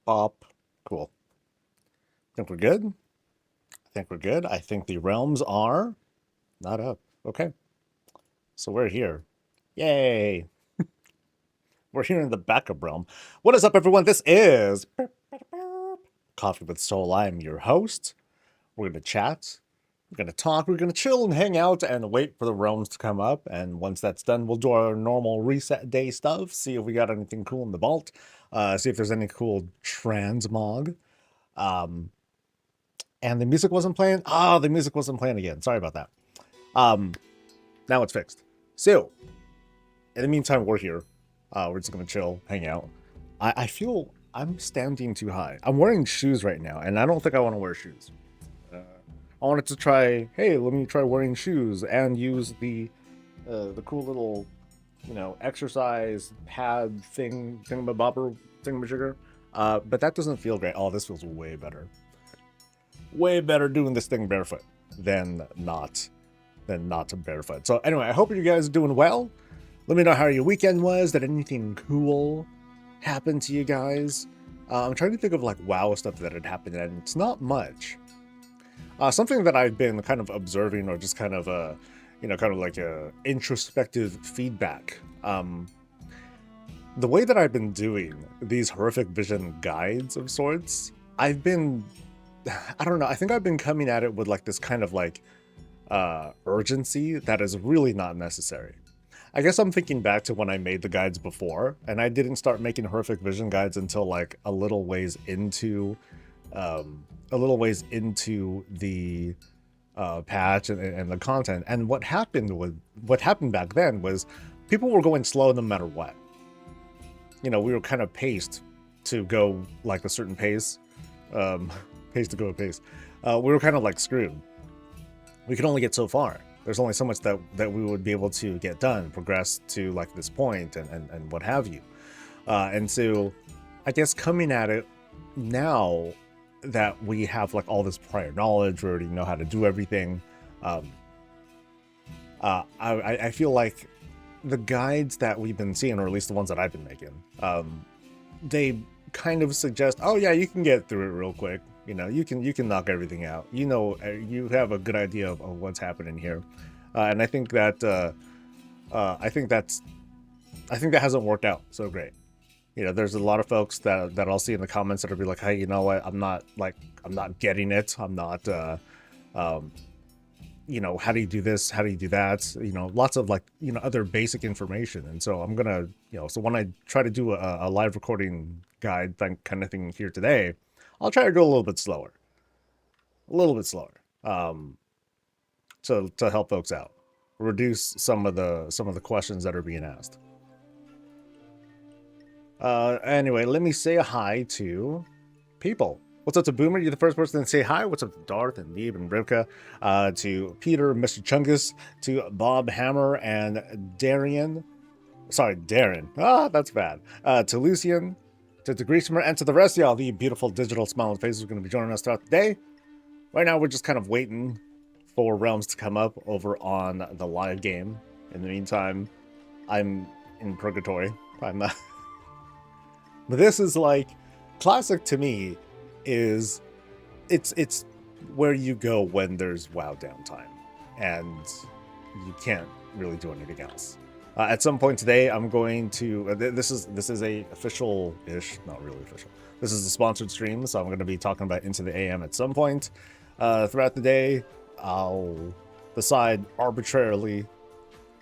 Up. Cool. Think we're good? I think we're good. I think the realms are not up. Okay. So we're here. Yay. We're here in the backup realm. What is up, everyone? This is Coffee with Soul. I'm your host. We're going to chat. We're going to talk. We're going to chill and hang out and wait for the realms to come up. And once that's done, we'll do our normal reset day stuff. See if we got anything cool in the vault. See if there's any cool transmog. Um, and the music wasn't playing. Oh, the music wasn't playing again. Sorry about that. Now it's fixed. So, in the meantime, we're here. We're just gonna chill, hang out. I feel I'm standing too high. I'm wearing shoes right now, and I don't think I want to wear shoes. I wanted to try. Hey, let me try wearing shoes and use the cool little, exercise pad thingamabobber thingamajigger. But that doesn't feel great. Oh, this feels way better. Way better doing this thing barefoot than not barefoot. So anyway, I hope you guys are doing well. Let me know how your weekend was. Did anything cool happen to you guys? I'm trying to think of like WoW stuff that had happened, and it's not much. Something that I've been kind of observing, or just kind of kind of like a introspective feedback. The way that I've been doing these horrific vision guides of sorts, I don't know. I think I've been coming at it with like this kind of like urgency that is really not necessary. I guess I'm thinking back to when I made the guides before, and I didn't start making horrific vision guides until like a little ways into the patch and the content. And what happened back then was people were going slow no matter what. We were kind of paced to go like a certain pace, pace to go a pace. We were kind of like screwed. We could only get so far. There's only so much that we would be able to get done, progress to like this point and what have you. And so I guess coming at it now that we have like all this prior knowledge, we already know how to do everything. I feel like the guides that we've been seeing, or at least the ones that I've been making, they kind of suggest, oh yeah, you can get through it real quick. You can knock everything out. You have a good idea of what's happening here, and I think that I think that hasn't worked out so great. There's a lot of folks that I'll see in the comments that'll be like, hey, you know what? I'm not getting it. I'm not. How do you do this? How do you do that? Lots of like other basic information. And so I'm gonna so when I try to do a live recording guide kind of thing here today, I'll try to go a little bit slower, to help folks out, reduce some of the questions that are being asked. Anyway, let me say hi to people. What's up to Boomer? You're the first person to say hi. What's up to Darth and Neeb and Rivka? To Peter, Mr. Chungus, to Bob Hammer and Darian. Sorry, Darren. Ah, that's bad. To Lucian, to Greasemer, and to the rest of y'all, the beautiful digital smiling faces who are going to be joining us throughout the day. Right now, we're just kind of waiting for realms to come up over on the live game. In the meantime, I'm in purgatory. But this is like classic to me. It's where you go when there's WoW downtime, and you can't really do anything else. At some point today, I'm going to. This is a official-ish, not really official. This is a sponsored stream, so I'm going to be talking about Into the AM at some point throughout the day. I'll decide arbitrarily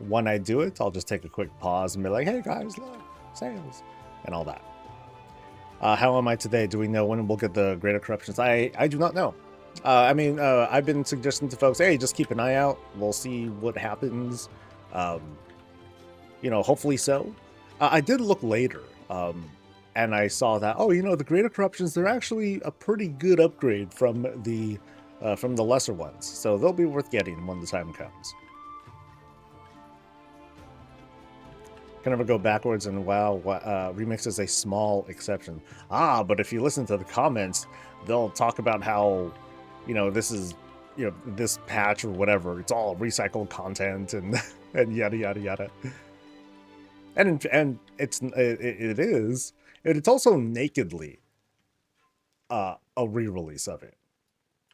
when I do it. I'll just take a quick pause and be like, "Hey guys, look, sales," and all that. How am I today? Do we know when we'll get the greater corruptions? I do not know. I've been suggesting to folks, hey, just keep an eye out. We'll see what happens. Hopefully so. I did look later, and I saw that, the greater corruptions, they're actually a pretty good upgrade from the lesser ones. So they'll be worth getting when the time comes. Can never go backwards, and WoW Remix is a small exception. But if you listen to the comments, they'll talk about how, this is, this patch or whatever, it's all recycled content and and yada yada yada. And it is, and it's also nakedly a re-release of it.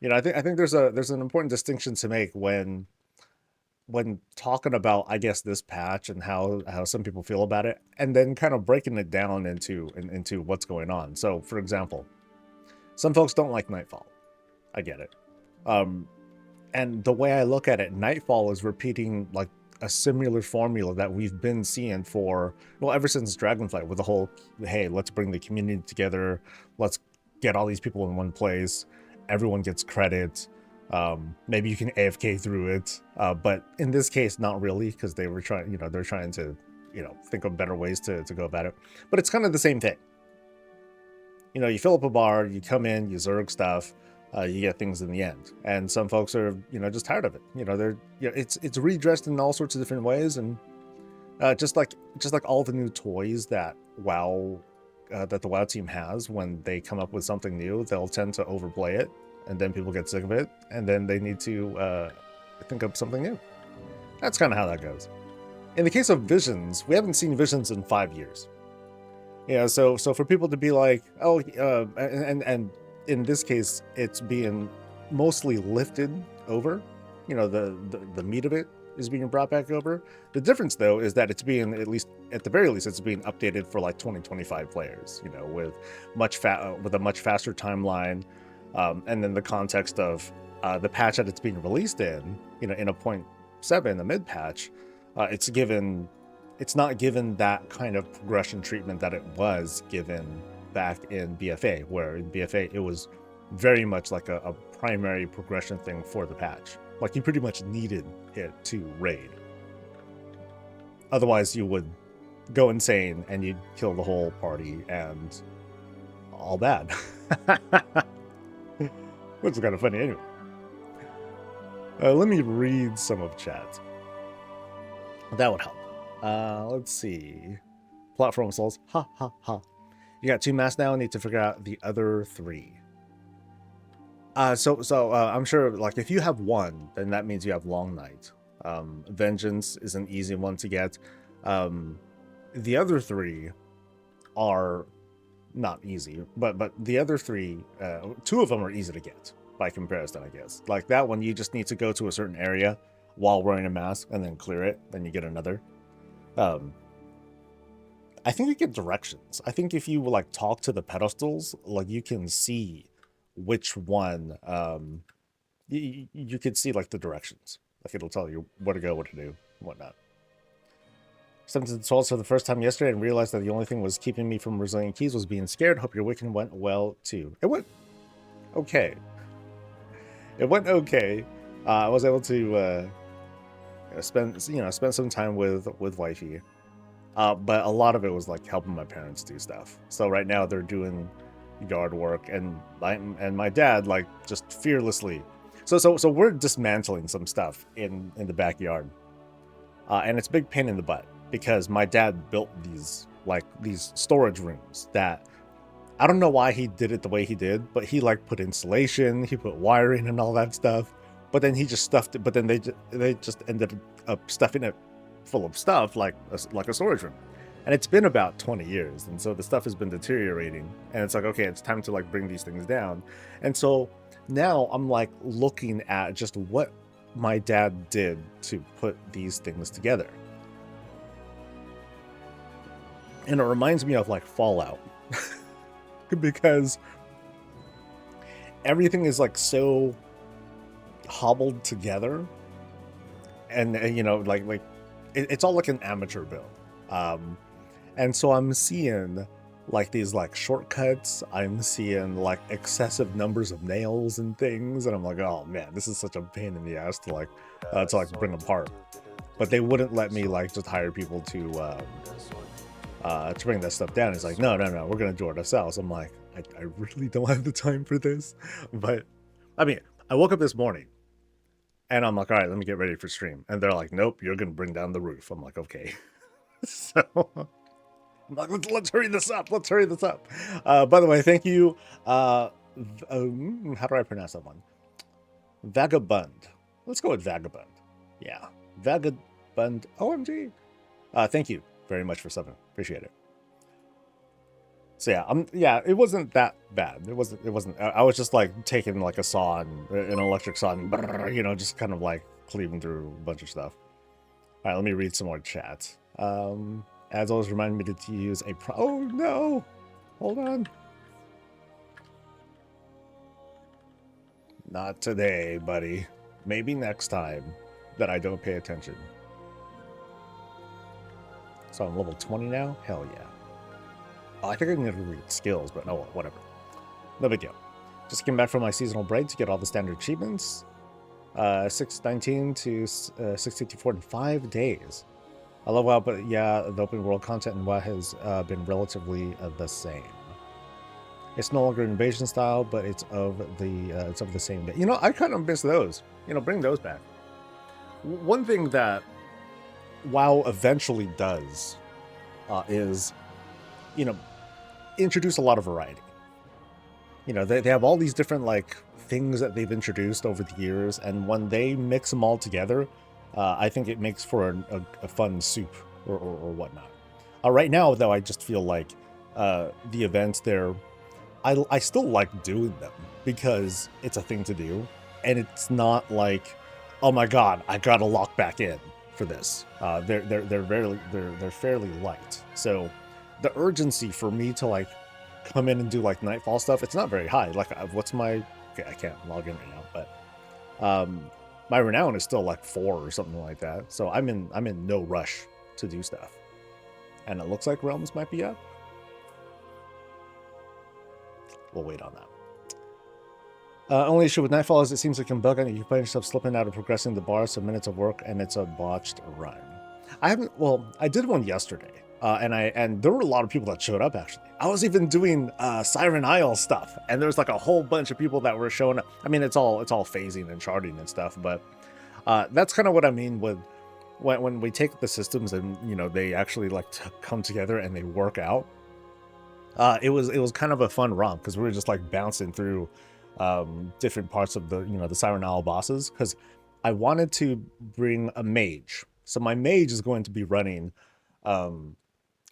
You know, I think there's an important distinction to make when talking about, I guess, this patch and how some people feel about it, and then kind of breaking it down into what's going on. So, for example, some folks don't like Nightfall. I get it. And the way I look at it, Nightfall is repeating like a similar formula that we've been seeing for, well, ever since Dragonflight, with the whole, hey, let's bring the community together, let's get all these people in one place, everyone gets credit. Maybe you can AFK through it, but in this case, not really, because they were trying, they're trying to, think of better ways to go about it. But it's kind of the same thing. You fill up a bar, you come in, you zerg stuff, you get things in the end. And some folks are, just tired of it. They're, it's redressed in all sorts of different ways, and just like all the new toys that that the WoW team has, when they come up with something new, they'll tend to overplay it, and then people get sick of it, and then they need to think of something new. That's kind of how that goes. In the case of Visions, we haven't seen Visions in 5 years. So for people to be like, oh, and in this case, it's being mostly lifted over. The meat of it is being brought back over. The difference, though, is that it's being, at the very least, it's being updated for like 2025 players. With a much faster timeline, and then the context of the patch that it's being released in, in a 0.7, a mid patch, it's not given that kind of progression treatment that it was given back in BFA, where in BFA it was very much like a primary progression thing for the patch. Like, you pretty much needed it to raid. Otherwise, you would go insane and you'd kill the whole party and all bad. Which is kind of funny anyway. Let me read some of chat. That would help. Let's see. Platform souls. Ha ha ha. You got 2 masks now. Need to figure out the other 3. So I'm sure, like, if you have 1, then that means you have Long Night. Vengeance is an easy one to get. The other 3 are not easy, but the other 3, 2 of them are easy to get by comparison, I guess. Like, that one, you just need to go to a certain area while wearing a mask and then clear it, then you get another. I think you get directions. I think if you like talk to the pedestals, like, you can see which one, you could see like the directions. Like, it'll tell you where to go, what to do, whatnot. Stepped into the toilets for the first time yesterday and realized that the only thing was keeping me from Resilient Keys was being scared. Hope your weekend went well too. It went okay. It went okay. I was able to spend some time with wifey, but a lot of it was like helping my parents do stuff. So right now they're doing yard work, and my dad, like, just fearlessly. So we're dismantling some stuff in the backyard, and it's a big pain in the butt because my dad built these storage rooms that, I don't know why he did it the way he did, but he like put insulation, he put wiring and all that stuff. But then he just stuffed it. But then they just ended up stuffing it full of stuff like a storage room. And it's been about 20 years, and so the stuff has been deteriorating. And it's like, okay, it's time to like bring these things down. And so now I'm like looking at just what my dad did to put these things together. And it reminds me of like Fallout. Because everything is like so hobbled together, and like it's all like an amateur build, and so I'm seeing like these like shortcuts, I'm seeing like excessive numbers of nails and things, and I'm like, oh man, this is such a pain in the ass to bring apart. But they wouldn't let me like just hire people to bring that stuff down. It's like, no, we're gonna do it ourselves. I'm like, I really don't have the time for this. But I mean, I woke up this morning and I'm like, all right, let me get ready for stream. And they're like, nope, you're gonna bring down the roof. I'm like, okay. So I'm like, let's hurry this up. Let's hurry this up. By the way, thank you. How do I pronounce that one? Vagabond. Let's go with Vagabond. Yeah, Vagabond. OMG. Thank you very much for subbing. Appreciate it. So yeah, yeah, it wasn't that bad. It wasn't. I was just like taking like a saw and an electric saw and you know, just kind of like cleaving through a bunch of stuff. All right, let me read some more chat. As always, remind me to use a oh no, hold on. Not today, buddy. Maybe next time that I don't pay attention. So I'm level 20 now? Hell yeah. Oh, I think I can read skills, but no, whatever. No big deal. Just came back from my seasonal break to get all the standard achievements. 619 to 654 in 5 days. I love WoW, but yeah, the open world content in WoW has been relatively the same. It's no longer invasion style, but it's of the same. You know, I kind of miss those. You know, bring those back. One thing that WoW eventually does is, you know, introduce a lot of variety. You know, they have all these different like things that they've introduced over the years, and when they mix them all together, I think it makes for a fun soup or whatnot. Right now, though, I just feel like the events there, I still like doing them because it's a thing to do, and it's not like, oh my god, I gotta lock back in for this. They're fairly light, so the urgency for me to like come in and do like nightfall stuff, it's not very high. Like, what's my, okay, I can't log in right now, but my renown is still like 4 or something like that. So I'm in no rush to do stuff, and it looks like realms might be up. We'll wait on that. Only issue with nightfall is it seems like you can bug on it. You find yourself slipping out of progressing the bar, so minutes of work, and it's a botched run. I did one yesterday. And there were a lot of people that showed up, actually. I was even doing Siren Isle stuff, and there was like a whole bunch of people that were showing up. I mean, it's all phasing and charting and stuff, but that's kind of what I mean with when we take the systems and, you know, they actually like to come together and they work out. It was kind of a fun romp because we were just like bouncing through different parts of the, you know, the Siren Isle bosses, because I wanted to bring a mage. So my mage is going to be running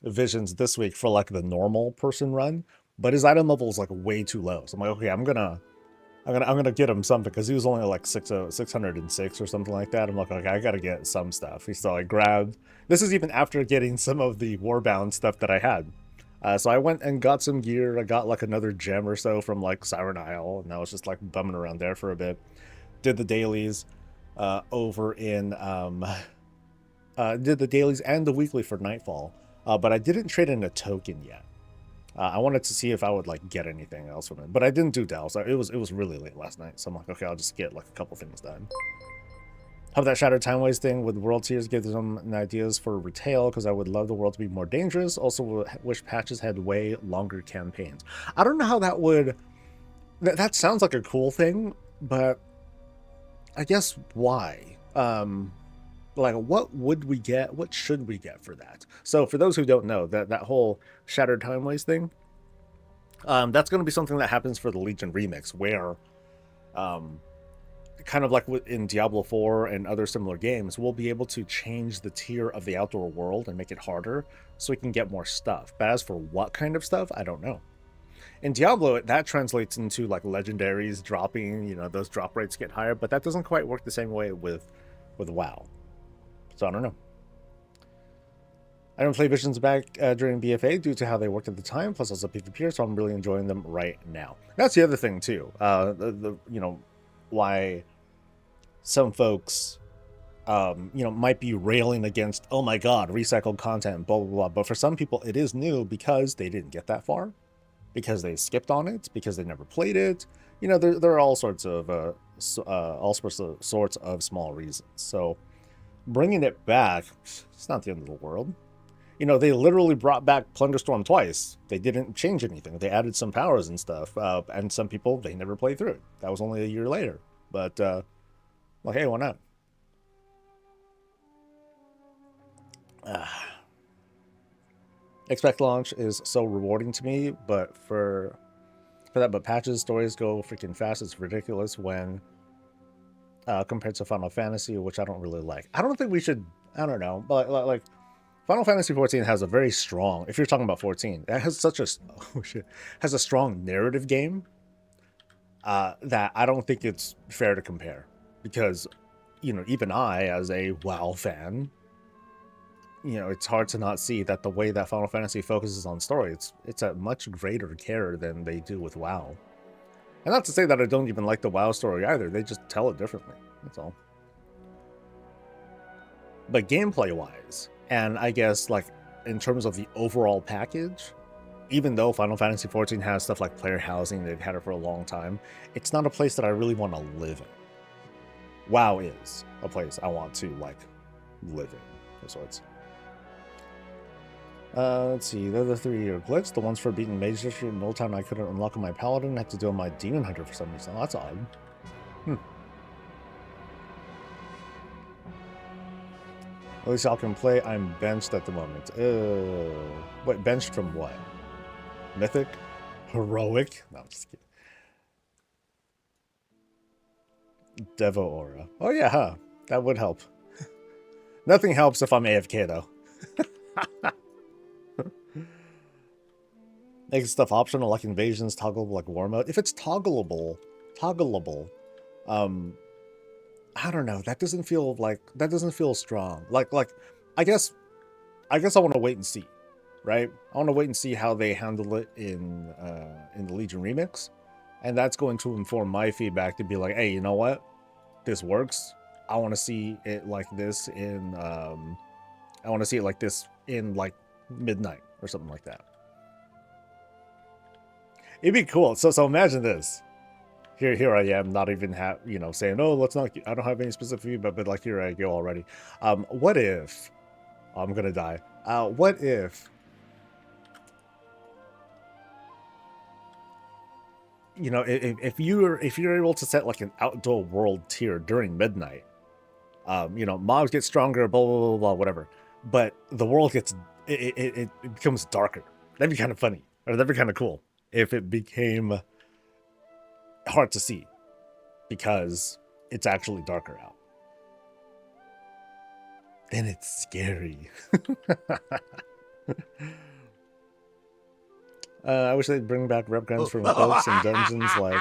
visions this week for like the normal person run, but his item level is like way too low. So I'm like, okay, I'm gonna get him something, because he was only like 606 or something like that. I'm like, okay, I gotta get some stuff. So I grabbed, this is even after getting some of the Warbound stuff that I had. So I went and got some gear. I got like another gem or so from like Siren Isle, and I was just like bumming around there for a bit. Did the dailies over in did the dailies and the weekly for Nightfall, but I didn't trade in a token yet. I wanted to see if I would like get anything else from it, but I didn't do Dells. It was really late last night, so I'm like, okay, I'll just get like a couple things done. Hope that Shattered Time Waste thing with World Tiers gives them ideas for retail, because I would love the world to be more dangerous. Also, wish patches had way longer campaigns. I don't know how that would. That sounds like a cool thing, but I guess why? Like, what would we get? What should we get for that? So, for those who don't know, that whole Shattered Time Waste thing, that's going to be something that happens for the Legion remix, where kind of like in Diablo 4 and other similar games, we'll be able to change the tier of the outdoor world and make it harder so we can get more stuff. But as for what kind of stuff, I don't know. In Diablo, that translates into like legendaries dropping, you know, those drop rates get higher, but that doesn't quite work the same way with WoW. So I don't know. I don't play Visions back during BFA due to how they worked at the time, plus also PvP, so I'm really enjoying them right now. That's the other thing too. You know, why some folks, you know, might be railing against, oh my god, recycled content, blah, blah, blah. But for some people, it is new because they didn't get that far, because they skipped on it, because they never played it. You know, there are all sorts of small reasons. So bringing it back, it's not the end of the world. You know, they literally brought back Plunderstorm twice. They didn't change anything. They added some powers and stuff. And some people, they never played through it. That was only a year later. But, well, hey, why not? Expect launch is so rewarding to me, but for that, but patches, stories go freaking fast. It's ridiculous when compared to Final Fantasy, which I don't really like. I don't think we should, I don't know, but like Final Fantasy 14 has a very strong, if you're talking about 14, it has such a, oh shit, has a strong narrative game that I don't think it's fair to compare. Because, you know, even I, as a WoW fan, you know, it's hard to not see that the way that Final Fantasy focuses on story, it's a much greater care than they do with WoW. And not to say that I don't even like the WoW story either, they just tell it differently, that's all. But gameplay-wise, and I guess, like, in terms of the overall package, even though Final Fantasy XIV has stuff like player housing, they've had it for a long time, it's not a place that I really want to live in. WoW is a place I want to, like, live in, of sorts. Let's see, they're the 3-year glitch. The ones for beating Mage District in Old Town I couldn't unlock on my Paladin. I had to do on my Demon Hunter for some reason. Oh, that's odd. At least y'all can play. I'm benched at the moment. Wait, benched from what? Mythic? Heroic? No, I'm just kidding. Devo Aura. Oh yeah, huh? That would help. Nothing helps if I'm AFK though. Make stuff optional like invasions, toggleable like war mode. If it's toggleable, I don't know. That doesn't feel strong. Like I guess I want to wait and see, right? I want to wait and see how they handle it in the Legion remix, and that's going to inform my feedback to be like, hey, you know what? This works. I want to see it like this in like midnight or something like that. It'd be cool. So imagine this. Here I am, not even saying, oh, let's not. I don't have any specific feedback, but like here I go already. What if? Oh, I'm gonna die. What if? You know, if you're able to set like an outdoor world tier during midnight, you know, mobs get stronger, blah blah blah blah, whatever, but the world gets it becomes darker. That'd be kind of funny, or that'd be kind of cool if it became hard to see because it's actually darker out. Then it's scary. I wish they'd bring back rep guns from cloaks and dungeons like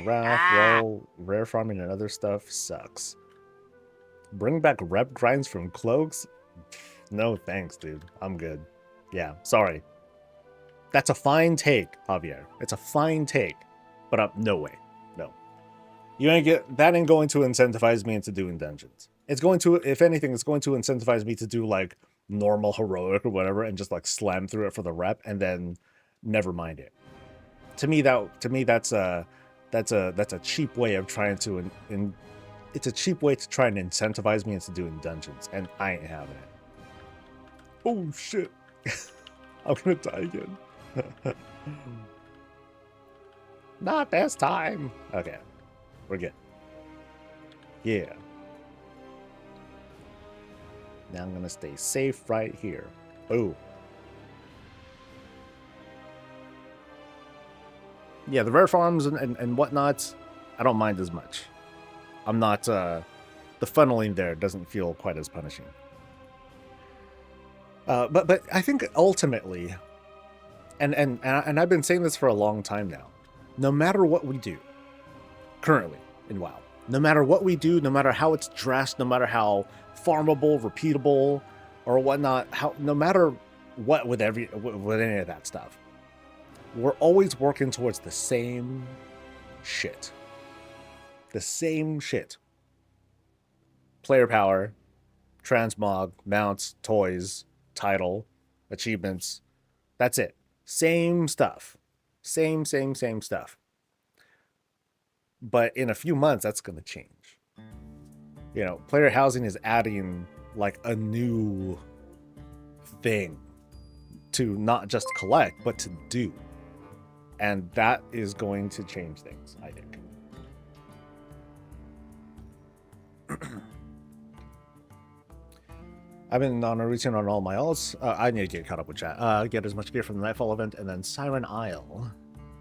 Wrath, Roll, Rare Farming, and other stuff sucks. Bring back rep grinds from cloaks? No thanks, dude. I'm good. Yeah, sorry. That's a fine take, Javier. It's a fine take. But no way. No. That ain't going to incentivize me into doing dungeons. It's going to, if anything, it's going to incentivize me to do like normal heroic or whatever and just like slam through it for the rep and then never mind it. To me that's a cheap way of trying to it's a cheap way to try and incentivize me into doing dungeons, and I ain't having it. Oh shit. I'm gonna die again. Not this time. Okay. We're good. Yeah. Now I'm gonna stay safe right here. Ooh. Yeah, the rare farms and whatnot, I don't mind as much. I'm not, the funneling there doesn't feel quite as punishing. But I think ultimately, and I've been saying this for a long time now, no matter what we do, currently in WoW, no matter what we do, no matter how it's dressed, no matter how farmable, repeatable, or whatnot, no matter what with any of that stuff, we're always working towards the same shit. The same shit. Player power, transmog, mounts, toys, title, achievements. That's it. Same stuff. Same stuff. But in a few months, that's going to change. You know, player housing is adding like a new thing to not just collect, but to do. And that is going to change things, I think. I've been on a routine on all my alts. I need to get caught up with chat. Get as much gear from the Nightfall event, and then Siren Isle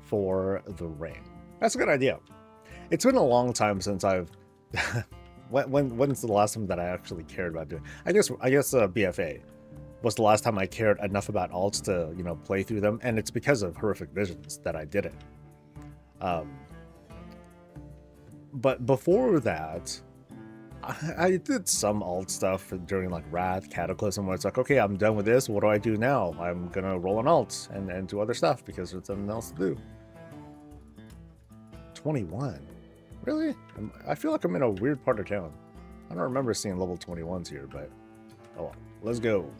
for the ring. That's a good idea. It's been a long time since I've... when's the last time that I actually cared about doing? I guess BFA. was the last time I cared enough about alts to, you know, play through them, and it's because of Horrific Visions that I did it. But before that, I did some alt stuff during like Wrath, Cataclysm, where it's like, okay, I'm done with this. What do I do now? I'm gonna roll an alt and do other stuff because there's something else to do. 21, really? I feel like I'm in a weird part of town. I don't remember seeing level 21s here, but oh well. Let's go.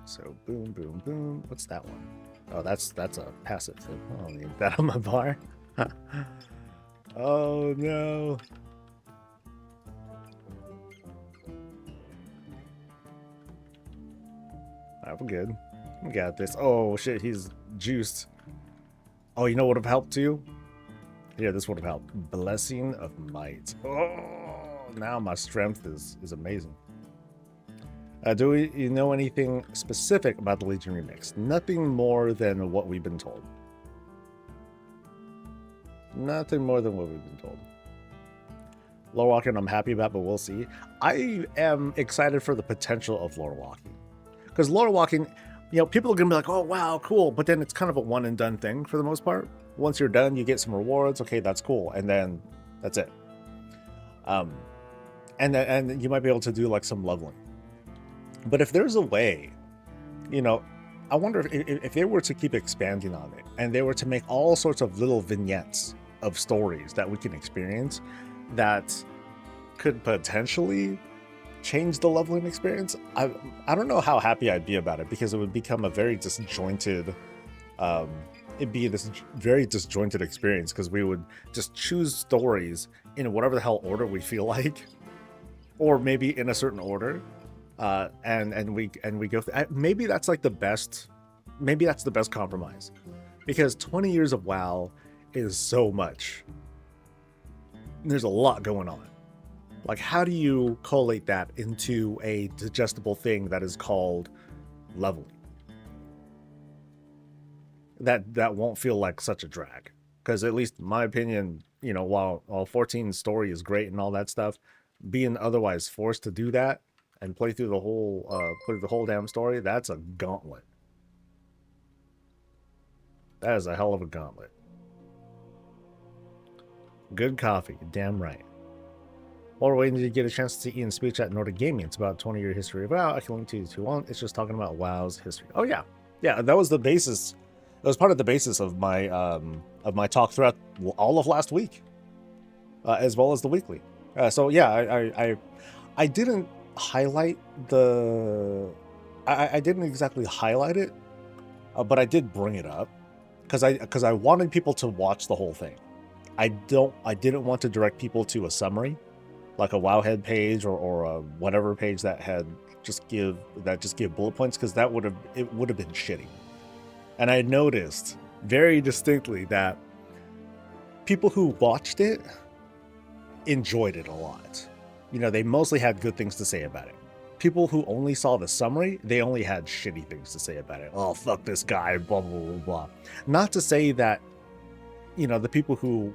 So boom, boom, boom. What's that one? Oh, that's a passive thing. I don't need that on my bar. Oh no. Alright, we're good. We got this. Oh shit, he's juiced. Oh, you know what would have helped too? Yeah, this would have helped. Blessing of Might. Oh, now my strength is amazing. Do you know anything specific about the Legion remix? Nothing more than what we've been told. Nothing more than what we've been told. Lore walking I'm happy about, but we'll see. I am excited for the potential of lore walking. Because lore walking, you know, people are going to be like, oh, wow, cool. But then it's kind of a one and done thing for the most part. Once you're done, you get some rewards. Okay, that's cool. And then that's it. And you might be able to do like some leveling. But if there's a way, you know, I wonder if they were to keep expanding on it and they were to make all sorts of little vignettes of stories that we can experience that could potentially change the leveling experience. I don't know how happy I'd be about it, because it would become a very disjointed, it'd be this very disjointed experience, because we would just choose stories in whatever the hell order we feel like, or maybe in a certain order. And we go through, maybe that's like the best compromise, because 20 years of WoW is so much. There's a lot going on. Like, how do you collate that into a digestible thing that is called leveling? That won't feel like such a drag, because at least in my opinion, you know, while 14's story is great and all that stuff, being otherwise forced to do that and play through the whole damn story, that's a gauntlet. That is a hell of a gauntlet. Good coffee, damn right. While we're waiting to get a chance to see Ian's speech at Nordic Gaming, it's about 20-year history of WoW. I can link to you if you want. It's just talking about WoW's history. Oh yeah, yeah, that was the basis. That was part of the basis of my talk throughout all of last week, as well as the weekly. So yeah, I didn't highlight the I didn't exactly highlight it, but I did bring it up because I wanted people to watch the whole thing. I didn't want to direct people to a summary, like a Wowhead page or a whatever page that just give bullet points, because it would have been shitty. And I noticed very distinctly that people who watched it enjoyed it a lot. You know, they mostly had good things to say about it. People who only saw the summary, they only had shitty things to say about it. Oh, fuck this guy, blah, blah, blah, blah. Not to say that, you know, the people who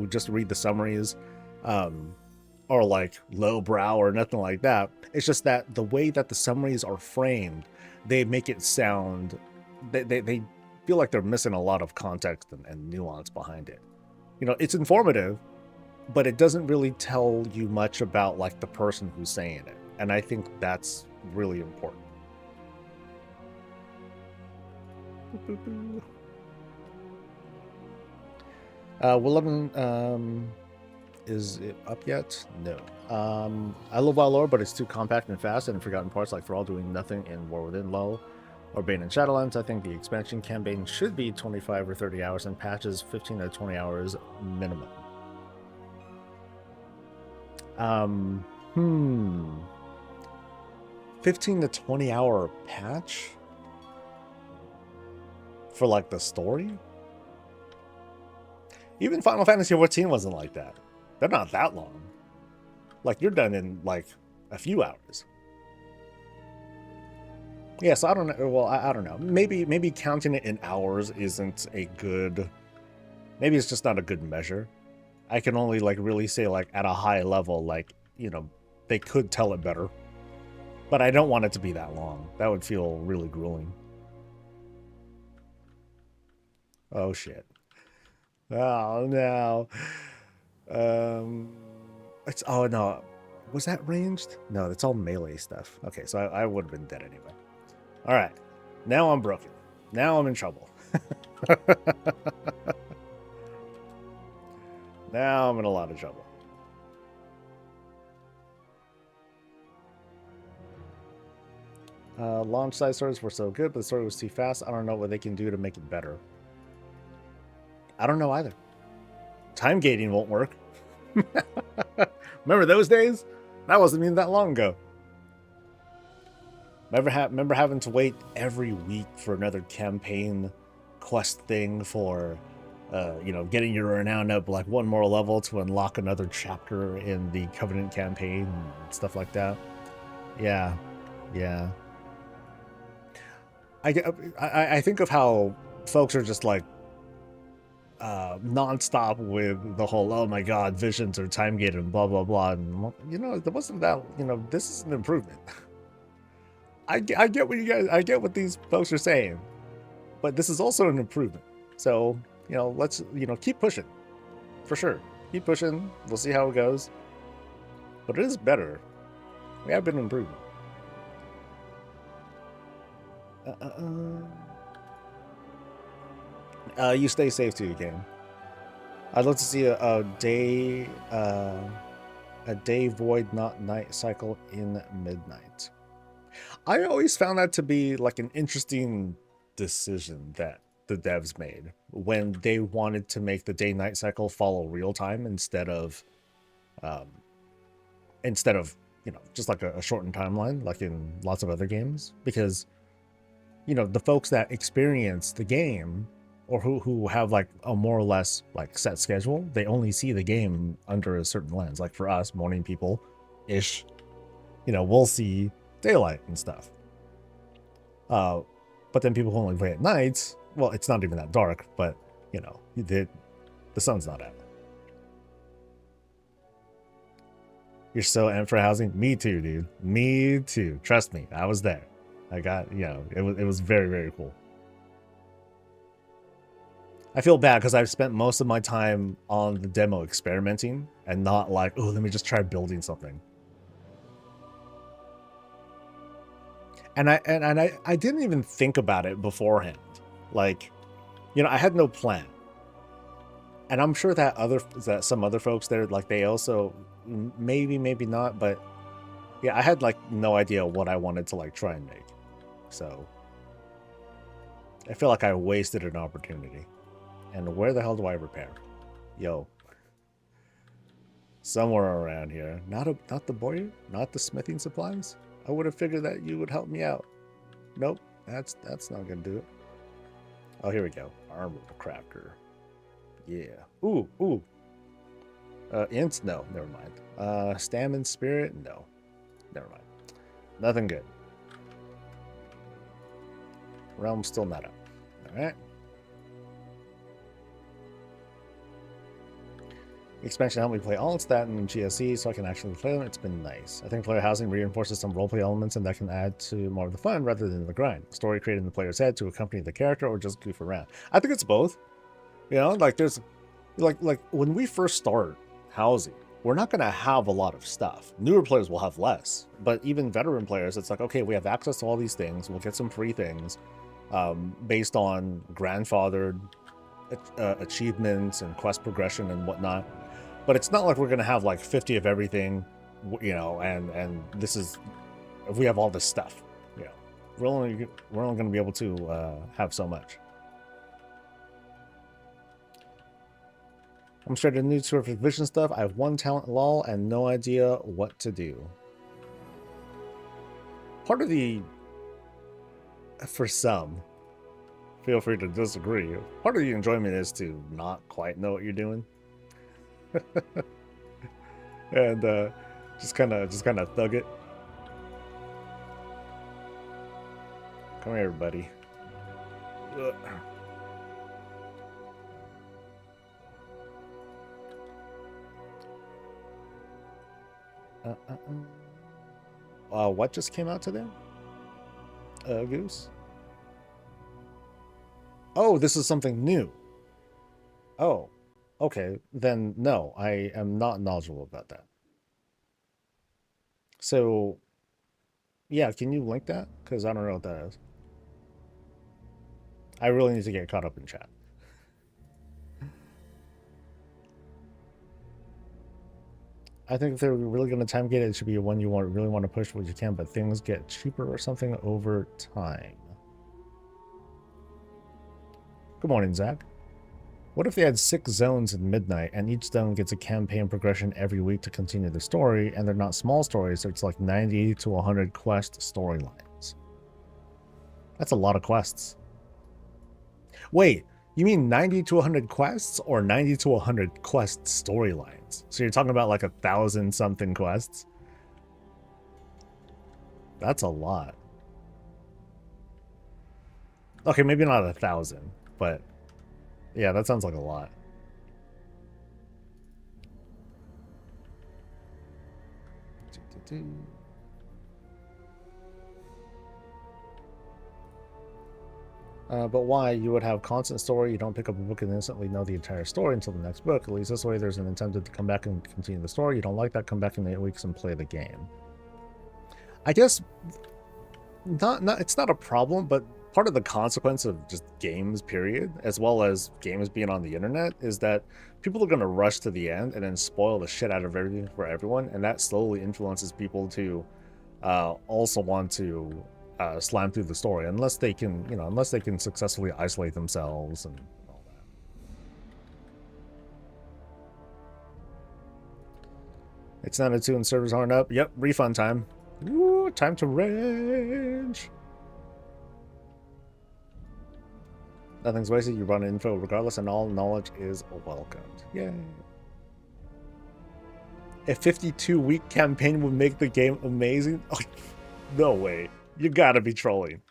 just read the summaries are like lowbrow or nothing like that. It's just that the way that the summaries are framed, they make it sound, they feel like they're missing a lot of context and nuance behind it. You know, it's informative, but it doesn't really tell you much about like the person who's saying it. And I think that's really important. Will 11, is it up yet? No. I love WoW lore, but it's too compact and fast, and forgotten parts like Thrall doing nothing in War Within LoL or Bane and Shadowlands. I think the expansion campaign should be 25 or 30 hours and patches 15 to 20 hours minimum. 15 to 20 hour patch for like the story? Even Final Fantasy XIV wasn't like that. They're not that long. Like, you're done in like a few hours. Yeah, so I don't know. Well, I don't know. Maybe counting it in hours isn't a good. Maybe it's just not a good measure. I can only like really say like at a high level, like, you know, they could tell it better. But I don't want it to be that long. That would feel really grueling. Oh shit. Oh no. Um it's oh no. Was that ranged? No, that's all melee stuff. Okay, so I would have been dead anyway. Alright. Now I'm broken. Now I'm in trouble. Now I'm in a lot of trouble. Launch side stories were so good, but the story was too fast. I don't know what they can do to make it better. I don't know either. Time gating won't work. Remember those days? That wasn't even that long ago. Remember having to wait every week for another campaign quest thing for, you know, getting your renown up like one more level to unlock another chapter in the Covenant campaign and stuff like that. Yeah, yeah. I think of how folks are just like nonstop with the whole, oh my god, visions are time gated and blah blah blah, and you know, there wasn't that, you know, this is an improvement. I get what you guys, I get what these folks are saying, but this is also an improvement. So, you know, let's, you know, keep pushing for sure. Keep pushing. We'll see how it goes, but it is better. We have been improving. You stay safe to your game. I'd love to see a day void, not night cycle in midnight. I always found that to be like an interesting decision that the devs made when they wanted to make the day night cycle follow real time instead of you know, just like a shortened timeline like in lots of other games, because you know, the folks that experience the game or who have like a more or less like set schedule, they only see the game under a certain lens. Like for us morning people ish, you know, we'll see daylight and stuff. But then people who only play at night, well, it's not even that dark, but you know, the sun's not out. You're so amped for housing? Me too, dude. Me too. Trust me, I was there. I got, you know, it was very, very cool. I feel bad because I've spent most of my time on the demo experimenting and not like, oh, let me just try building something. And I didn't even think about it beforehand. Like, you know, I had no plan. And I'm sure that some other folks there, like they also maybe not, but yeah, I had like no idea what I wanted to like try and make. So I feel like I wasted an opportunity. And where the hell do I repair? Yo. Somewhere around here. Not the boiler? Not the smithing supplies? I would have figured that you would help me out. Nope. That's not gonna do it. Oh, here we go. Armor crafter. Yeah. Ooh. Int? No, never mind. Stamina spirit? No. Never mind. Nothing good. Realm still not up. Alright. Expansion helped me play all stat and GSE so I can actually play them. It's been nice. I think player housing reinforces some roleplay elements and that can add to more of the fun rather than the grind. Story created in the player's head to accompany the character or just goof around. I think it's both. You know, like there's like when we first start housing, we're not going to have a lot of stuff. Newer players will have less, but even veteran players, it's like, okay, we have access to all these things. We'll get some free things based on grandfathered achievements and quest progression and whatnot. But it's not like we're going to have like 50 of everything, you know, and this is, if we have all this stuff, you know, we're only going to be able to have so much. I'm straight to new sort of vision stuff. I have one talent lol and no idea what to do. Part of the, for some, feel free to disagree. Part of the enjoyment is to not quite know what you're doing. And just kind of thug it. Come here, buddy. What just came out today? Goose? Oh, this is something new. Oh, okay. Then no, I am not knowledgeable about that. So, yeah, can you link that? Because I don't know what that is. I really need to get caught up in chat. I think if they're really going to time gate it, it should be one you really want to push what you can, but things get cheaper or something over time. Good morning, Zach. What if they had 6 zones in Midnight, and each zone gets a campaign progression every week to continue the story, and they're not small stories, so it's like 90 to 100 quest storylines. That's a lot of quests. Wait, you mean 90 to 100 quests, or 90 to 100 quest storylines? So you're talking about like 1,000 something quests? That's a lot. Okay, maybe not 1,000, but yeah, that sounds like a lot. But why? You would have constant story. You don't pick up a book and instantly know the entire story until the next book. At least this way, there's an incentive to come back and continue the story. You don't like that? Come back in 8 weeks and play the game. I guess not. It's not a problem, but part of the consequence of just games, period, as well as games being on the internet, is that people are going to rush to the end and then spoil the shit out of everything for everyone, and that slowly influences people to also want to slam through the story, unless they can, unless they can successfully isolate themselves and all that. It's 9 to 2 and servers aren't up. Yep, refund time. Ooh, time to rage. Nothing's wasted. You run info regardless, and all knowledge is welcomed. Yay. A 52-week campaign would make the game amazing? Oh, no way. You gotta be trolling.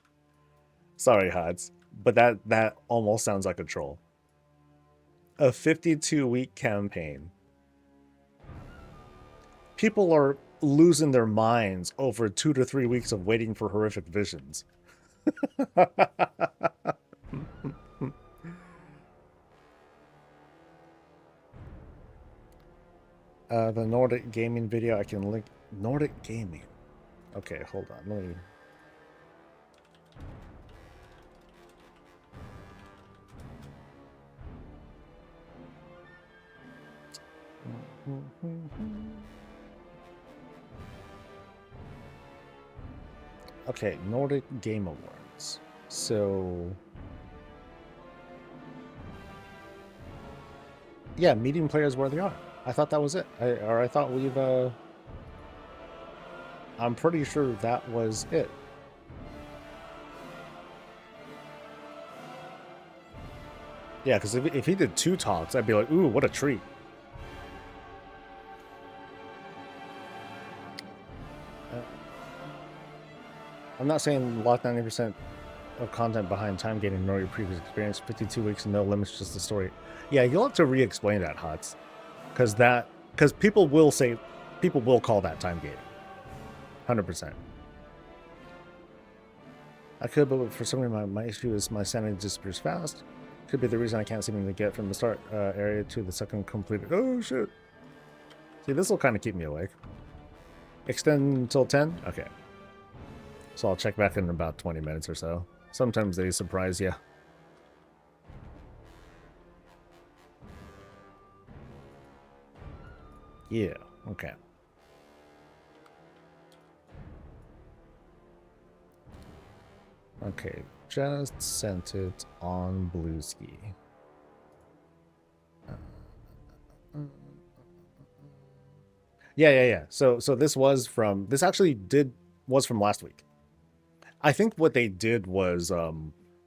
Sorry, Hods, but that almost sounds like a troll. A 52-week campaign. People are losing their minds over 2 to 3 weeks of waiting for horrific visions. The Nordic gaming video, I can link. Nordic gaming. Okay, hold on. Let me. Okay, Nordic Game Awards. So, yeah, meeting players where they are. I thought that was it. I thought we've, I'm pretty sure that was it. Yeah, because if he did 2 talks, I'd be like, ooh, what a treat. I'm not saying lock 90% of content behind time gating nor your previous experience. 52 weeks and no limits, just the story. Yeah, you'll have to re-explain that, Hots. Because people will call that time gating. 100%. I could, but for some reason my issue is my sanity disappears fast. Could be the reason I can't seem to get from the start area to the second completed. Oh shit! See, this will kind of keep me awake. Extend until 10? Okay. So I'll check back in about 20 minutes or so. Sometimes they surprise you. Yeah, okay. Okay, just sent it on Blueski. Yeah. So this was from, this actually was from last week. I think what they did was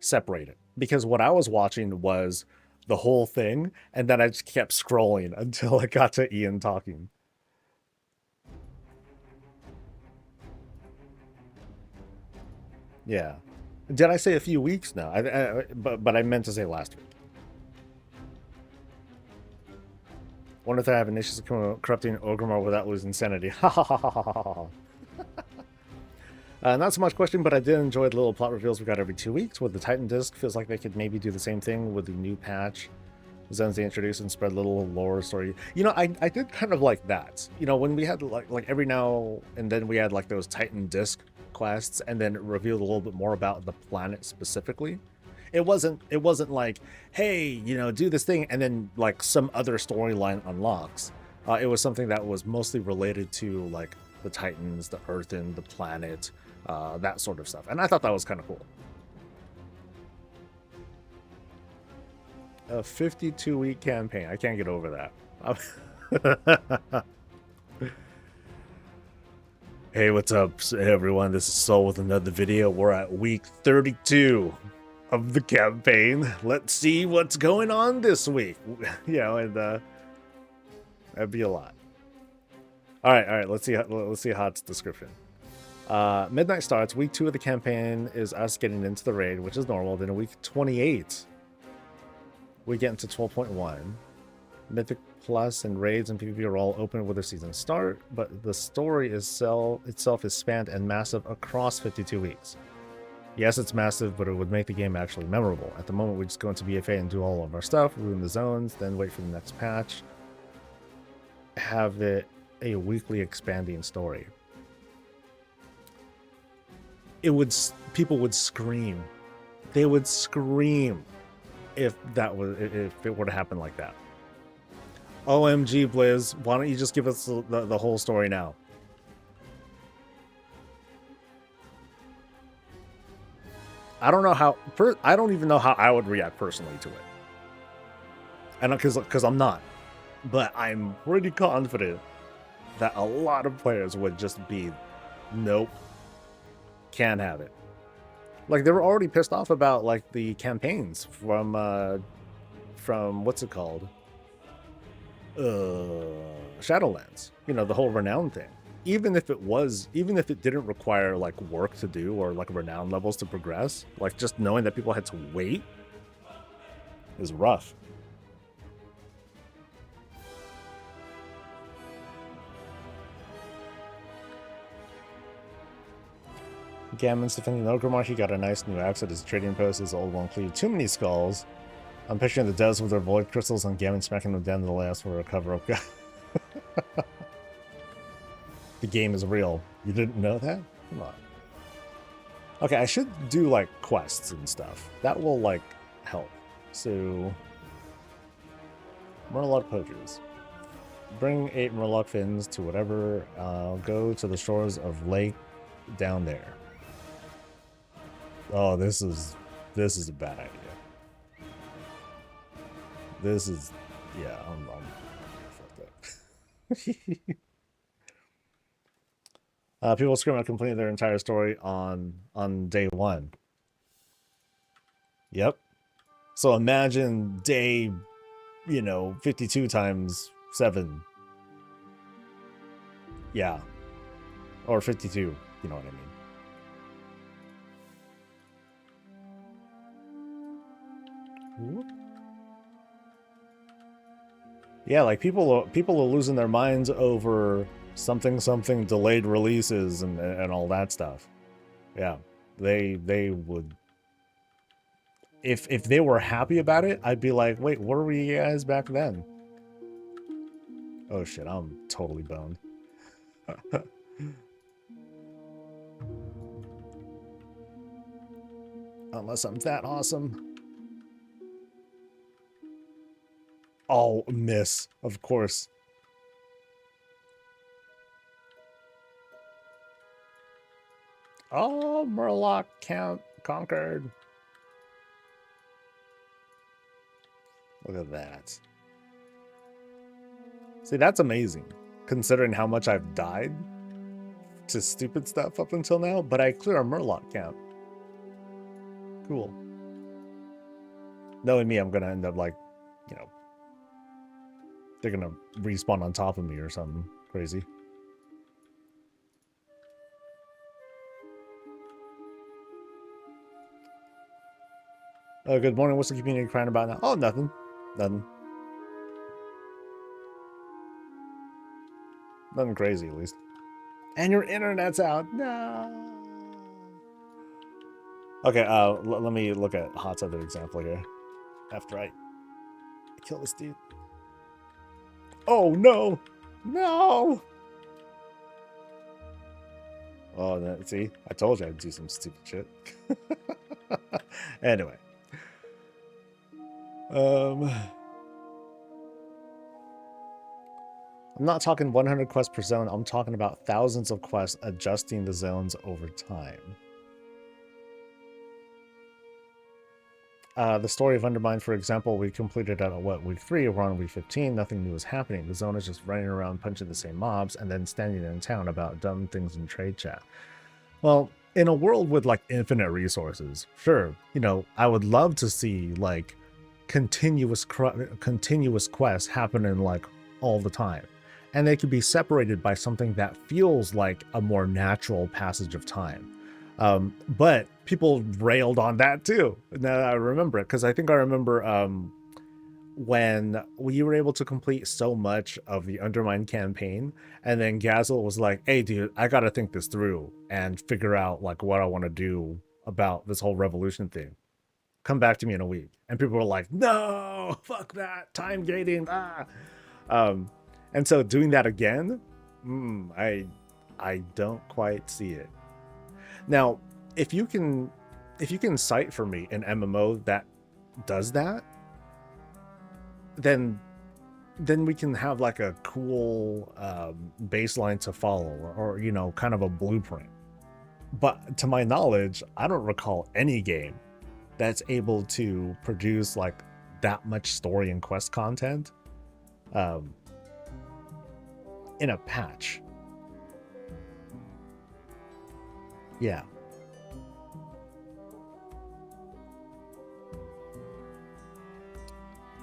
separate it, because what I was watching was the whole thing, and then I just kept scrolling until I got to Ian talking. Yeah. Did I say a few weeks? No, but I meant to say last week. Wonder if they're having issues corrupting Orgrimmar without losing sanity. Ha ha ha ha ha ha. Not so much question, but I did enjoy the little plot reveals we got every 2 weeks. With the Titan Disc, feels like they could maybe do the same thing with the new patch. Zones they introduce and spread little lore story. You know, I did kind of like that. You know, when we had like every now and then we had like those Titan Disc quests, and then it revealed a little bit more about the planet specifically. It wasn't like, hey, you know, do this thing, and then like some other storyline unlocks. It was something that was mostly related to like the Titans, the Earthen, the planet, that sort of stuff, and I thought that was kind of cool. A 52-week campaign. I can't get over that. Hey, what's up, everyone? This is Soul with another video. We're at week 32 of the campaign. Let's see what's going on this week. You know, and that'd be a lot. All right. Let's see how it's description. Midnight starts. Week 2 of the campaign is us getting into the raid, which is normal. Then in week 28, we get into 12.1. Mythic Plus and raids and PvP are all open with their season start, but the story itself is spanned and massive across 52 weeks. Yes, it's massive, but it would make the game actually memorable. At the moment, we just go into BFA and do all of our stuff, ruin the zones, then wait for the next patch. Have it a weekly expanding story. People would scream. They would scream if it were to happen like that. OMG, Blizz, why don't you just give us the whole story now? I don't know how. I don't even know how I would react personally to it, and because I'm not, but I'm pretty confident that a lot of players would just be, nope, can't have it. Like they were already pissed off about like the campaigns from what's it called? Shadowlands. You know, the whole renown thing. Even if it didn't require like work to do or like renown levels to progress, like just knowing that people had to wait is rough. Gammon's defending Orgrimmar. He got a nice new axe at his trading post. His old one cleared too many skulls. I'm picturing the devs with their void crystals and Gammon smacking them down to the last for a cover-up. The game is real. You didn't know that? Come on. Okay, I should do like quests and stuff. That will like help. So, Murloc poachers. Bring 8 Murloc fins to whatever. Go to the shores of lake down there. Oh, this is a bad idea. This is, yeah, I'm fucked up. People scream out completing their entire story on day 1. Yep. So imagine day, 52 times 7. Yeah. Or 52, you know what I mean. Whoop. Yeah, like people are losing their minds over something delayed releases and all that stuff. Yeah, they would. If they were happy about it, I'd be like, wait, where were you guys back then? Oh shit, I'm totally boned. Unless I'm that awesome. Oh, miss, of course. Oh, Murloc camp conquered. Look at that. See, that's amazing, considering how much I've died to stupid stuff up until now, but I clear a Murloc camp. Cool. Knowing me, I'm gonna end up like, they're gonna respawn on top of me or something crazy. Good morning. What's the community crying about now? Oh, nothing. Nothing. Nothing crazy, at least. And your internet's out. No. Okay, let me look at Hot's other example here. After I kill this dude. Oh, no. No. Oh, no, see? I told you I'd do some stupid shit. Anyway. I'm not talking 100 quests per zone. I'm talking about thousands of quests adjusting the zones over time. The story of Undermine, for example, we completed at week 3. We're on week 15. Nothing new is happening. The zone is just running around punching the same mobs and then standing in town about dumb things in trade chat. Well, in a world with like infinite resources, sure, you know, I would love to see like continuous quests happening like all the time, and they could be separated by something that feels like a more natural passage of time. But people railed on that too. Now I remember it, because I think I remember when we were able to complete so much of the Undermine campaign, and then Gazel was like, hey dude, I gotta think this through and figure out like what I want to do about this whole revolution thing. Come back to me in a week. And people were like, no, fuck that, time gating. And so doing that again, I don't quite see it. Now, if you can cite for me an MMO that does that, then we can have like a cool baseline to follow, or you know, kind of a blueprint. But to my knowledge, I don't recall any game that's able to produce like that much story and quest content in a patch. Yeah.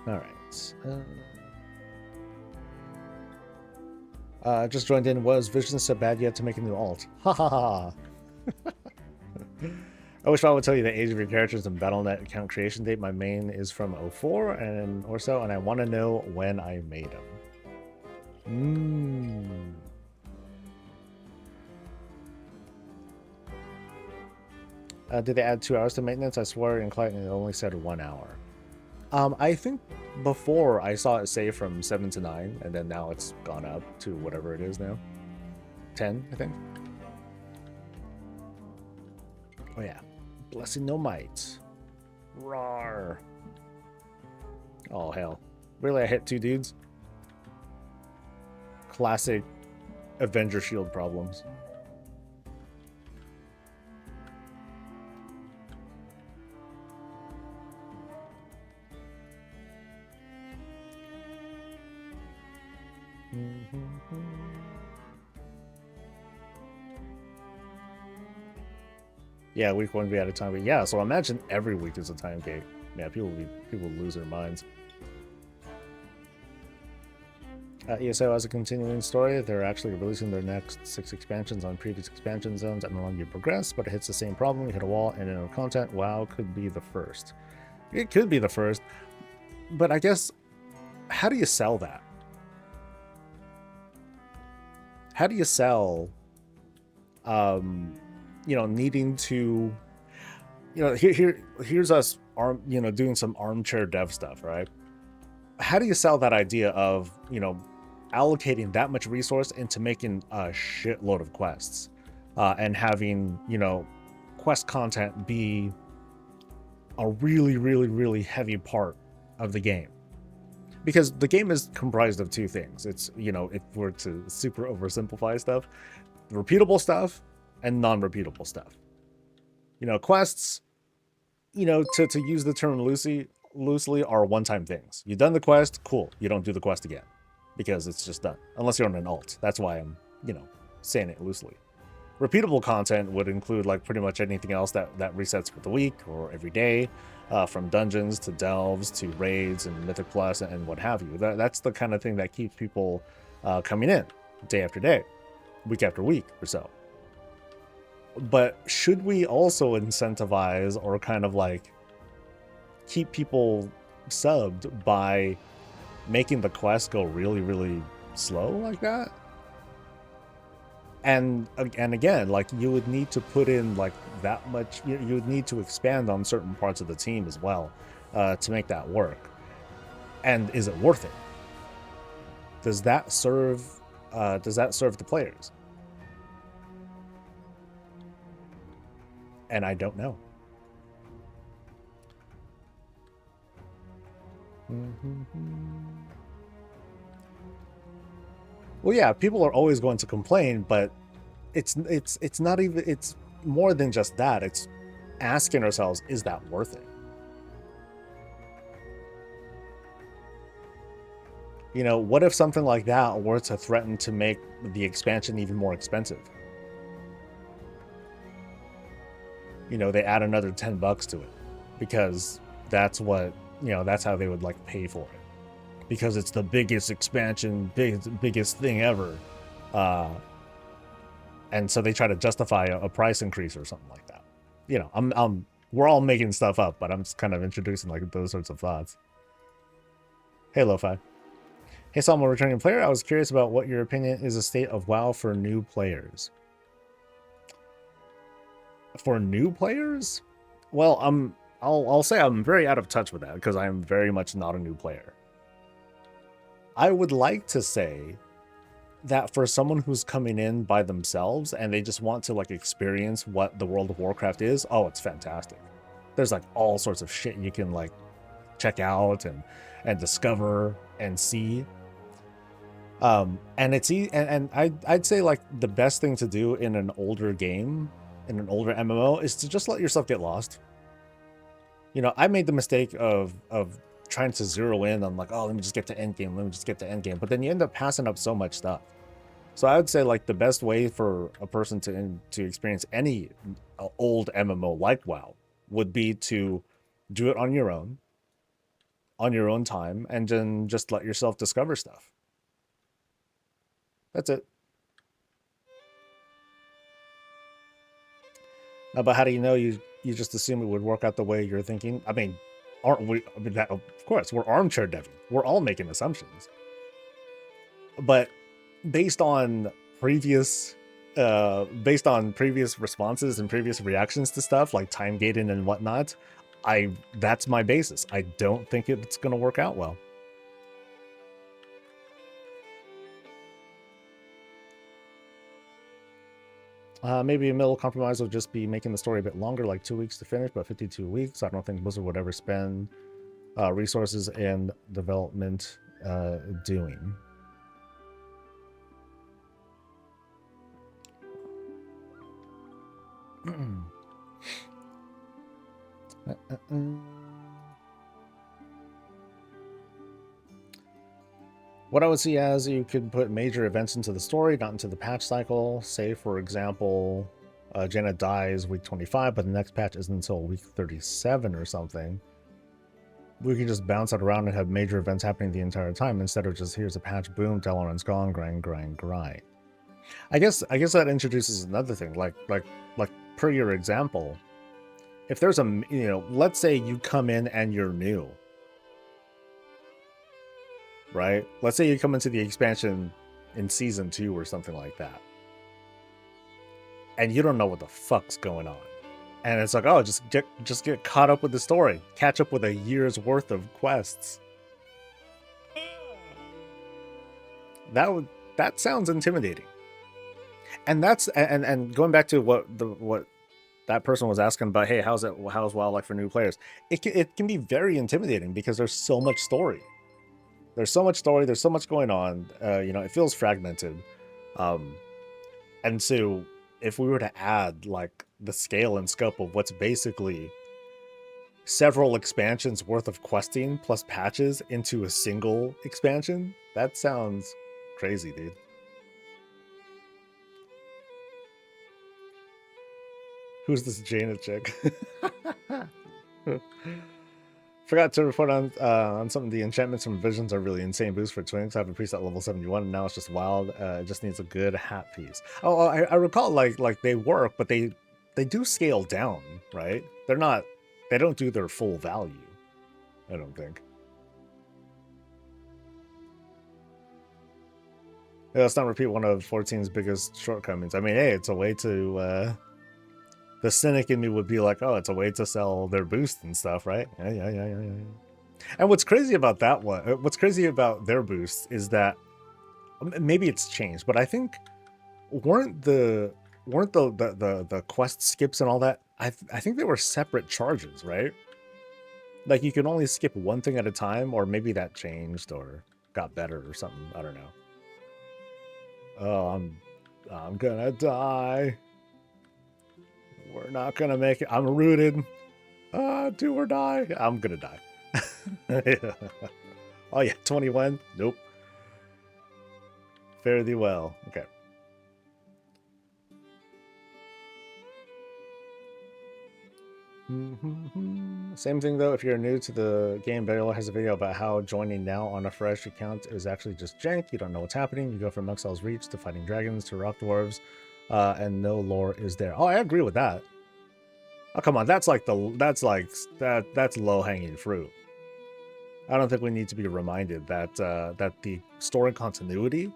All right. Just joined in. Was Vision so bad yet to make a new alt? Ha ha ha. I wish I would tell you the age of your characters and Battle.net account creation date. My main is from 04 and or so, and I want to know when I made them. Did they add 2 hours to maintenance? I swear in Clayton it only said 1 hour. I think before I saw it say from 7 to 9, and then now it's gone up to whatever it is now. 10, I think. Oh yeah. Blessing no might. Rawr. Oh hell. Really, I hit 2 dudes? Classic Avenger Shield problems. Yeah, week 1 be out of time, but yeah, so imagine every week is a time gate. Yeah, people lose their minds. ESO has a continuing story. They're actually releasing their next 6 expansions on previous expansion zones, and the longer you progress, but it hits the same problem. You hit a wall and no content. WoW could be the first. It could be the first, but I guess, how do you sell that? How do you sell, you know, needing to, you know, here's us, you know, doing some armchair dev stuff, right? How do you sell that idea of, you know, allocating that much resource into making a shitload of quests, and having, you know, quest content be a really, really, really heavy part of the game? Because the game is comprised of 2 things. It's, you know, if we're to super oversimplify stuff, repeatable stuff and non-repeatable stuff. You know, quests, you know, to use the term loosely, are one-time things. You've done the quest, cool. You don't do the quest again because it's just done, unless you're on an alt. That's why I'm, you know, saying it loosely. Repeatable content would include like pretty much anything else that resets with the week or every day, from dungeons to delves to raids and Mythic Plus and what have you. That's the kind of thing that keeps people coming in day after day, week after week or so. But should we also incentivize or kind of like keep people subbed by making the quest go really, really slow like that? And again, like you would need to put in like that much. You would need to expand on certain parts of the team as well to make that work. And is it worth it? Does that serve? Does that serve the players? And I don't know. Well, yeah, people are always going to complain, but it's not even, it's more than just that. It's asking ourselves, is that worth it? You know, what if something like that were to threaten to make the expansion even more expensive? You know, they add another $10 to it because that's what, you know, that's how they would like pay for it, because it's the biggest expansion, biggest thing ever. And so they try to justify a price increase or something like that. You know, we're all making stuff up, but I'm just kind of introducing like those sorts of thoughts. Hey, Lo-Fi. Hey, Salmo, returning player. I was curious about what your opinion is the state of WoW for new players. For new players? Well, I'll say I'm very out of touch with that because I am very much not a new player. I would like to say that for someone who's coming in by themselves and they just want to like experience what the World of Warcraft is, oh, it's fantastic. There's like all sorts of shit you can like check out and discover and see. And it's and I'd say like the best thing to do in an older game, in an older MMO, is to just let yourself get lost. You know, I made the mistake of trying to zero in on like, oh, let me just get to endgame, let me just get to endgame, but then you end up passing up so much stuff. So I would say like the best way for a person to experience any old MMO like WoW would be to do it on your own time, and then just let yourself discover stuff. That's it. But how do you know? You just assume it would work out the way you're thinking? I mean, aren't we? I mean, that, of course, we're armchair deving. We're all making assumptions. But based on previous responses and previous reactions to stuff like time gating and whatnot, that's my basis. I don't think it's going to work out well. Maybe a middle compromise would just be making the story a bit longer, like 2 weeks to finish, but 52 weeks. I don't think Blizzard would ever spend resources and development doing. What I would see as you could put major events into the story, not into the patch cycle. Say, for example, Jaina dies week 25, but the next patch isn't until week 37 or something. We can just bounce it around and have major events happening the entire time instead of just here's a patch, boom, Dalaran's gone, grind. I guess that introduces another thing, like per your example, if there's let's say you come in and you're new, right? Let's say you come into the expansion in season 2 or something like that, and you don't know what the fuck's going on, and it's like, oh, just get caught up with the story, catch up with a year's worth of quests. That sounds intimidating. And that's and going back to what that person was asking about, hey, how's WoW like for new players? It can be very intimidating because there's so much story. There's so much story. There's so much going on. It feels fragmented. And so if we were to add like the scale and scope of what's basically several expansions worth of questing plus patches into a single expansion, that sounds crazy, dude. Who's this Jaina chick? Forgot to report on something. The enchantments from visions are really insane boost for twinks. I have a preset level 71, and now it's just wild. It just needs a good hat piece. Oh, I recall like they work, but they do scale down, right? They don't do their full value, I don't think. let's not repeat one of 14's biggest shortcomings. I mean, hey, it's a way to the cynic in me would be like, oh, it's a way to sell their boost and stuff, right? Yeah. And what's crazy about that one, what's crazy about their boost is that maybe it's changed, but I think weren't the quest skips and all that, I think they were separate charges, right? Like you can only skip one thing at a time, or maybe that changed or got better or something. I don't know. Oh, I'm gonna die. We're not gonna make it. I'm rooted. Do or die. I'm gonna die. Oh yeah, 21. Nope. Fare thee well. Okay. Same thing though, if you're new to the game, Burial has a video about how joining now on a fresh account is actually just jank. You don't know what's happening. You go from Exile's Reach to fighting dragons to rock dwarves, and no lore is there. Oh, I agree with that. Oh, come on, that's low-hanging fruit. I don't think we need to be reminded that that the story continuity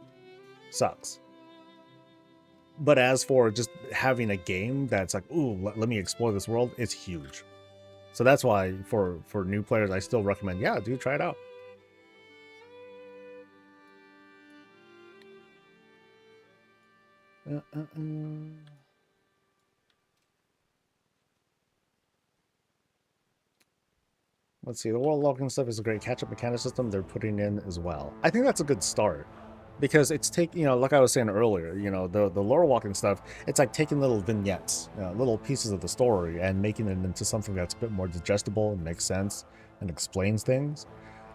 sucks. But as for just having a game that's like, ooh, let me explore this world, it's huge. So that's why for new players, I still recommend, yeah, do try it out. Let's see, the world locking stuff is a great catch-up mechanic system they're putting in as well. I think that's a good start. Because it's taking, like I was saying earlier, the lore walking stuff, it's like taking little vignettes, little pieces of the story and making it into something that's a bit more digestible and makes sense and explains things.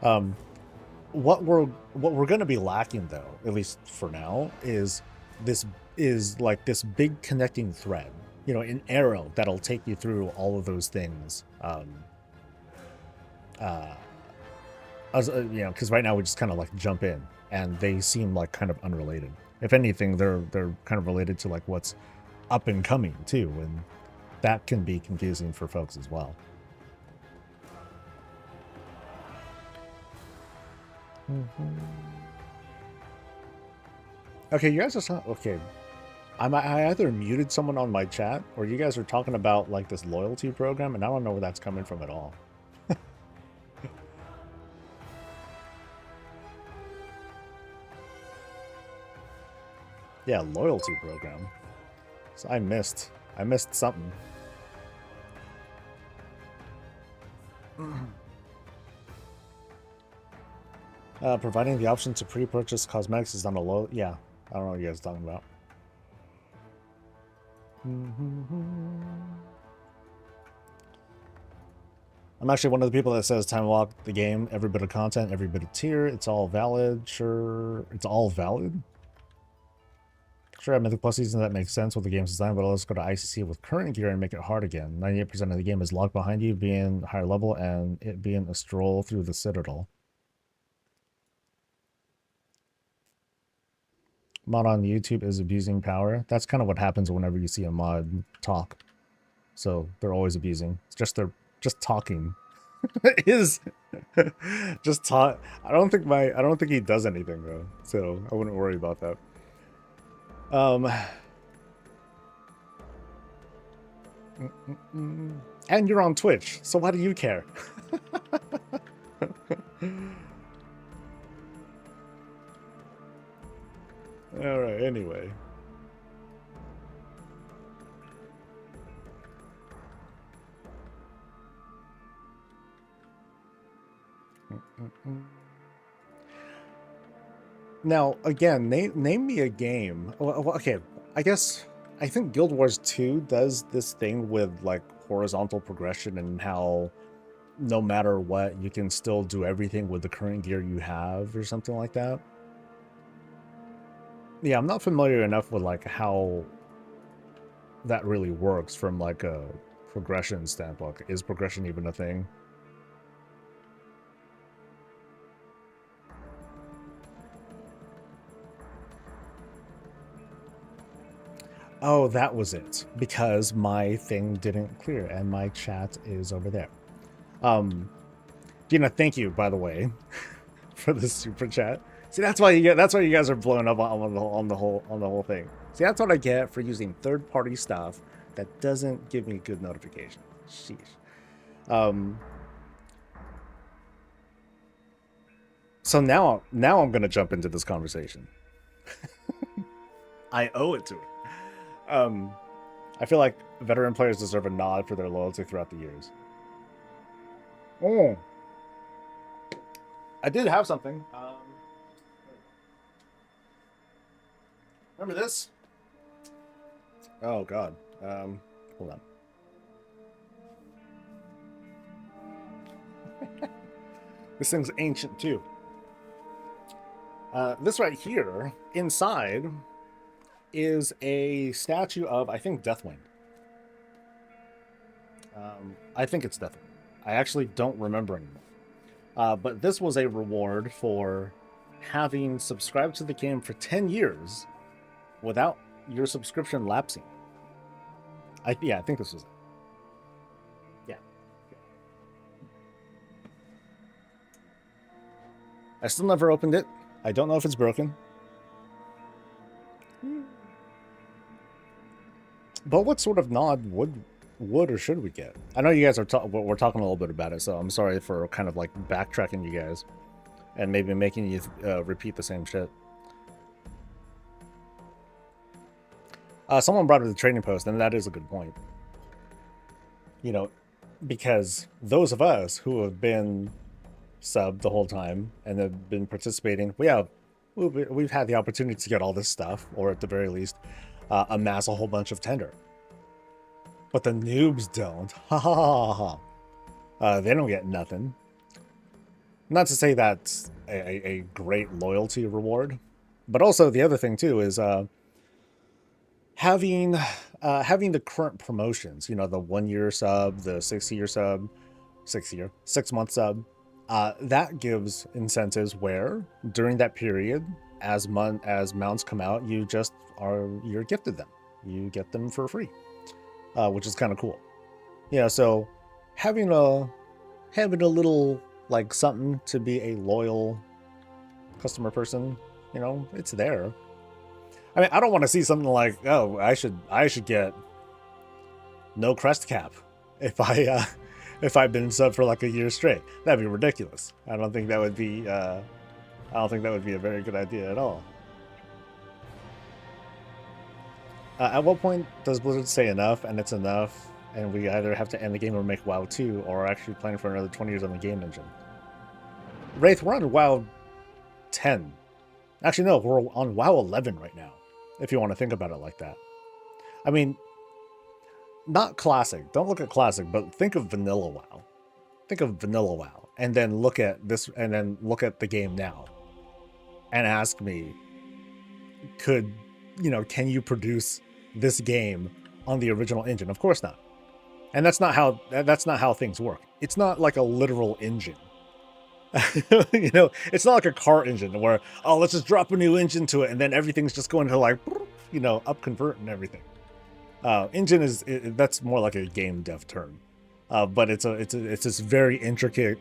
What we're going to be lacking though, at least for now, is this big connecting thread, an arrow that'll take you through all of those things. Because right now we just kind of like jump in. And they seem like kind of unrelated. If anything, they're kind of related to like what's up and coming too, and that can be confusing for folks as well. Okay, you guys are not okay. I either muted someone on my chat, or you guys are talking about like this loyalty program, and I don't know where that's coming from at all. Yeah, loyalty program. So I missed something. Providing the option to pre-purchase cosmetics is on a low. Yeah, I don't know what you guys are talking about. I'm actually one of the people that says time walk the game, every bit of content, every bit of tier, it's all valid. Sure, it's all valid. Sure, at Mythic Plus season that makes sense with the game's design, but let's go to ICC with current gear and make it hard again. 98% of the game is locked behind you, being higher level, and it being a stroll through the Citadel. Mod on YouTube is abusing power. That's kind of what happens whenever you see a mod talk. So they're always abusing. It's just they're just talking. Is just talk. I don't think he does anything though. So I wouldn't worry about that. And you're on Twitch, so why do you care? All right, anyway. Now, again, name me a game. Well, okay, I think Guild Wars 2 does this thing with like horizontal progression and how no matter what, you can still do everything with the current gear you have or something like that. Yeah, I'm not familiar enough with like how that really works from like a progression standpoint. Is progression even a thing? Oh, that was it. Because my thing didn't clear and my chat is over there. Gina, thank you, by the way, for the super chat. See, that's why you guys are blowing up on the whole thing. See, that's what I get for using third-party stuff that doesn't give me good notification. Sheesh. So now I'm gonna jump into this conversation. I owe it to it. I feel like veteran players deserve a nod for their loyalty throughout the years. Oh, I did have something. Remember this? Oh God. Hold on. This thing's ancient too. This right here, inside, is a statue of, I think, Deathwing. I think it's Deathwing. I actually don't remember anymore. But this was a reward for having subscribed to the game for 10 years without your subscription lapsing. I think this was it. Yeah. I still never opened it. I don't know if it's broken. But what sort of nod would or should we get? I know you guys are we're talking a little bit about it, so I'm sorry for kind of like backtracking you guys and maybe making you repeat the same shit. Someone brought up the trading post, and that is a good point. You know, because those of us who have been subbed the whole time and have been participating, we've had the opportunity to get all this stuff, or at the very least, amass a whole bunch of tender. But the noobs don't. Ha ha ha ha. They don't get nothing. Not to say that's a great loyalty reward, but also the other thing too is having the current promotions. You know, the 1 year sub, the 6 year sub, 6 month sub. That gives incentives where during that period, as mounts come out, you're gifted them. You get them for free, which is kind of cool. Yeah, so having a little like something to be a loyal customer person, you know, it's there. I mean, I don't want to see something like, oh, I should get no crest cap if I've been sub for like a year straight. That'd be ridiculous. I don't think that would be a very good idea at all. At what point does Blizzard say enough and it's enough, and we either have to end the game or make WoW 2, or are actually planning for another 20 years on the game engine? Wraith, we're on WoW 10. Actually, no, we're on WoW 11 right now, if you want to think about it like that. I mean, not classic. Don't look at classic, but think of vanilla WoW. Think of vanilla WoW, and then look at this, and then look at the game now, and ask me, can you produce this game on the original engine? Of course not. And that's not how things work. It's not like a literal engine. You know, it's not like a car engine where, oh, let's just drop a new engine to it and then everything's just going to like, you know, up convert and everything. Engine that's more like a game dev term, but it's this very intricate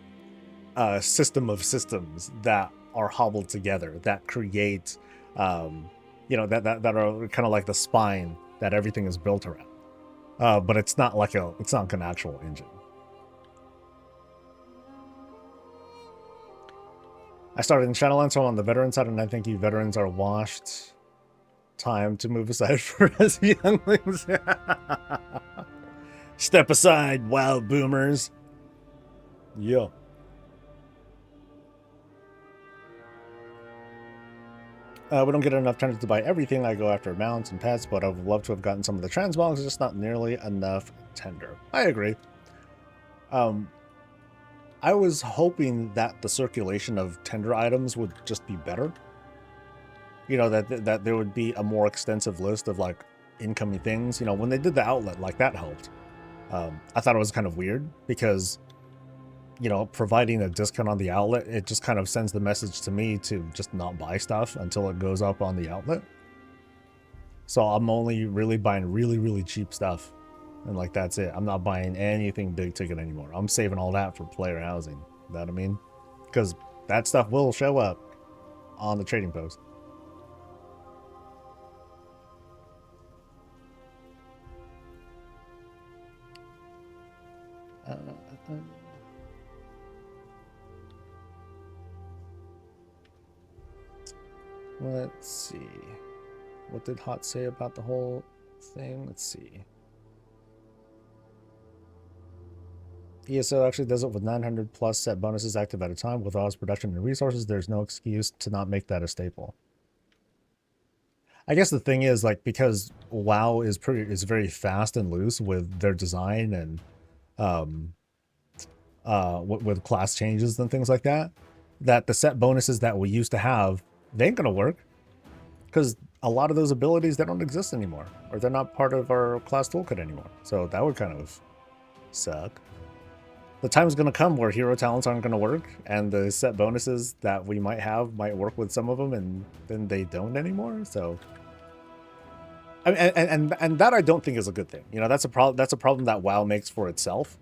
system of systems that are hobbled together that create, you know, that are kind of like the spine that everything is built around. But it's not like an actual engine. I started in Shadowlands, so I'm on the veteran side, and I think you veterans are washed. Time to move aside for us younglings. Step aside, wild boomers. Yeah. We don't get enough tenders to buy everything. I go after mounts and pets, but I would love to have gotten some of the transmogs. Just not nearly enough tender. I agree. I was hoping that the circulation of tender items would just be better. You know, that there would be a more extensive list of like incoming things. You know, when they did the outlet, like that helped. I thought it was kind of weird because, you know, providing a discount on the outlet, it just kind of sends the message to me to just not buy stuff until it goes up on the outlet. So I'm only really buying really, really cheap stuff. And like, that's it. I'm not buying anything big ticket anymore. I'm saving all that for player housing. You know what I mean? Because that stuff will show up. on the trading post. Let's see. What did Hot say about the whole thing? Let's see. ESO actually does it with 900 plus set bonuses active at a time. With all its production and resources, there's no excuse to not make that a staple. I guess the thing is, like, because WoW is very fast and loose with their design and with class changes and things like that, that the set bonuses that we used to have, they ain't gonna work because a lot of those abilities, they don't exist anymore, or they're not part of our class toolkit anymore. So that would kind of suck. The time's going to come where hero talents aren't going to work, and the set bonuses that we might have might work with some of them, and then they don't anymore. So, and that I don't think is a good thing. You know, that's a problem. That's a problem that WoW makes for itself,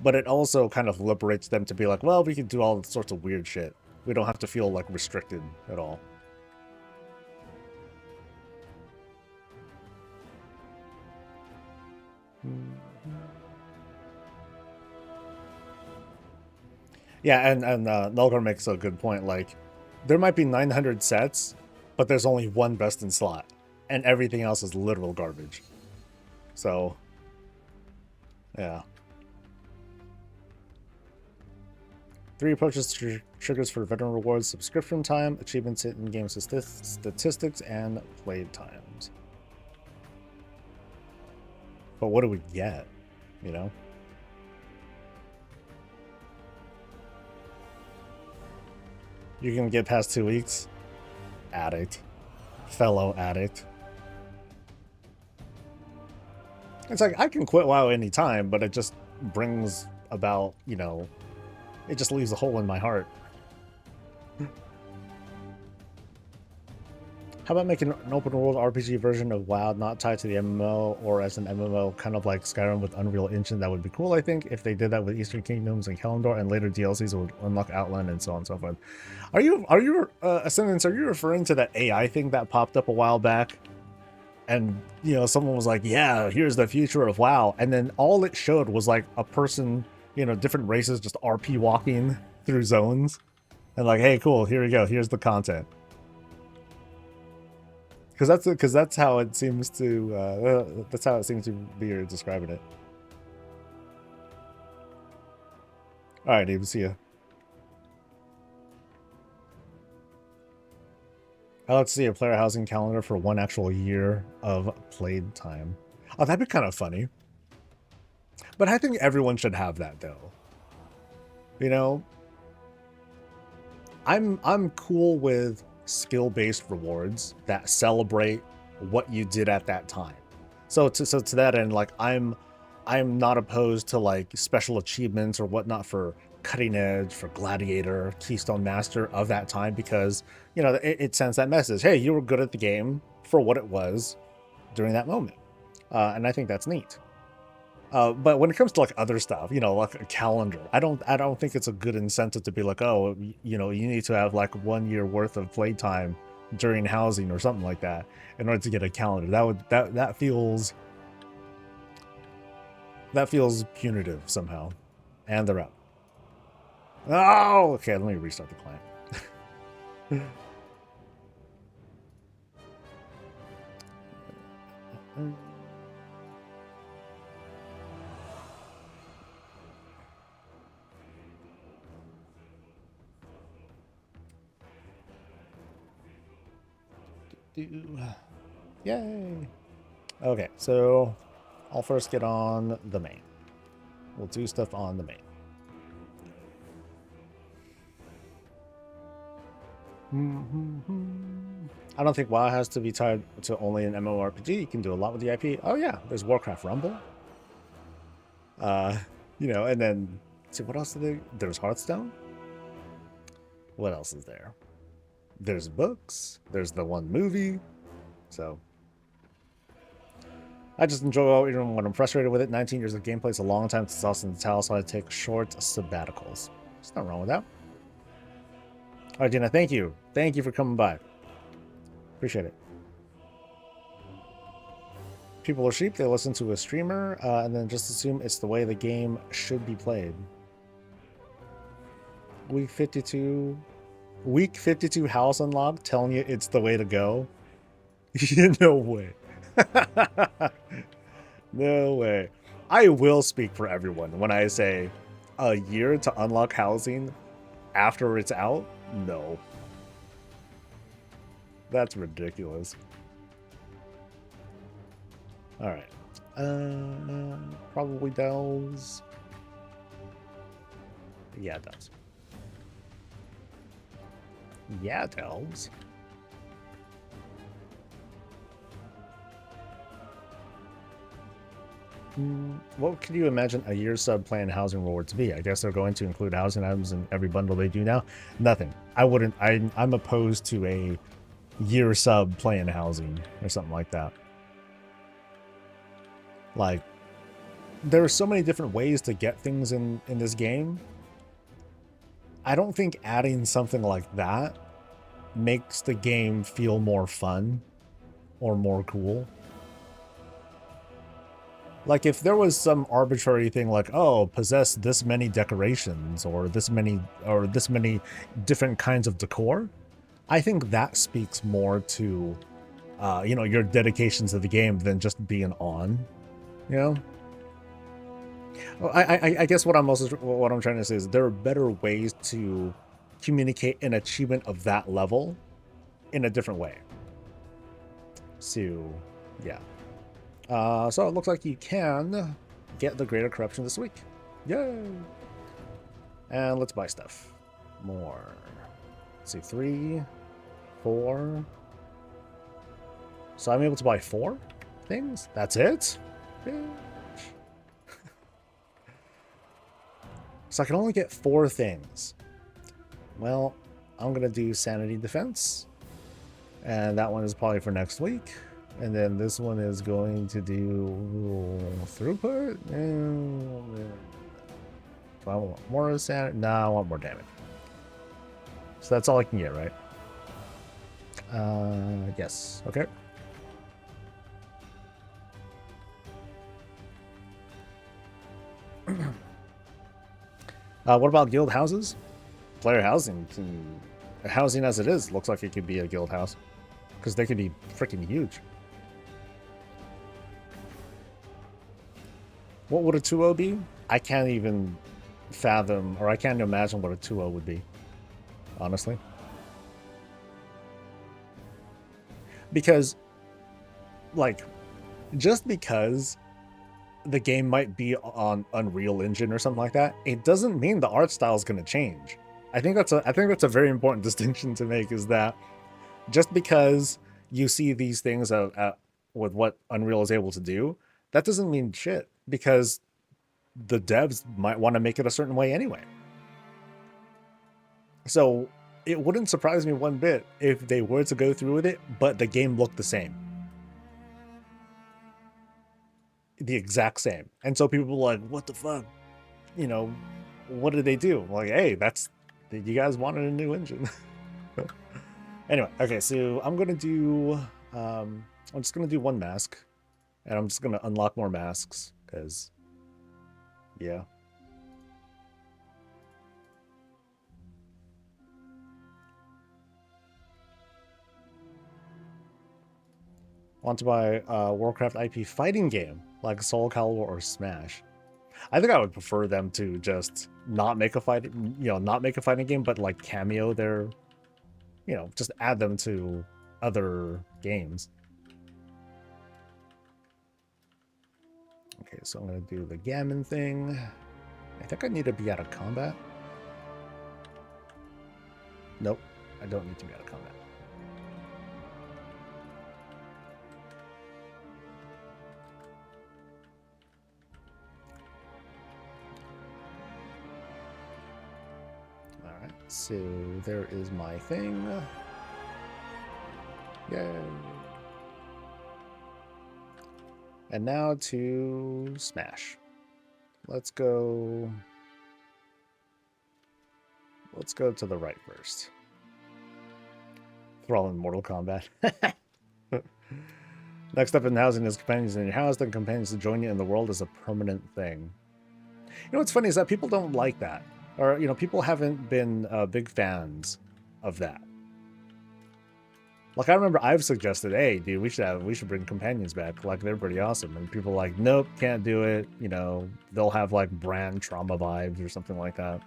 but it also kind of liberates them to be like, well, we can do all sorts of weird shit. We don't have to feel like restricted at all. Yeah, and Nulgar makes a good point. Like, there might be 900 sets, but there's only one best in slot, and everything else is literal garbage. So, yeah. 3 approaches to triggers for veteran rewards: subscription time, achievements, in-game statistics, and played times. But what do we get? You know? You can get past 2 weeks. Addict. Fellow addict. It's like, I can quit WoW anytime, but it just brings about, you know, it just leaves a hole in my heart. How about making an open world RPG version of WoW not tied to the MMO, or as an MMO, kind of like Skyrim with Unreal Engine? That would be cool, I think, if they did that with Eastern Kingdoms and Kalimdor, and later DLCs would unlock Outland and so on and so forth. Are you Ascendance, are you referring to that AI thing that popped up a while back? And, you know, someone was like, yeah, here's the future of WoW. And then all it showed was like a person, you know, different races just RP walking through zones. And like, hey, cool, here we go. Here's the content. Because that's how it seems to be you're describing it. All right, Abe, see ya. Let's see a player housing calendar for 1 actual year of played time. Oh, that'd be kind of funny. But I think everyone should have that, though. You know, I'm cool with skill-based rewards that celebrate what you did at that time. So to that end, like, I'm not opposed to like special achievements or whatnot for Cutting Edge, for Gladiator, Keystone Master of that time, because, you know, it sends that message. Hey, you were good at the game for what it was during that moment, and I think that's neat. But when it comes to like other stuff, you know, like a calendar, I don't think it's a good incentive to be like, oh, you know, you need to have like 1 year worth of playtime during housing or something like that in order to get a calendar. That feels punitive somehow. And they're up. Oh, okay. Let me restart the client. Yay. Okay, so I'll first get on the main. We'll do stuff on the main. I don't think WoW has to be tied to only an MMORPG. You can do a lot with the IP. Oh yeah, there's Warcraft Rumble. You know, and then see what else there's Hearthstone. What else is there? There's books. There's the one movie. So I just enjoy WoW even when I'm frustrated with it. 19 years of gameplay is a long time since Austin the Towel, so I take short sabbaticals. There's nothing wrong with that. All right, Dina, thank you. Thank you for coming by. Appreciate it. People are sheep. They listen to a streamer and then just assume it's the way the game should be played. Week 52. Week 52 house unlock telling you it's the way to go. No way. No way. I will speak for everyone when I say a year to unlock housing after it's out. No. That's ridiculous. All right. Probably Dells. Yeah, it does. Yeah, it delves. What could you imagine a year sub plan housing reward to be? I guess they're going to include housing items in every bundle they do now. Nothing. I wouldn't. I'm opposed to a year sub plan housing or something like that. Like, there are so many different ways to get things in this game. I don't think adding something like that makes the game feel more fun or more cool. Like, if there was some arbitrary thing like, oh, possess this many decorations or this many different kinds of decor, I think that speaks more to your dedication to the game than just being on, you know. Well, I guess what I'm trying to say is there are better ways to communicate an achievement of that level in a different way. So, yeah. So it looks like you can get the Greater Corruption this week. Yay! And let's buy stuff. More. Let's see, 3, 4. So I'm able to buy 4 things? That's it? So I can only get 4 things. Well, I'm going to do Sanity Defense. And that one is probably for next week. And then this one is going to do Throughput. Do I want more Sanity? No, I want more damage. So that's all I can get, right? Yes. Okay. What about guild houses? Player housing. Housing as it is looks like it could be a guild house. Because they could be freaking huge. What would a 2-0 be? I can't even fathom, or I can't imagine what a 2-0 would be. Honestly. Because, like, just because the game might be on Unreal Engine or something like that, it doesn't mean the art style is going to change. I think that's a very important distinction to make, is that just because you see these things with what Unreal is able to do, that doesn't mean shit, because the devs might want to make it a certain way anyway. So it wouldn't surprise me one bit if they were to go through with it, but the game looked the same. The exact same. And so people were like, what the fuck? You know, what did they do? I'm like, hey, you guys wanted a new engine. Anyway, okay, so I'm going to do, I'm just going to do 1 mask. And I'm just going to unlock more masks, because, yeah. Want to buy a Warcraft IP fighting game, like Soul Calibur or Smash. I think I would prefer them to just not make a fighting game, but like cameo their, just add them to other games. Okay, so I'm going to do the Gammon thing. I think I need to be out of combat. Nope, I don't need to be out of combat. Alright, so there is my thing. Yay! And now to Smash. Let's go to the right first. We're all in Mortal Kombat. Next up in housing is companions in your house. Then companions to join you in the world is a permanent thing. You know what's funny is that people don't like that. Or, you know, people haven't been big fans of that. Like, I remember I've suggested, hey, dude, we should bring companions back. Like, they're pretty awesome. And people are like, nope, can't do it. You know, they'll have, like, brand trauma vibes or something like that.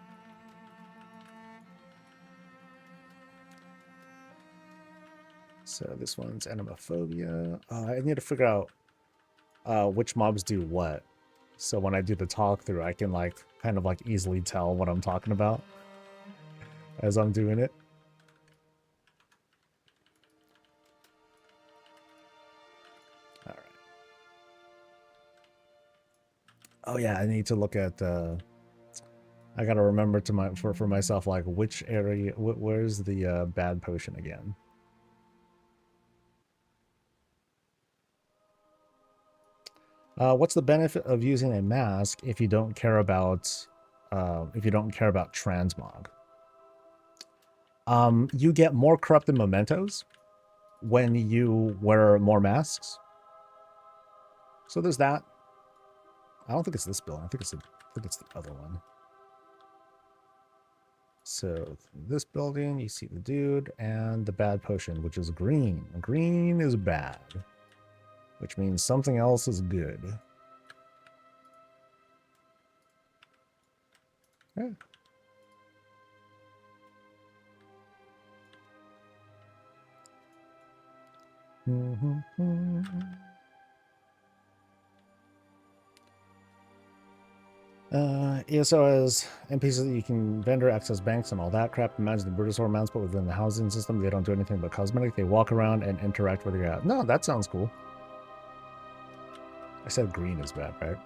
So this one's Animophobia. I need to figure out which mobs do what. So when I do the talk through, I can, like, kind of, like, easily tell what I'm talking about as I'm doing it. Oh yeah, I need to look at. I gotta remember to for myself, like, which area, where's the bad potion again? What's the benefit of using a mask if you don't care about transmog? You get more corrupted mementos when you wear more masks. So there's that. I don't think it's this building. I think it's the other one. So this building, you see the dude and the bad potion, which is green. Green is bad, which means something else is good. Yeah. ESO has NPCs that you can vendor, access banks, and all that crap. Imagine the Brutosaur mounts, but within the housing system, they don't do anything but cosmetic. They walk around and interact with your. No, that sounds cool. I said green is bad, right?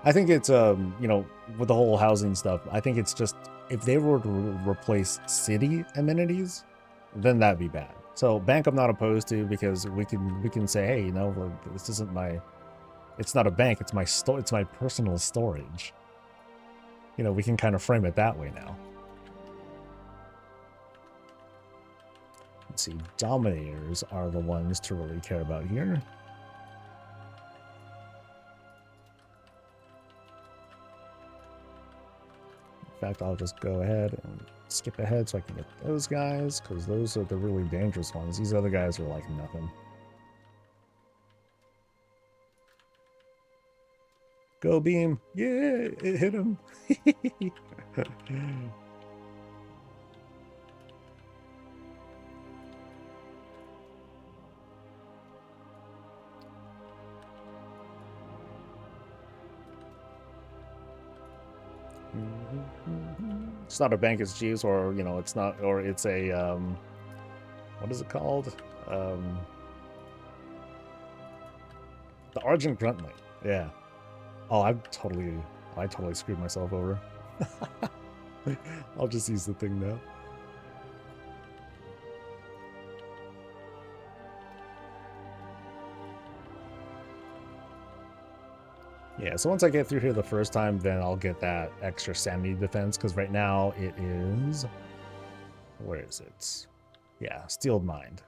I think it's you know, with the whole housing stuff, I think it's just if they were to replace city amenities, then that'd be bad. So bank I'm not opposed to because we can say, hey, you know, this isn't my. It's not a bank. It's my it's my personal storage. You know, we can kind of frame it that way now. Let's see. Dominators are the ones to really care about here. In fact, I'll just go ahead and skip ahead so I can get those guys, because those are the really dangerous ones. These other guys are like nothing. Go beam. Yeah, it hit him. It's not a bank, it's Jeeves, or, you know, it's not, or it's a, what is it called? The Argent Gruntley. Yeah. Oh, I totally screwed myself over. I'll just use the thing now. Yeah, so once I get through here the first time, then I'll get that extra sanity defense, because right now it is... Where is it? Yeah, Steeled Mind.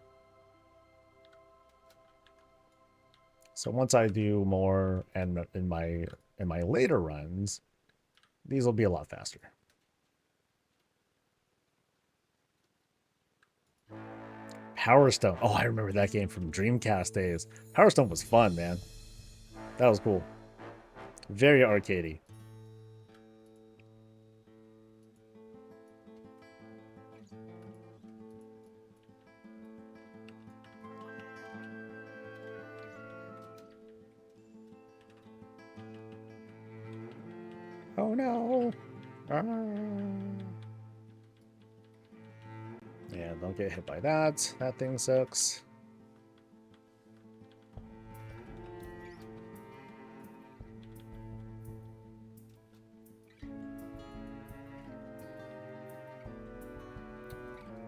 So once I do more, and in my later runs, these will be a lot faster. Power Stone. Oh, I remember that game from Dreamcast days. Power Stone was fun, man. That was cool. Very arcadey. Oh no. Yeah, don't get hit by that. That thing sucks.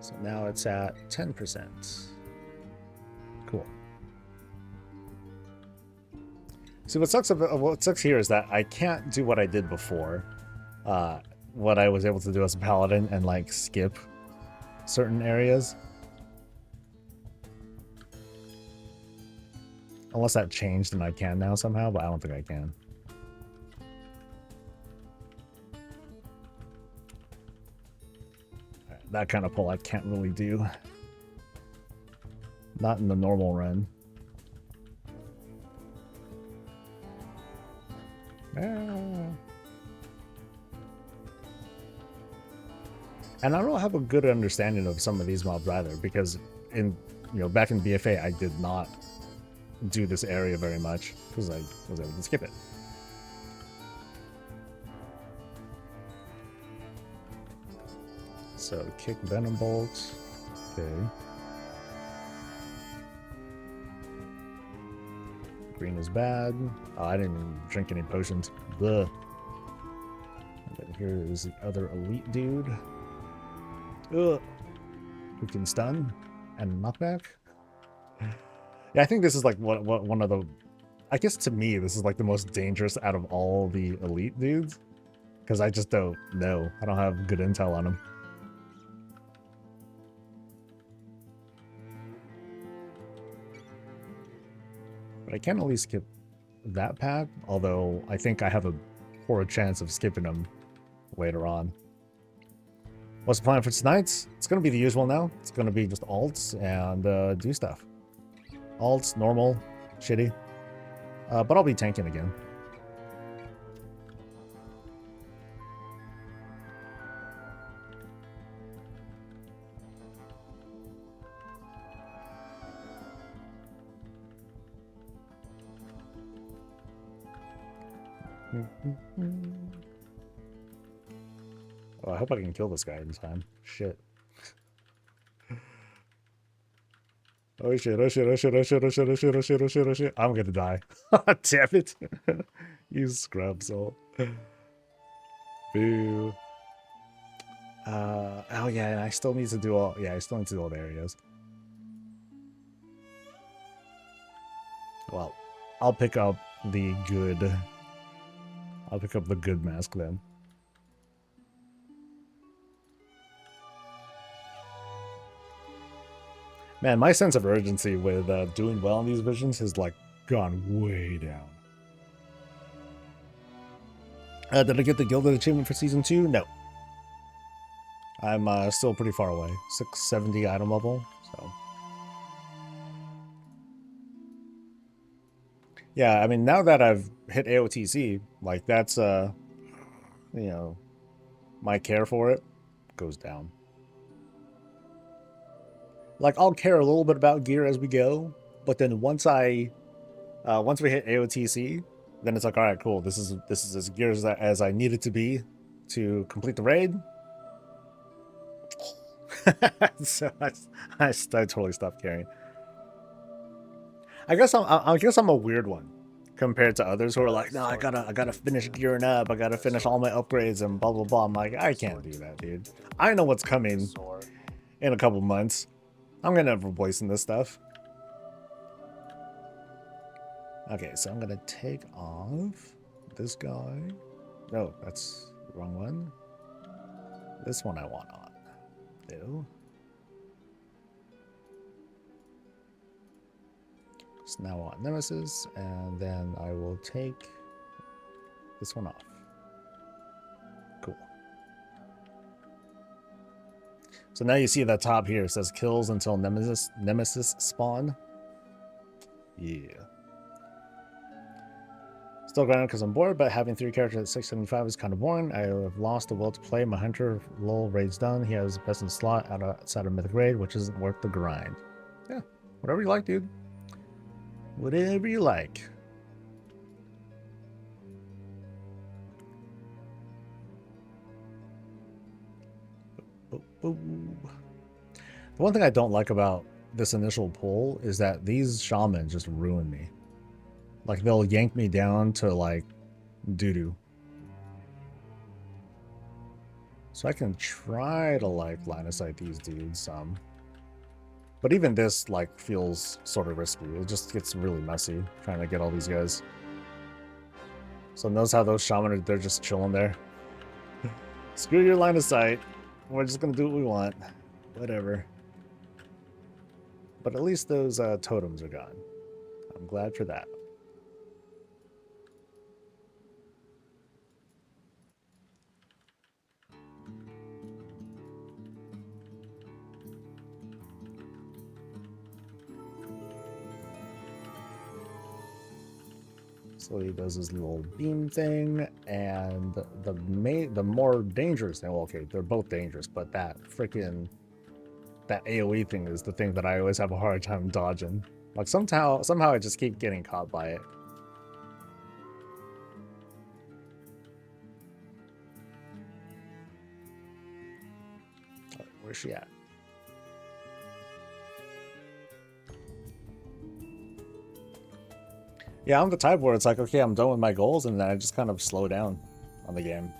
So now it's at 10%. Cool. See, what sucks here is that I can't do what I did before. what I was able to do as a paladin and like skip certain areas. Unless that changed and I can now somehow, but I don't think I can. That kind of pull I can't really do. Not in the normal run. And I don't have a good understanding of some of these mobs either, because back in BFA I did not do this area very much because I was able to skip it. So kick venom bolt. Okay. Green is bad. Oh, I didn't even drink any potions. Ugh. And then here is the other elite dude. Ugh. Who can stun and knockback. Yeah, I think this is like one of the... I guess to me, this is like the most dangerous out of all the elite dudes. Because I just don't know. I don't have good intel on them. But I can at least skip that path, although I think I have a poor chance of skipping them later on. What's the plan for tonight? It's going to be the usual now. It's going to be just alts and do stuff. Alts, normal, shitty. But I'll be tanking again. Oh, I hope I can kill this guy in time. Shit. Oh shit, oh shit, oh shit, oh shit, oh shit, oh shit, oh shit, oh shit, oh shit. I'm gonna die. Damn it. You scrub soul. Boo. Oh yeah, and I still need to do all I still need to do all the areas. Well, I'll pick up the good mask then. Man, my sense of urgency with doing well in these visions has like gone way down. Did I get the Gilded Achievement for Season 2? No. I'm still pretty far away. 670 item level, so. Yeah, I mean, now that I've hit AOTC, like that's, my care for it goes down. Like, I'll care a little bit about gear as we go, but then once we hit AOTC, then it's like, all right, cool. This is as gear as I need it to be to complete the raid. So I totally stopped caring. I guess I'm a weird one compared to others who are like, no, I gotta finish gearing up. I gotta finish all my upgrades and blah blah blah. I'm like, I can't do that, dude. I know what's coming in a couple months. I'm gonna have replacing this stuff. Okay, so I'm gonna take off this guy. No, that's the wrong one. This one I want on. Ew. So now I want Nemesis, and then I will take this one off. Cool. So now you see that top here, it says kills until Nemesis spawn. Yeah. Still grinding because I'm bored, but having 3 characters at 675 is kind of boring. I have lost the will to play. My hunter, lol, raid's done. He has best in slot outside of Mythic Raid, which isn't worth the grind. Yeah, whatever you like, dude. Whatever you like. The one thing I don't like about this initial pull is that these shamans just ruin me. Like, they'll yank me down to, like, doo-doo. So I can try to, like, line of sight these dudes some. But even this, like, feels sort of risky. It just gets really messy trying to get all these guys. So notice how those shaman, they're just chilling there. Screw your line of sight. We're just gonna do what we want. Whatever. But at least those totems are gone. I'm glad for that. So he does his little beam thing, and the more dangerous thing. Well, okay, they're both dangerous, but that AOE thing is the thing that I always have a hard time dodging. Like somehow I just keep getting caught by it. Where's she at? Yeah, I'm the type where it's like, okay, I'm done with my goals, and then I just kind of slow down on the game.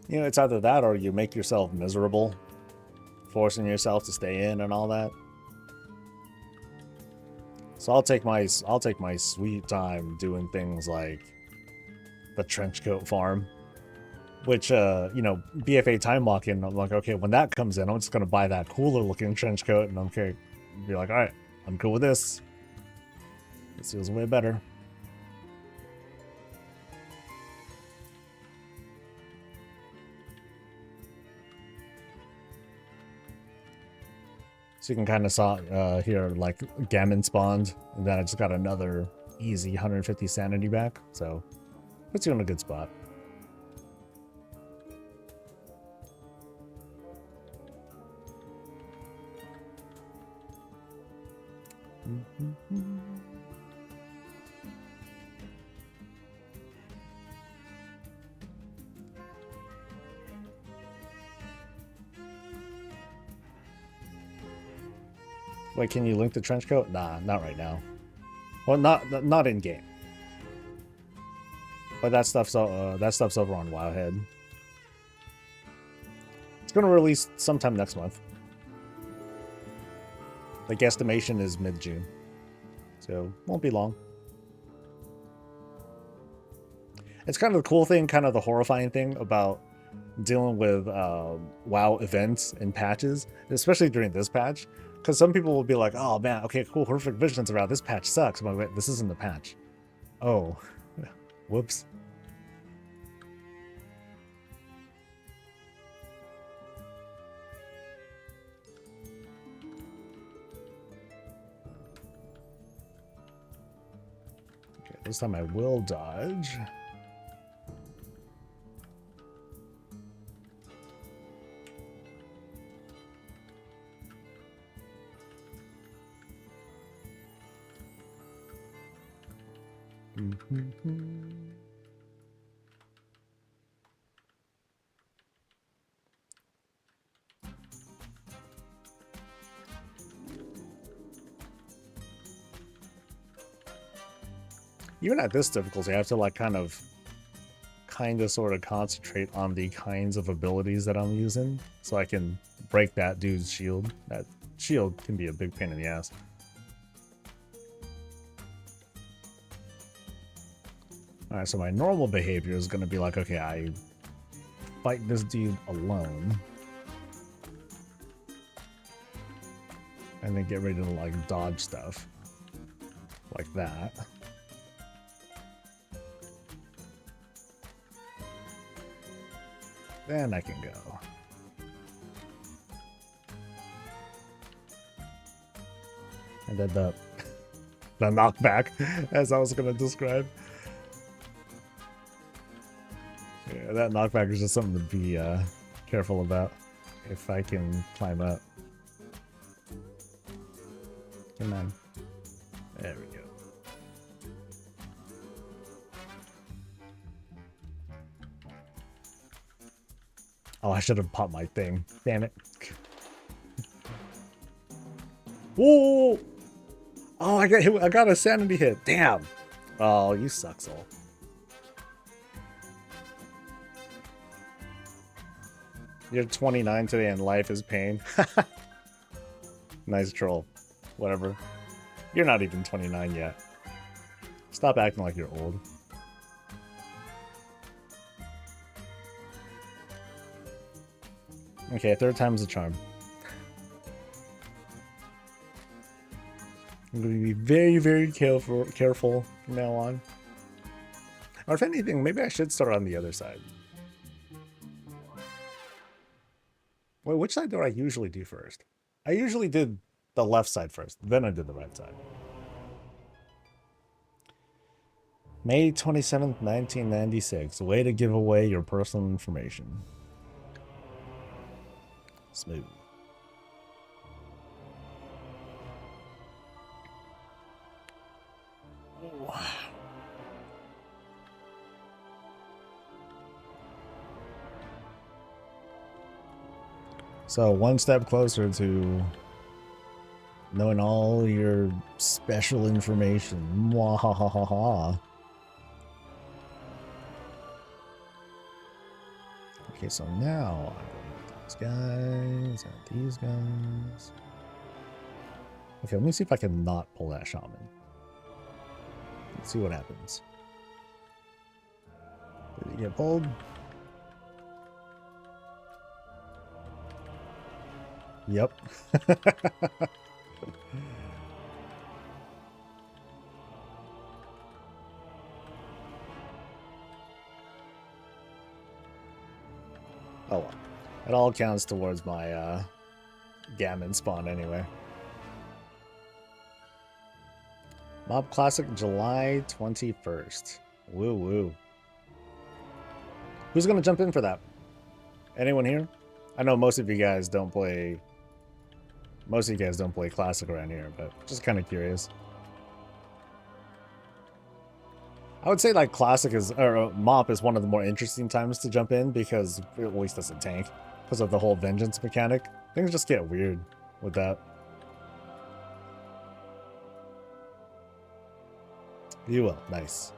You know, it's either that or you make yourself miserable, forcing yourself to stay in and all that. So I'll take my sweet time doing things like the trenchcoat farm, which you know, BFA time walking. I'm like, okay, when that comes in, I'm just gonna buy that cooler looking trenchcoat, and I'm okay, be like, all right, I'm cool with this. This feels way better. So you can kind of saw here, like Gammon spawned, and then I just got another easy 150 sanity back. So puts you in a good spot. Wait, can you link the trench coat? Nah, not right now. Well, not in game. But that stuff's over on Wowhead. It's gonna release sometime next month. The guesstimation is mid-June, so won't be long. It's kind of the cool thing, kind of the horrifying thing about dealing with WoW events and patches, especially during this patch. Because some people will be like, oh man, okay, cool, Horrific Visions are out. This patch sucks. I'm like, wait, this isn't the patch. Oh, whoops. Okay, this time I will dodge. Even at this difficulty, I have to like kind of sort of concentrate on the kinds of abilities that I'm using so I can break that dude's shield. That shield can be a big pain in the ass. Alright, so my normal behavior is going to be like, okay, I fight this dude alone. And then get ready to like dodge stuff. Like that. Then I can go. And then the knockback, as I was going to describe. Yeah, that knockback is just something to be careful about. If I can climb up. Come on. There we go. Oh, I should have popped my thing. Damn it. Whoa! Oh, I got a sanity hit. Damn. Oh, you suck, Soul. You're 29 today and life is pain. Nice troll. Whatever. You're not even 29 yet. Stop acting like you're old. Okay, third time's the charm. I'm going to be very, very careful from now on. Or if anything, maybe I should start on the other side. Wait, which side do I usually do first? I usually did the left side first, then I did the right side. May 27th, 1996. Way to give away your personal information. Smooth. Wow. So one step closer to knowing all your special information. Mwahahaha. Okay, so now these guys and these guys. Okay, let me see if I can not pull that shaman. Let's see what happens. Did he get pulled? Yep. Oh well. It all counts towards my gammon spawn anyway. Mob Classic July 21st. Woo woo. Who's gonna jump in for that? Anyone here? I know most of you guys don't play Classic around here, but just kind of curious. I would say like Classic is, or Mop is one of the more interesting times to jump in because, at least as a tank, because of the whole vengeance mechanic. Things just get weird with that. You will. Nice.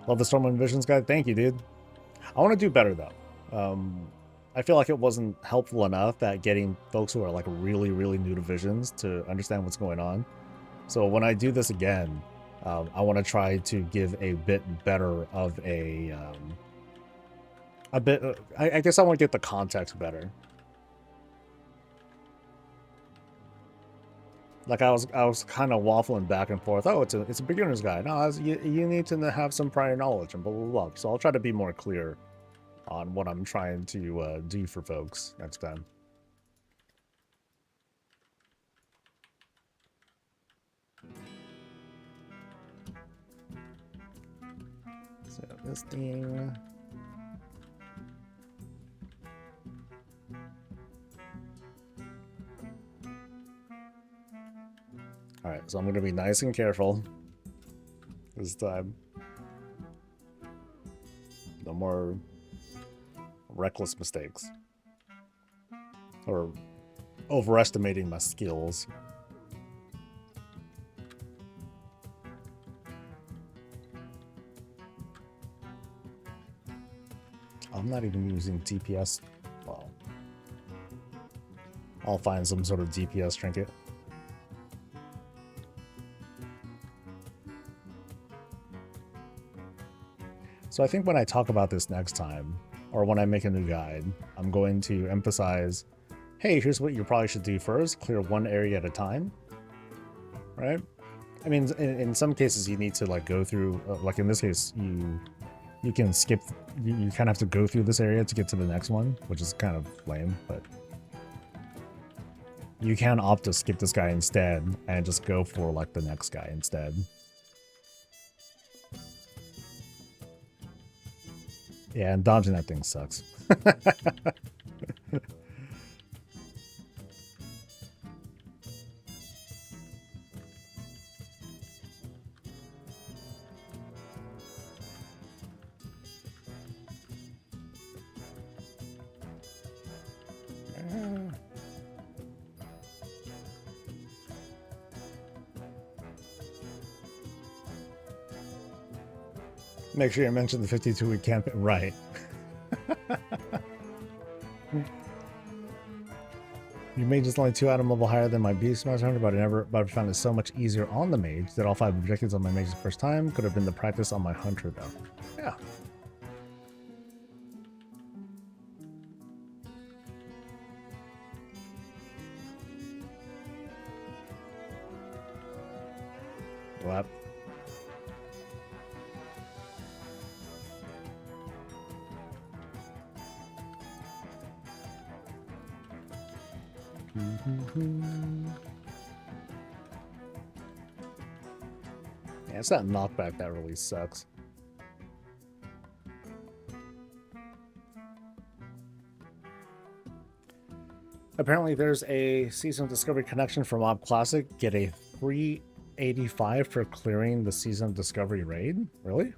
Love the Stormwind Visions guide. Thank you, dude. I want to do better though. I feel like it wasn't helpful enough at getting folks who are like really, really new to Visions to understand what's going on. So when I do this again, I want to try to give a bit better of a bit. I guess I want to get the context better. Like I was kind of waffling back and forth. Oh, it's a beginner's guide. No, you need to have some prior knowledge and blah blah blah. So I'll try to be more clear on what I'm trying to do for folks next time. So this thing. All right, so I'm going to be nice and careful this time. No more reckless mistakes or overestimating my skills. I'm not even using DPS. Well, I'll find some sort of DPS trinket. So I think when I talk about this next time, or when I make a new guide, I'm going to emphasize, hey, here's what you probably should do first. Clear one area at a time, right? I mean, in some cases, you need to like go through, like in this case, you can skip, you kind of have to go through this area to get to the next one, which is kind of lame, but you can opt to skip this guy instead and just go for like the next guy instead. Yeah, and dodging that thing sucks. Make sure you mention the 52-week campaign. Right. You mage is only 2 item level higher than my beast master hunter, but I found it so much easier on the mage that all 5 objectives on my mage the first time could have been the practice on my hunter though. Yeah. What? Yeah, it's that knockback that really sucks. Apparently, there's a Season of Discovery connection for Mob Classic. Get a free 85 for clearing the Season of Discovery raid. Really?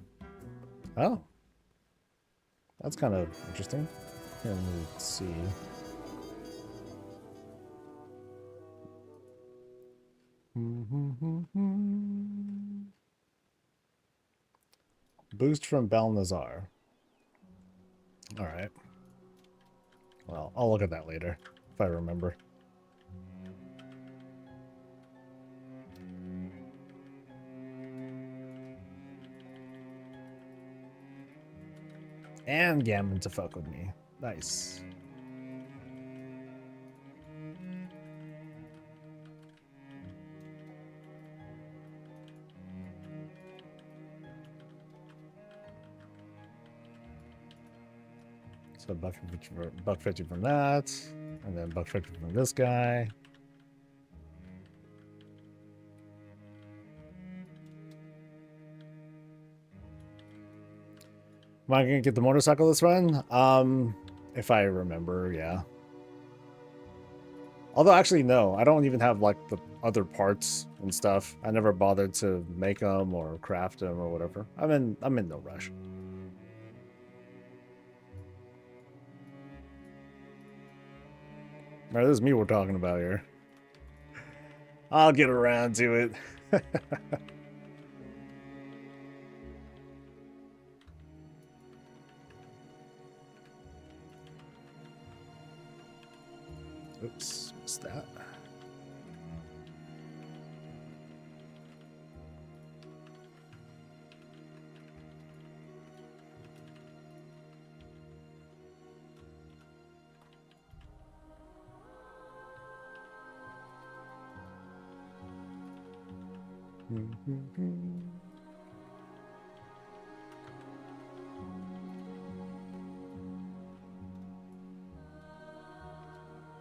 Oh. That's kind of interesting. Let me see. Boost from Balnazar. All right. Well, I'll look at that later if I remember. And Gammon to fuck with me. Nice. So buck 50 from that, and then buck 50 from this guy. Am I gonna get the motorcycle this run? If I remember, yeah. Although actually no, I don't even have like the other parts and stuff. I never bothered to make them or craft them or whatever. I'm in no rush. Alright, this is me we're talking about here. I'll get around to it. Oops, what's that?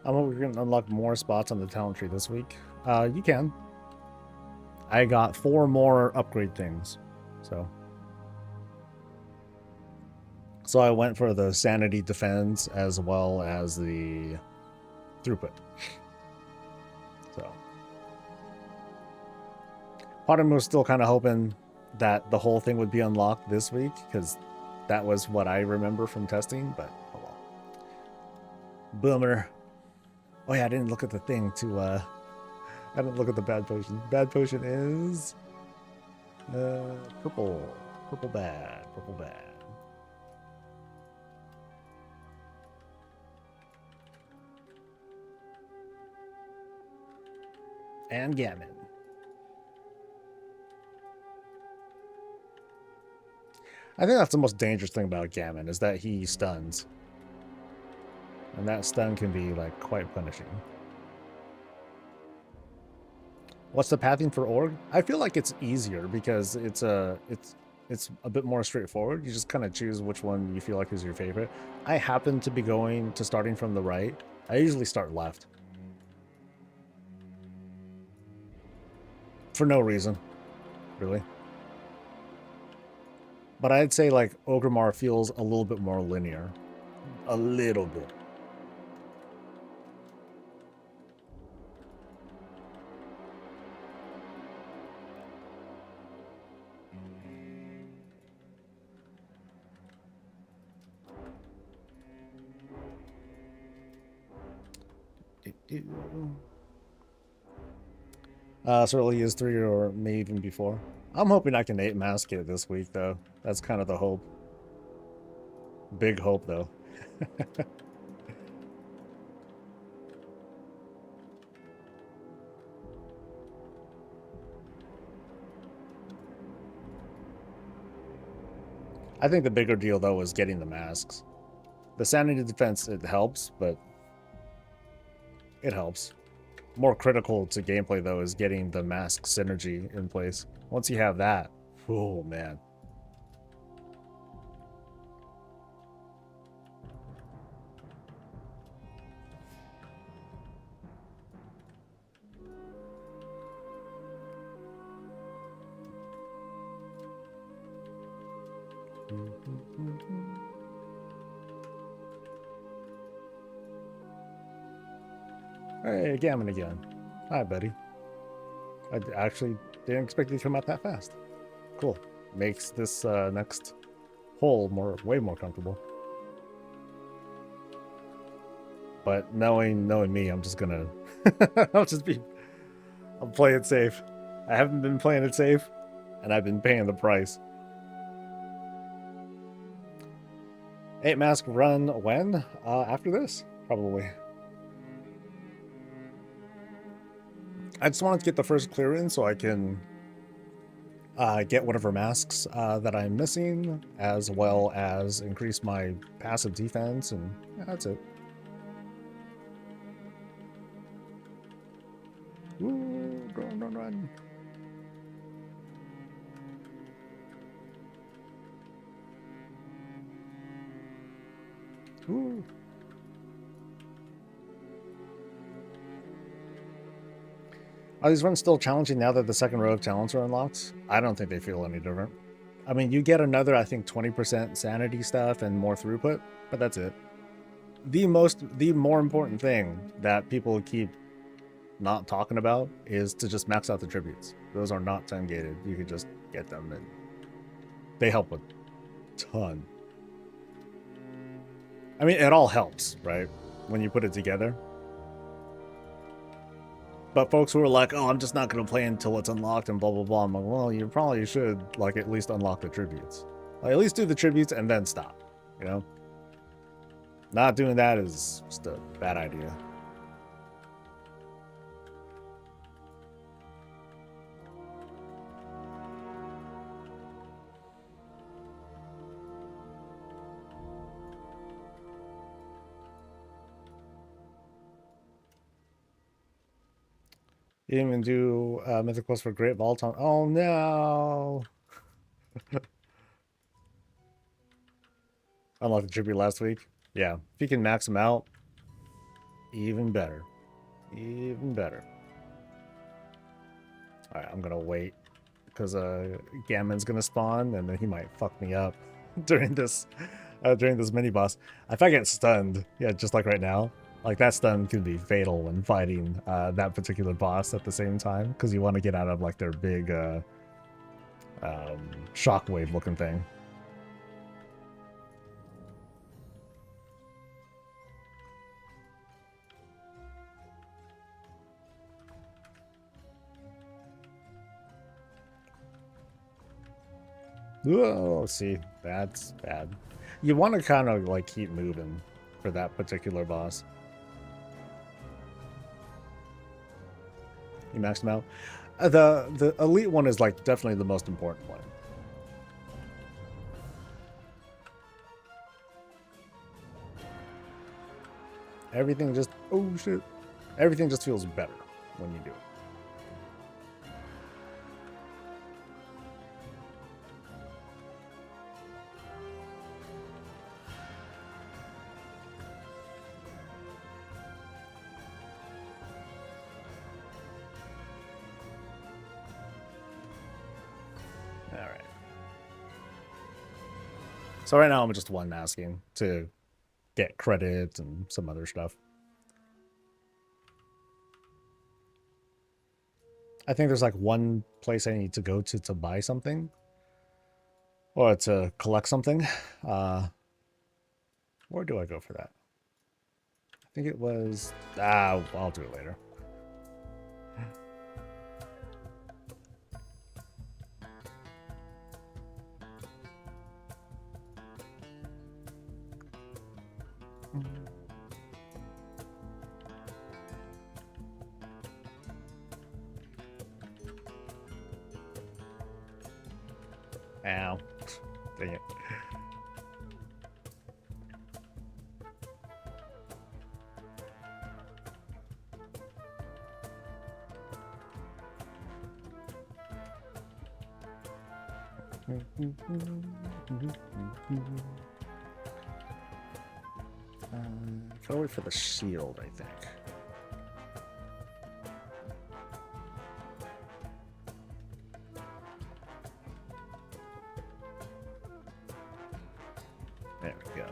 I'm hoping we can unlock more spots on the talent tree this week. You can. I got 4 more upgrade things, so I went for the sanity defense as well as the throughput. So part of me was still kind of hoping that the whole thing would be unlocked this week because that was what I remember from testing, but oh well. Boomer. Oh yeah, I didn't look at the thing to I didn't look at the bad potion. Bad potion is purple bad. And Gammon. I think that's the most dangerous thing about Gammon is that he stuns. And that stun can be like quite punishing. What's the pathing for Org? I feel like it's easier because it's a bit more straightforward. You just kind of choose which one you feel like is your favorite. I happen to be starting from the right. I usually start left. For no reason, really. But I'd say like Ogremar feels a little bit more linear. A little bit. Certainly is 3 or maybe even before. I'm hoping I can 8 mask it this week, though. That's kind of the hope. Big hope, though. I think the bigger deal, though, is getting the masks. The sanity defense, it helps, but it helps. More critical to gameplay, though, is getting the mask synergy in place. Once you have that, oh, man. Hey, Gammon again. Hi, buddy. I actually didn't expect you to come out that fast. Cool. Makes this next hole way more comfortable. But knowing me, I'm just gonna I'm playing it safe. I haven't been playing it safe, and I've been paying the price. 8 mask run when? After this, probably. I just wanted to get the first clear in so I can get whatever masks that I'm missing, as well as increase my passive defense, and yeah, that's it. Ooh, run. Ooh. Are these runs still challenging now that the second row of talents are unlocked? I don't think they feel any different. I mean, you get another, I think, 20% sanity stuff and more throughput, but that's it. The more important thing that people keep not talking about is to just max out the tributes. Those are not time gated. You could just get them, and they help a ton. I mean, it all helps, right? When you put it together. But folks who are like, oh, I'm just not going to play until it's unlocked and blah, blah, blah. I'm like, well, you probably should, like, at least unlock the tributes. Like, at least do the tributes and then stop, you know? Not doing that is just a bad idea. You didn't even do Mythic Quest for Great Vault on. Oh no! Unlocked the tribute last week. Yeah, if you can max them out, even better. Even better. Alright, I'm gonna wait. Because Gammon's gonna spawn, and then he might fuck me up during this mini boss. If I get stunned, yeah, just like right now, like that stun could be fatal when fighting that particular boss at the same time, because you want to get out of like their big shockwave looking thing. Oh, see, that's bad. You want to kind of like keep moving for that particular boss. You maxed them out. The elite one is like definitely the most important one. Everything just, oh shit, everything just feels better when you do it. So right now I'm just one masking to get credits and some other stuff. I think there's like one place I need to go to buy something. Or to collect something. Where do I go for that? I think it was... I'll do it later. Ow. Dang it. Gotta wait for the shield, I think. There we go.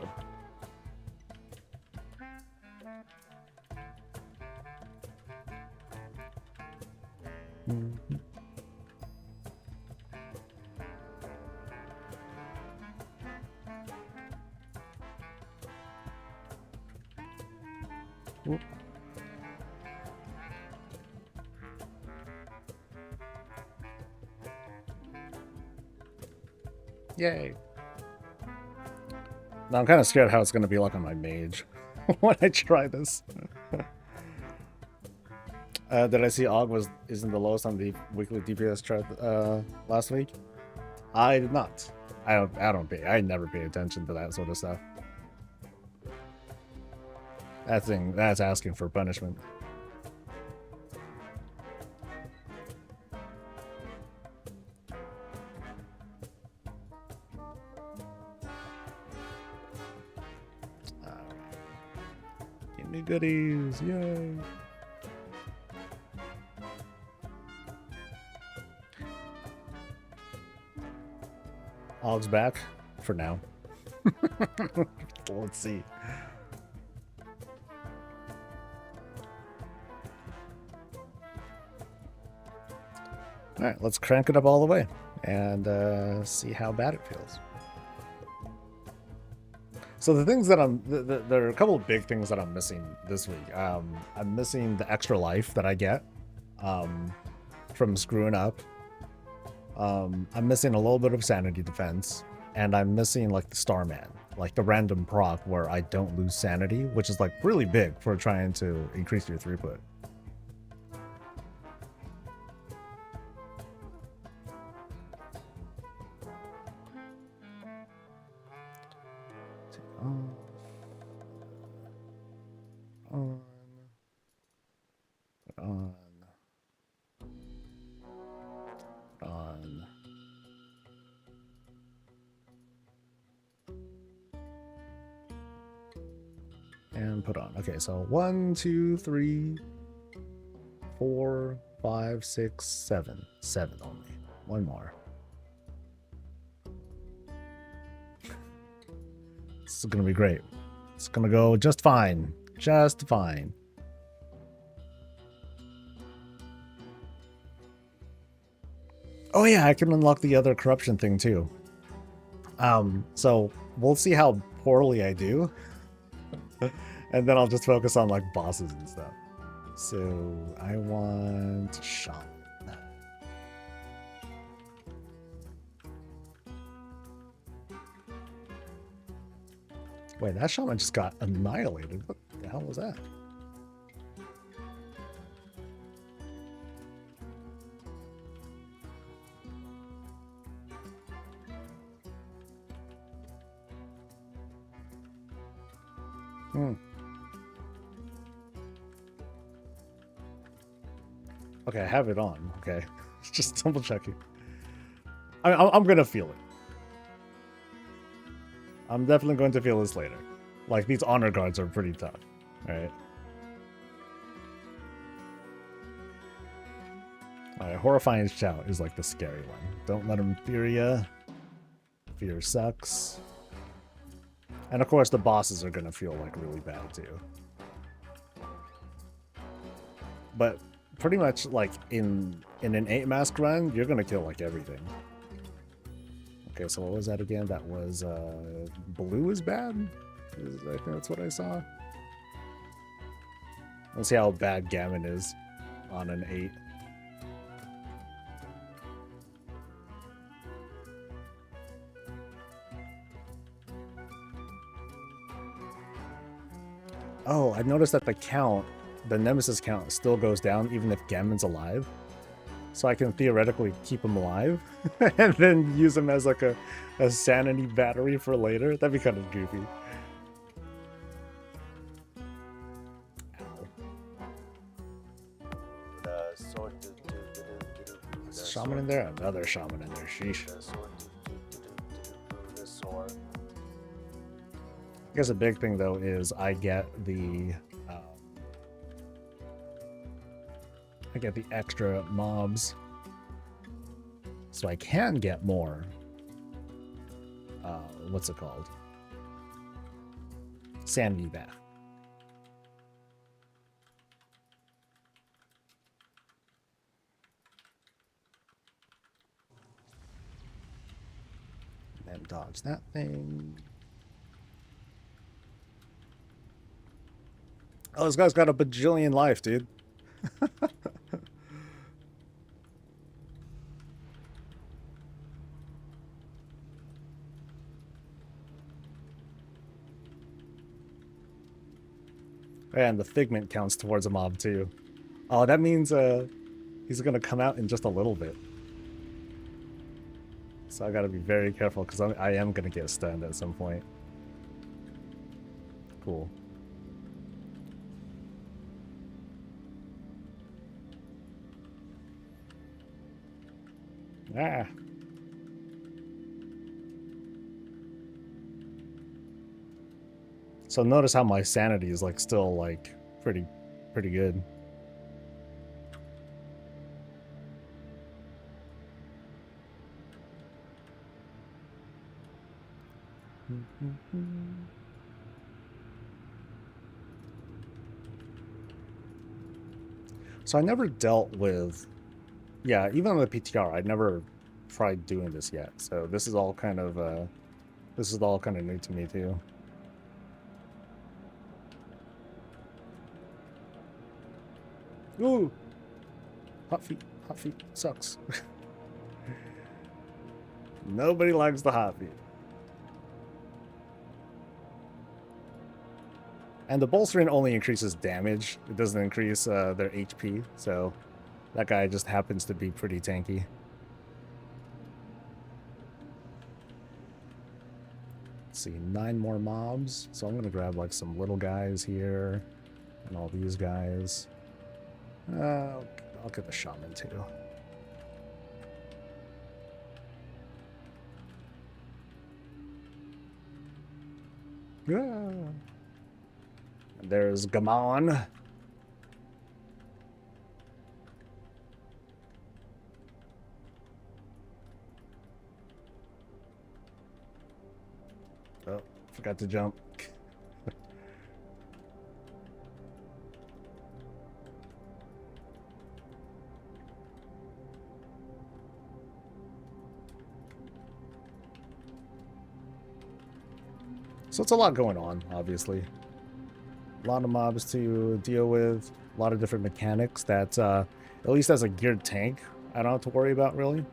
Whoop. Yay. Now I'm kind of scared how it's going to be like on my mage when I try this. Did I see Og isn't the lowest on the weekly DPS chart last week? I did not. I never pay attention to that sort of stuff. That's asking for punishment. Give me goodies, yay! Og's back for now. Let's see. All right, let's crank it up all the way and see how bad it feels. So the things that there are a couple of big things that I'm missing this week. I'm missing the extra life that I get from screwing up. I'm missing a little bit of sanity defense, and I'm missing like the Starman, like the random proc where I don't lose sanity, which is like really big for trying to increase your throughput. And put on. Okay, so 1, 2, 3, 4, 5, 6, 7. 7 only. One more. This is gonna be great. It's gonna go just fine. Just fine. Oh yeah, I can unlock the other corruption thing too. So we'll see how poorly I do. And then I'll just focus on like bosses and stuff. So I want Shaman. Wait, that Shaman just got annihilated. What the hell was that? Okay, I have it on. Okay, just double checking. I'm gonna feel it. I'm definitely going to feel this later. Like, these honor guards are pretty tough, right? Alright, Horrifying Shout is like the scary one. Don't let him fear ya. Fear sucks. And of course the bosses are gonna feel like really bad too. But pretty much like in an 8 mask run, you're gonna kill like everything. Okay, so what was that again? That was blue is bad? I think that's what I saw. Let's see how bad Gammon is on an 8. Oh, I noticed that the Nemesis count still goes down even if Gammon's alive. So I can theoretically keep him alive and then use him as like a sanity battery for later. That'd be kind of goofy. Shaman in there? Another shaman in there. Sheesh. I guess a big thing though is I get the extra mobs, so I can get more. What's it called? Sanity back. And dodge that thing. Oh, this guy's got a bajillion life, dude. And the figment counts towards a mob too. Oh, that means he's gonna come out in just a little bit. So I gotta be very careful because I am gonna get stunned at some point. Cool. Ah. So notice how my sanity is like still like pretty good. So I never dealt with, yeah, even on the PTR, I never tried doing this yet. So this is all kind of new to me too. Ooh, hot feet sucks. Nobody likes the hot feet. And the bolstering only increases damage. It doesn't increase their HP, so that guy just happens to be pretty tanky. Let's see, 9 more mobs. So I'm gonna grab like some little guys here and all these guys. I'll get the shaman too. Yeah. There's Gamon. Oh, forgot to jump. So it's a lot going on, obviously. A lot of mobs to deal with, a lot of different mechanics that, at least as a geared tank, I don't have to worry about, really.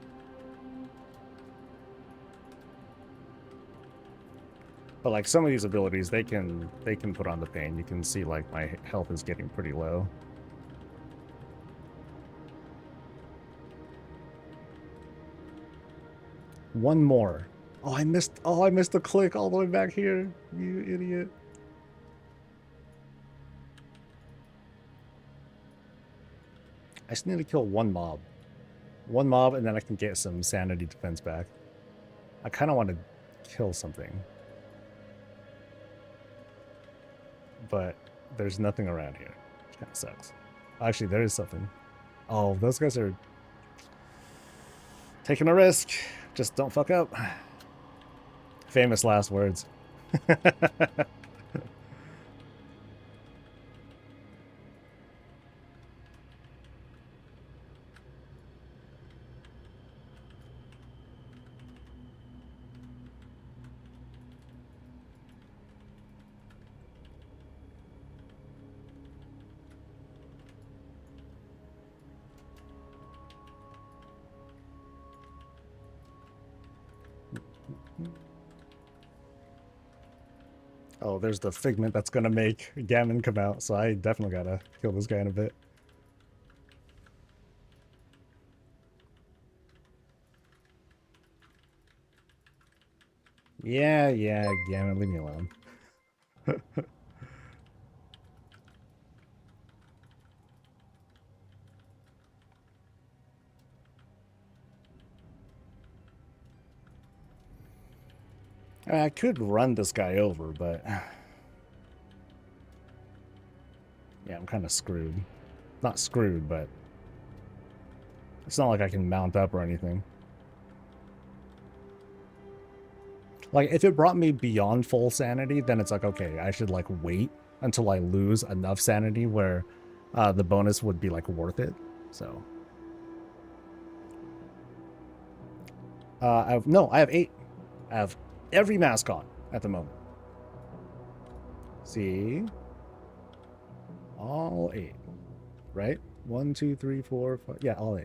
But like some of these abilities, they can put on the pain. You can see like my health is getting pretty low. One more. Oh, I missed a click all the way back here. You idiot. I just need to kill one mob. One mob, and then I can get some sanity defense back. I kind of want to kill something. But there's nothing around here. Which kind of sucks. Actually, there is something. Oh, those guys are taking a risk. Just don't fuck up. Famous last words. Oh, there's the figment that's gonna make Gammon come out, so I definitely gotta kill this guy in a bit. Yeah, Gammon, leave me alone. I could run this guy over, but yeah, I'm kind of screwed. Not screwed, but it's not like I can mount up or anything. Like, if it brought me beyond full sanity, then it's like, okay, I should, like, wait until I lose enough sanity where the bonus would be, like, worth it. So. I have 8. I have every mask on at the moment. See? All 8. Right? 1, 2, 3, 4, 5. Yeah, all 8.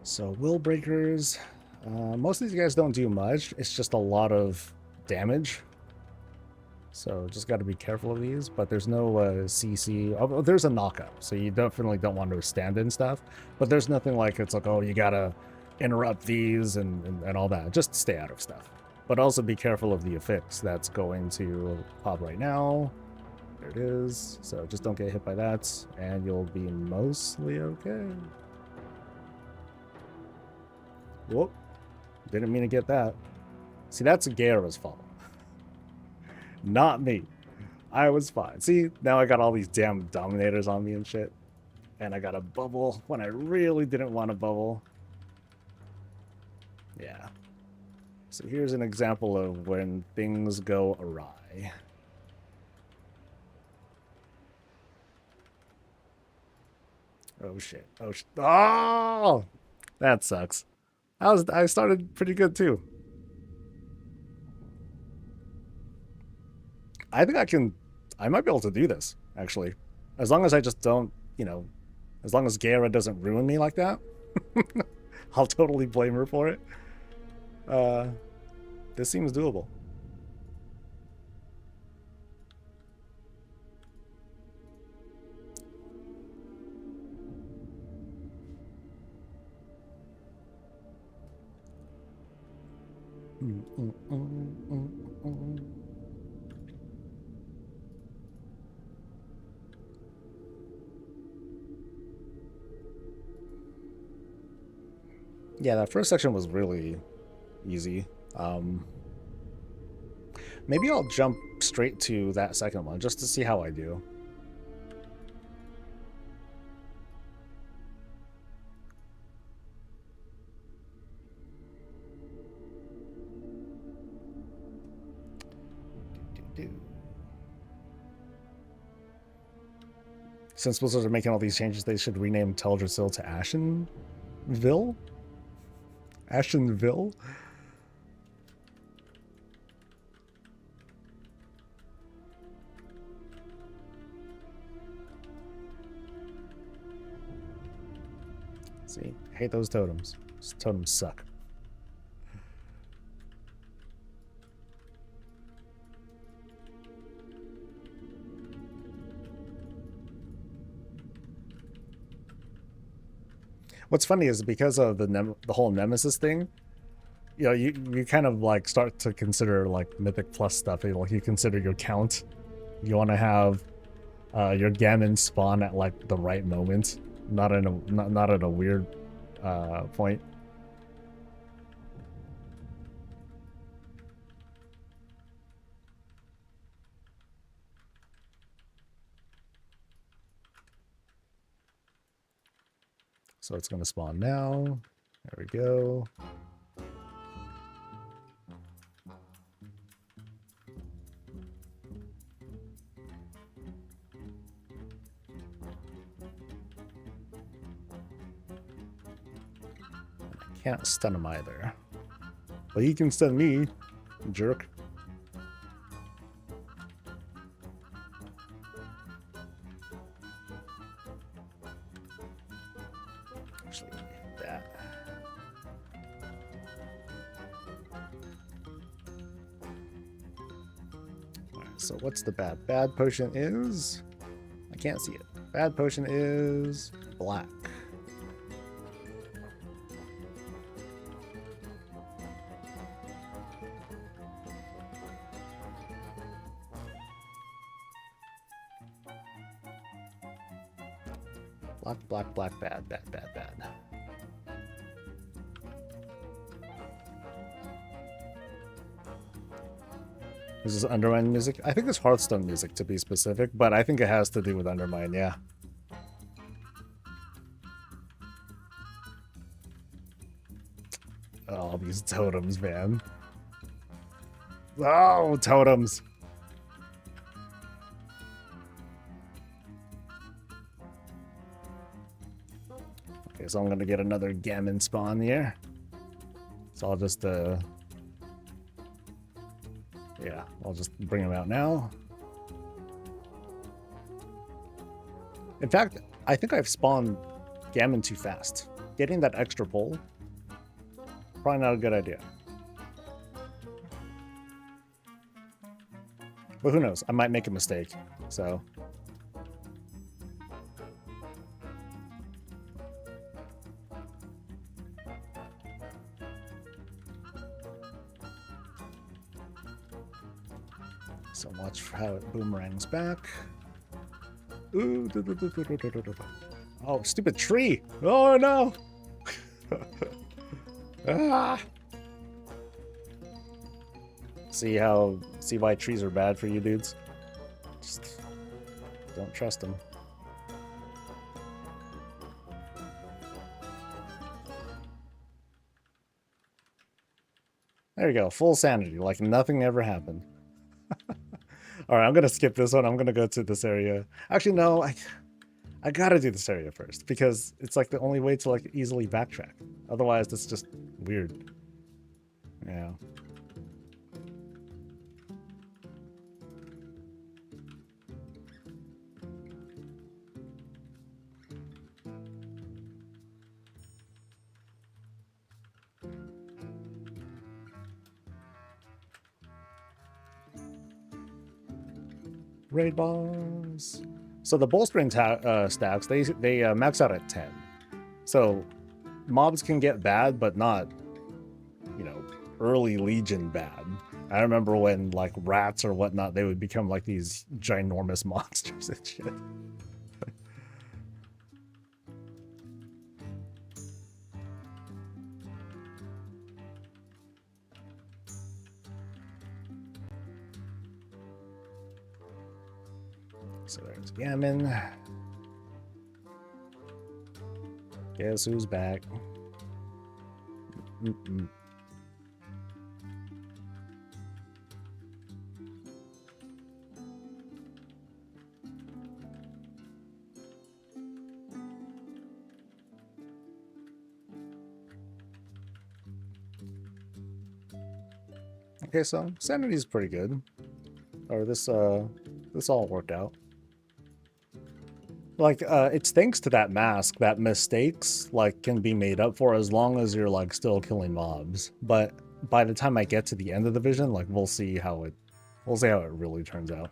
So, will breakers. Most of these guys don't do much. It's just a lot of damage. So just got to be careful of these. But there's no CC. Oh, there's a knockup. So you definitely don't want to stand in stuff. But there's nothing like it's like, oh, you got to interrupt these and all that. Just stay out of stuff. But also be careful of the affix that's going to pop right now. There it is. So just don't get hit by that. And you'll be mostly okay. Whoop. Didn't mean to get that. See, that's Gara's fault. Not me. I was fine. See, now I got all these damn dominators on me and shit. And I got a bubble when I really didn't want a bubble. Yeah. So here's an example of when things go awry. Oh shit. Oh shit. Oh! That sucks. I started pretty good too. I think I might be able to do this, actually. As long as I just don't, as long as Gara doesn't ruin me like that, I'll totally blame her for it. This seems doable. Yeah, that first section was really easy. Maybe I'll jump straight to that second one just to see how I do. Since Blizzard are making all these changes, they should rename Teldrassil to Ashenville? Ashenville? See, I hate those totems. Those totems suck. What's funny is because of the whole Nemesis thing, you kind of like start to consider like Mythic Plus stuff. Like you consider your count. You want to have your Gammon spawn at like the right moment, not at a weird point. So it's going to spawn now. There we go. I can't stun him either. But he can stun me, jerk. Actually, that. Alright, so what's the bad? Bad potion is... I can't see it. Bad potion is black. Black, bad, bad, bad, bad, bad. This is Undermine music. I think it's Hearthstone music to be specific, but I think it has to do with Undermine, yeah. Oh, these totems, man. Oh, totems. Okay, so I'm gonna get another Gammon spawn here. So I'll just, yeah, I'll just bring him out now. In fact, I think I've spawned Gammon too fast. Getting that extra pull, probably not a good idea. But who knows? I might make a mistake, so. So watch for how it boomerangs back. Ooh, oh, stupid tree! Oh no! Ah! See why trees are bad for you dudes? Just don't trust them. There you go, full sanity, like nothing ever happened. Alright, I'm gonna skip this one. I'm gonna go to this area. Actually, no, I gotta do this area first, because it's like the only way to like easily backtrack. Otherwise, it's just weird. Yeah. Raid boss. So the bowstring stacks, they max out at 10. So mobs can get bad, but not, you know, early Legion bad. I remember when like rats or whatnot, they would become like these ginormous monsters and shit. So there's Gammon. Guess who's back? Okay, so sanity's pretty good. Or this all worked out. Like, it's thanks to that mask that mistakes, like, can be made up for as long as you're, like, still killing mobs. But by the time I get to the end of the vision, like, we'll see how it really turns out.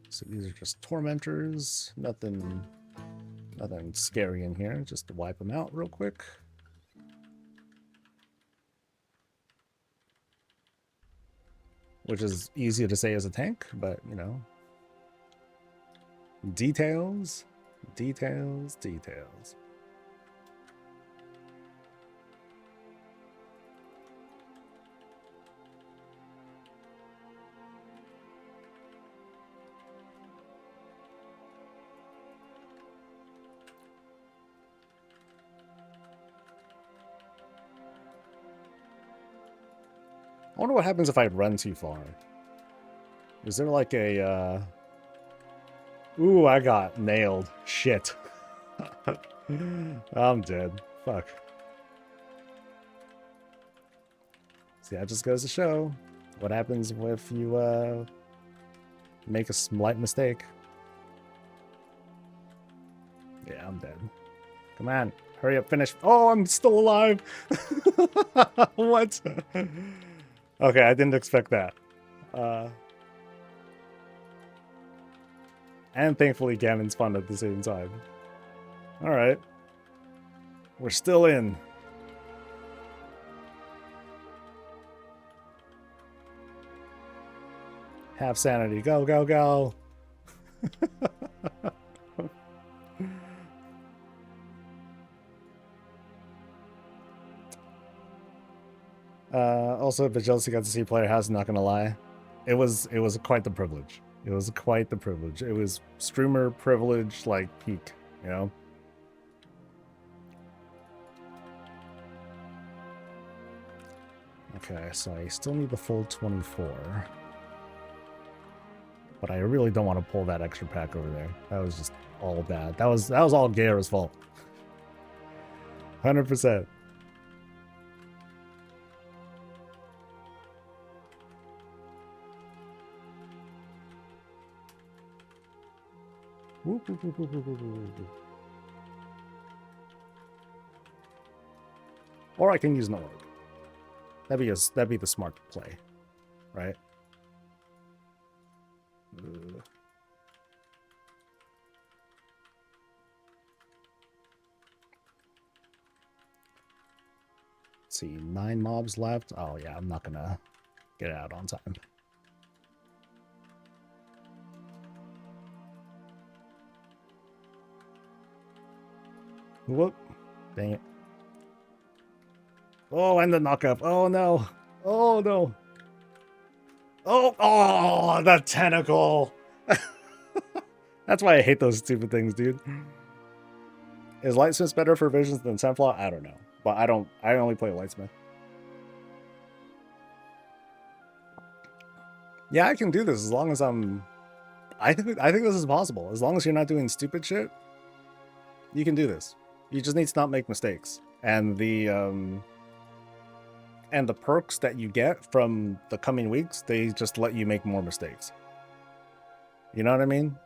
So these are just tormentors. Nothing scary in here. Just to wipe them out real quick. Which is easy to say as a tank, but, you know. Details, details, details. I wonder what happens if I run too far. Is there like a, Ooh, I got nailed. Shit. I'm dead. Fuck. See, that just goes to show what happens if you, make a slight mistake. Yeah, I'm dead. Come on. Hurry up, finish. Oh, I'm still alive. What? Okay, I didn't expect that. And thankfully Gammon spawned at the same time. Alright. We're still in. Have sanity. Go, go, go. also the Chelsea got to see player house, not gonna lie. It was quite the privilege. It was quite the privilege. It was streamer privilege like peak, you know? Okay, so I still need the full 24. But I really don't want to pull that extra pack over there. That was just all bad. That was all Gaera's fault. 100%. Whoop, whoop, whoop, whoop, whoop, whoop, whoop. Or I can use an orb. That'd be the smart play, right? Let's see, 9 mobs left. Oh yeah, I'm not gonna get it out on time. Whoop. Dang it. Oh, and the knockup. Oh no. Oh no. Oh, the tentacle. That's why I hate those stupid things, dude. Is Lightsmith better for visions than Sunflaw? I don't know. But I only play Lightsmith. Yeah, I can do this as long as I think this is possible. As long as you're not doing stupid shit, you can do this. You just need to not make mistakes. And the perks that you get from the coming weeks, they just let you make more mistakes. You know what I mean?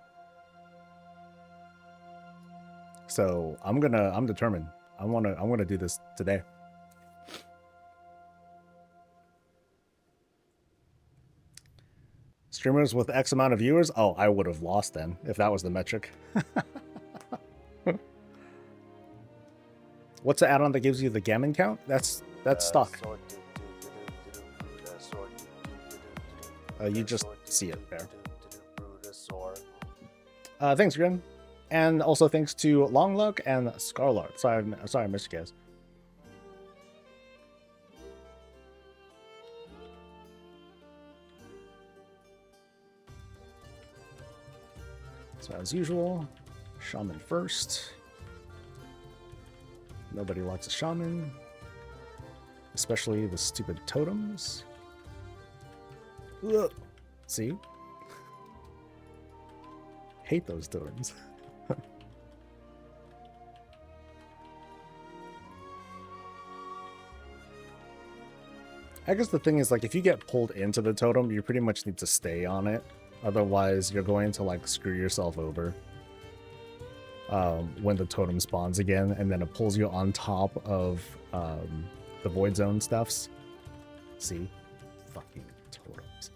So I'm determined. I'm gonna do this today. Streamers with X amount of viewers? Oh, I would have lost then if that was the metric. What's the add-on that gives you the gammon count? That's stock. You just see it there. Thanks, Grim. And also thanks to Longluck and Scarlard. Sorry, I missed you guys. So as usual, Shaman first. Nobody likes a Shaman. Especially the stupid totems. Ugh. See? Hate those totems. I guess the thing is, like, if you get pulled into the totem, you pretty much need to stay on it. Otherwise, you're going to, like, screw yourself over. When the totem spawns again, and then it pulls you on top of the Void Zone stuffs. See? Fucking totems.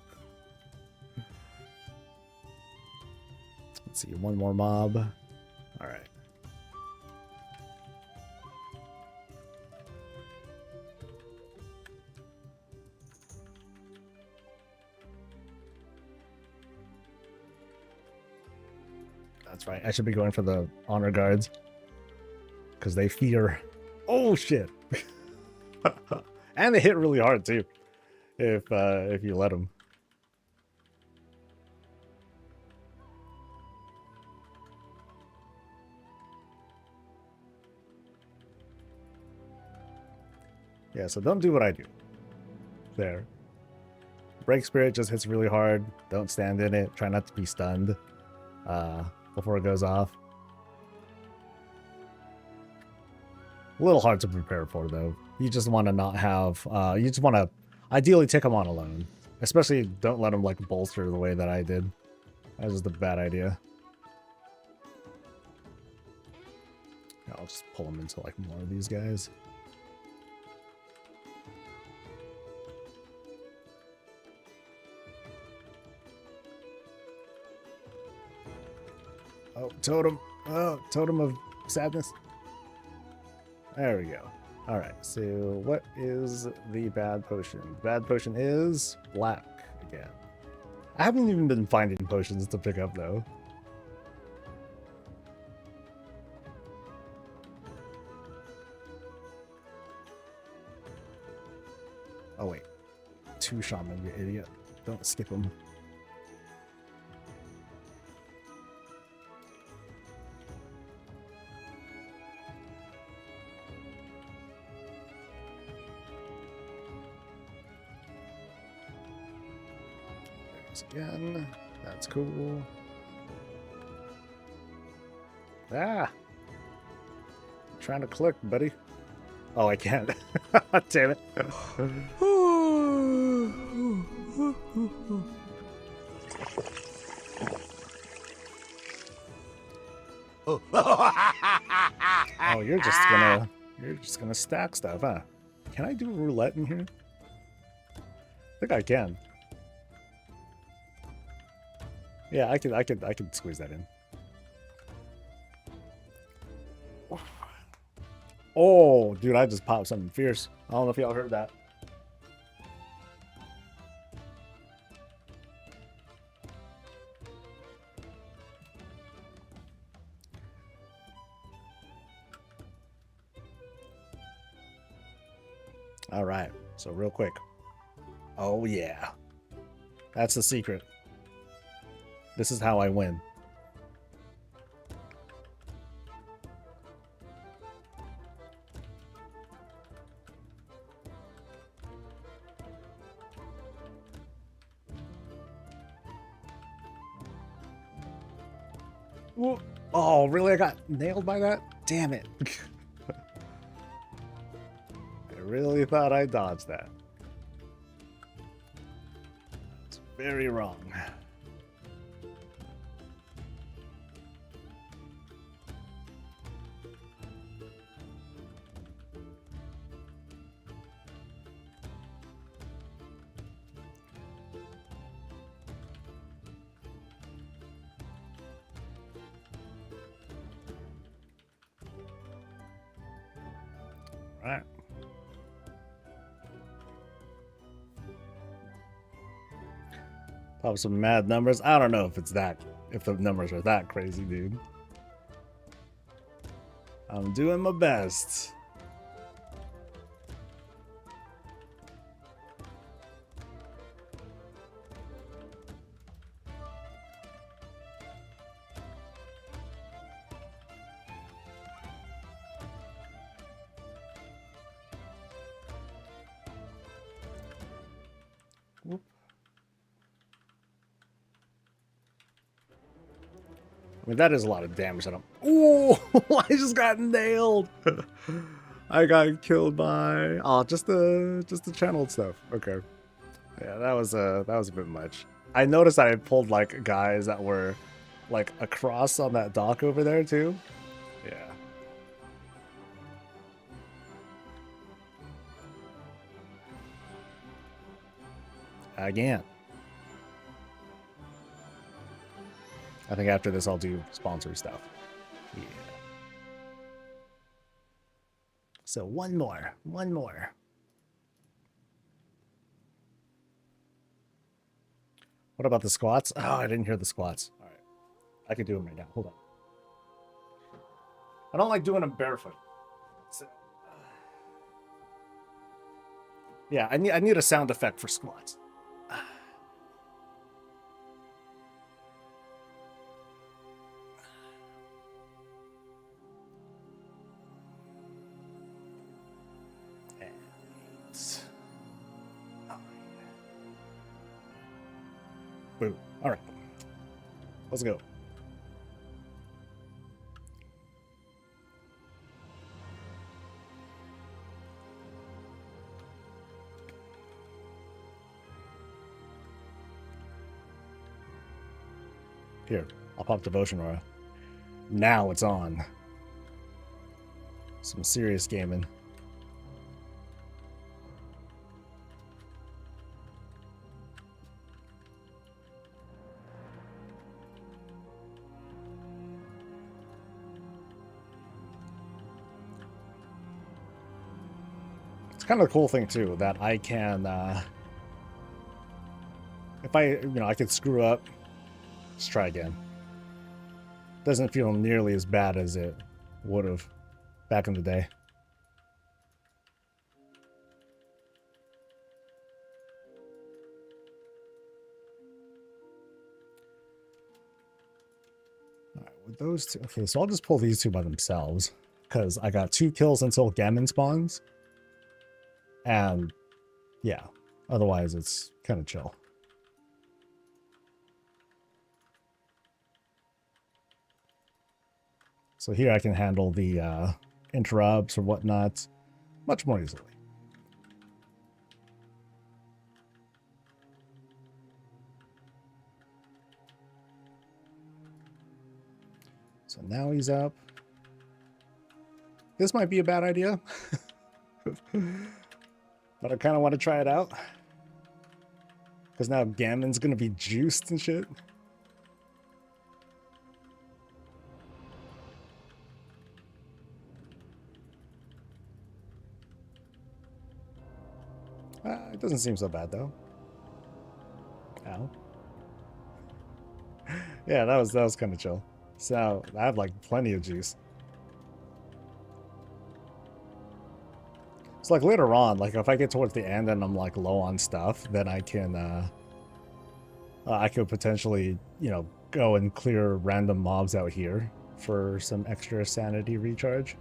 Let's see, one more mob. Alright. That's right. I should be going for the honor guards. Because they fear. Oh shit. And they hit really hard too. If you let them. Yeah, so don't do what I do. There. Break Spirit just hits really hard. Don't stand in it. Try not to be stunned before it goes off. A little hard to prepare for, though. You just want to not have... you just want to ideally take them on alone. Especially don't let them, like, bolster the way that I did. That was just a bad idea. I'll just pull them into, like, more of these guys. Oh, totem. Oh, totem of sadness. There we go. Alright, so what is the bad potion? The bad potion is black again. I haven't even been finding potions to pick up, though. Oh, wait. 2 shaman, you idiot. Don't skip them. There's again. That's cool. Ah! I'm trying to click, buddy. Oh, I can't. Damn it. Oh, you're just gonna stack stuff, huh? Can I do roulette in here? I think I can. Yeah, I could squeeze that in. Oh, dude, I just popped something fierce. I don't know if y'all heard that. All right, so real quick. Oh, yeah. That's the secret. This is how I win. Oh, really? I got nailed by that? Damn it. I really thought I dodged that. It's very wrong. Right. Pop some mad numbers. I don't know if the numbers are that crazy, dude. I'm doing my best. Whoop. I mean, that is a lot of damage on him. Ooh, I just got nailed. I got killed by just the channeled stuff. Okay, yeah, that was a bit much. I noticed I had pulled like guys that were like across on that dock over there too. Yeah. Again. I think after this I'll do sponsor stuff. Yeah. So one more. What about the squats? Oh, I didn't hear the squats. All right. I can do them right now. Hold on. I don't like doing them barefoot. So, yeah, I need a sound effect for squats. Boom. All right. Let's go. Here, I'll pop Devotion Aura. Now it's on. Some serious gaming. It's kind of a cool thing too that I can, if I could screw up. Let's try again. Doesn't feel nearly as bad as it would have back in the day. those two. Okay, so I'll just pull these two by themselves because I got 2 kills until Gammon spawns. And yeah, otherwise it's kind of chill. So here I can handle the interrupts or whatnot much more easily. So now he's up. This might be a bad idea. But I kind of want to try it out. Because now Gammon's going to be juiced and shit. It doesn't seem so bad, though. Ow. Yeah, that was kind of chill. So I have like plenty of juice. So like later on, like if I get towards the end and I'm like low on stuff, then I could potentially, you know, go and clear random mobs out here for some extra sanity recharge.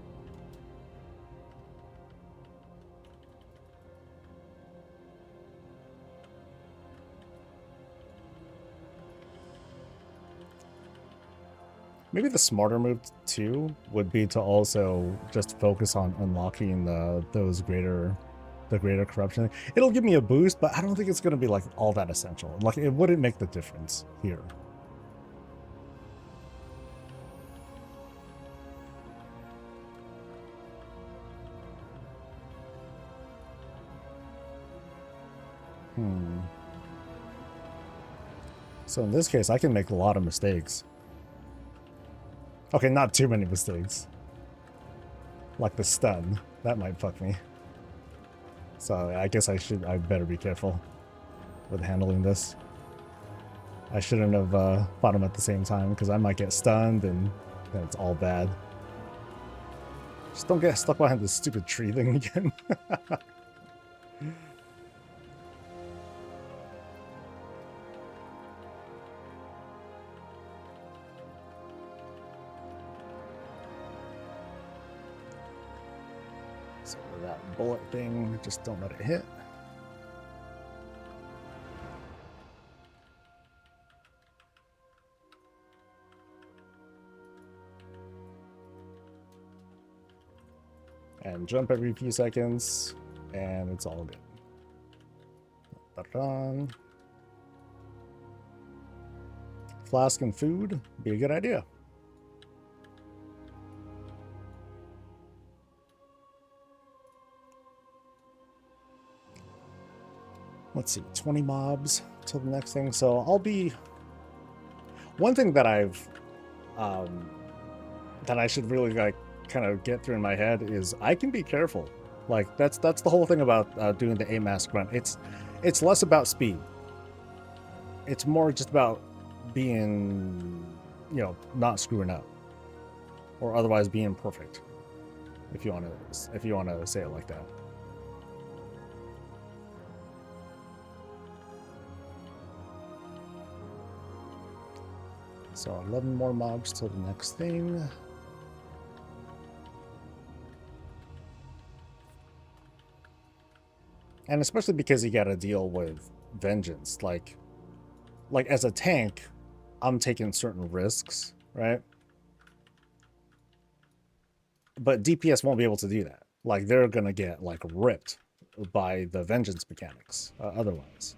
Maybe the smarter move too would be to also just focus on unlocking the greater corruption. It'll give me a boost, but I don't think it's going to be like all that essential. Like it wouldn't make the difference here. So in this case, I can make a lot of mistakes. Okay, not too many mistakes. Like the stun. That might fuck me. So I guess I better be careful with handling this. I shouldn't have fought him at the same time because I might get stunned and then it's all bad. Just don't get stuck behind this stupid tree thing again. So that bullet thing, just don't let it hit. And jump every few seconds, and it's all good. Ta-da. Flask and food be a good idea. Let's see, 20 mobs till the next thing. So I'll be... One thing that that I should really like kind of get through in my head is I can be careful. Like that's the whole thing about doing the A-mask run. It's less about speed. It's more just about being, you know, not screwing up, or otherwise being perfect. If you want to say it like that. So 11 more mobs till the next thing. And especially because you got to deal with vengeance. Like as a tank, I'm taking certain risks, right? But DPS won't be able to do that. Like they're gonna get like ripped by the vengeance mechanics otherwise.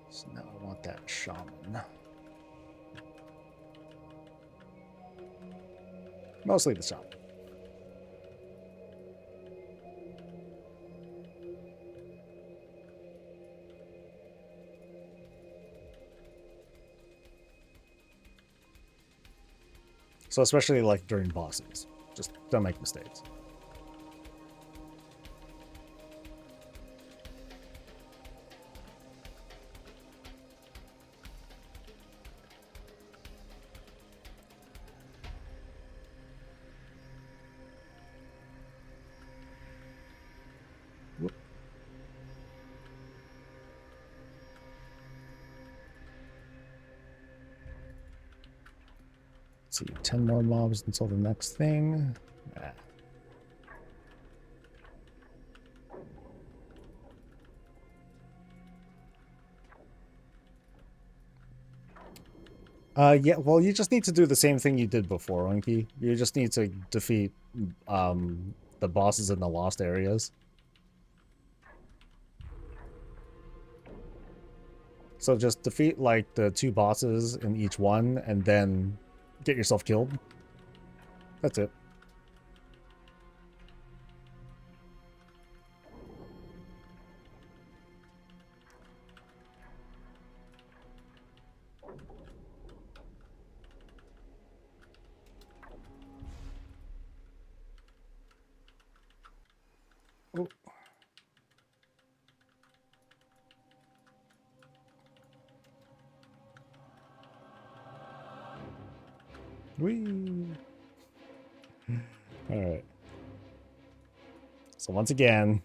So now I want that shaman. Mostly the shaman. So especially like during bosses, just don't make mistakes. see, 10 more mobs until the next thing. Yeah, well, you just need to do the same thing you did before, Unky. You just need to defeat the bosses in the lost areas. So just defeat, like, the 2 bosses in each one, and then get yourself killed. That's it. Oh. Whee! Alright. So once again,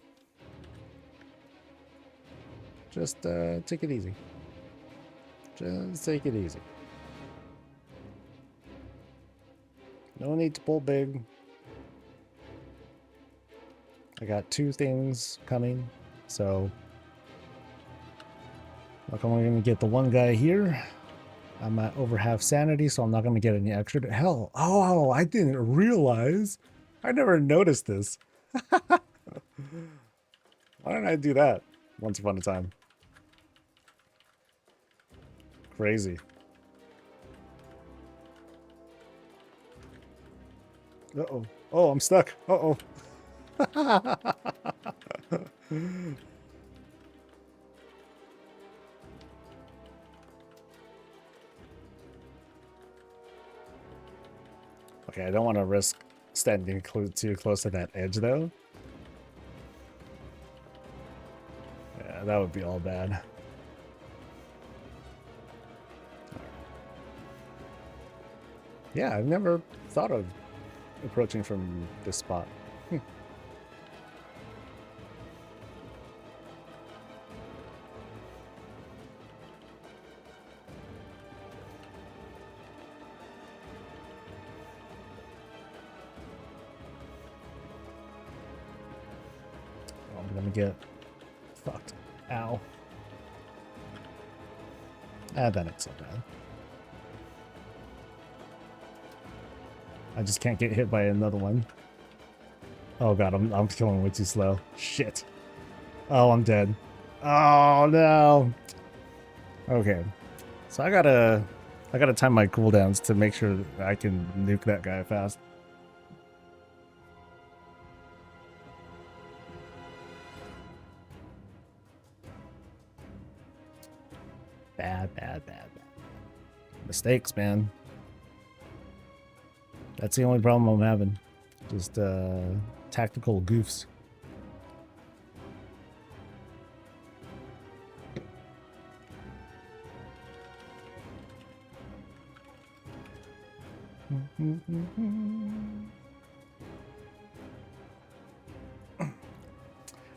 just take it easy. Just take it easy. No need to pull big. I got 2 things coming, so like I'm only gonna get the one guy here. I'm at over half sanity, so I'm not gonna get any extra. Hell, oh, I didn't realize. I never noticed this. Why didn't I do that once upon a time? Crazy. Uh-oh. Oh, I'm stuck. Uh-oh. Okay, I don't want to risk standing too close to that edge, though. Yeah, that would be all bad. Yeah, I've never thought of approaching from this spot. I'm gonna get fucked. Ow. Ah, that ain't so bad. I just can't get hit by another one. Oh god, I'm killing way too slow. Shit. Oh, I'm dead. Oh no. Okay. So I gotta time my cooldowns to make sure that I can nuke that guy fast. Bad. Mistakes, man. That's the only problem I'm having. Just tactical goofs.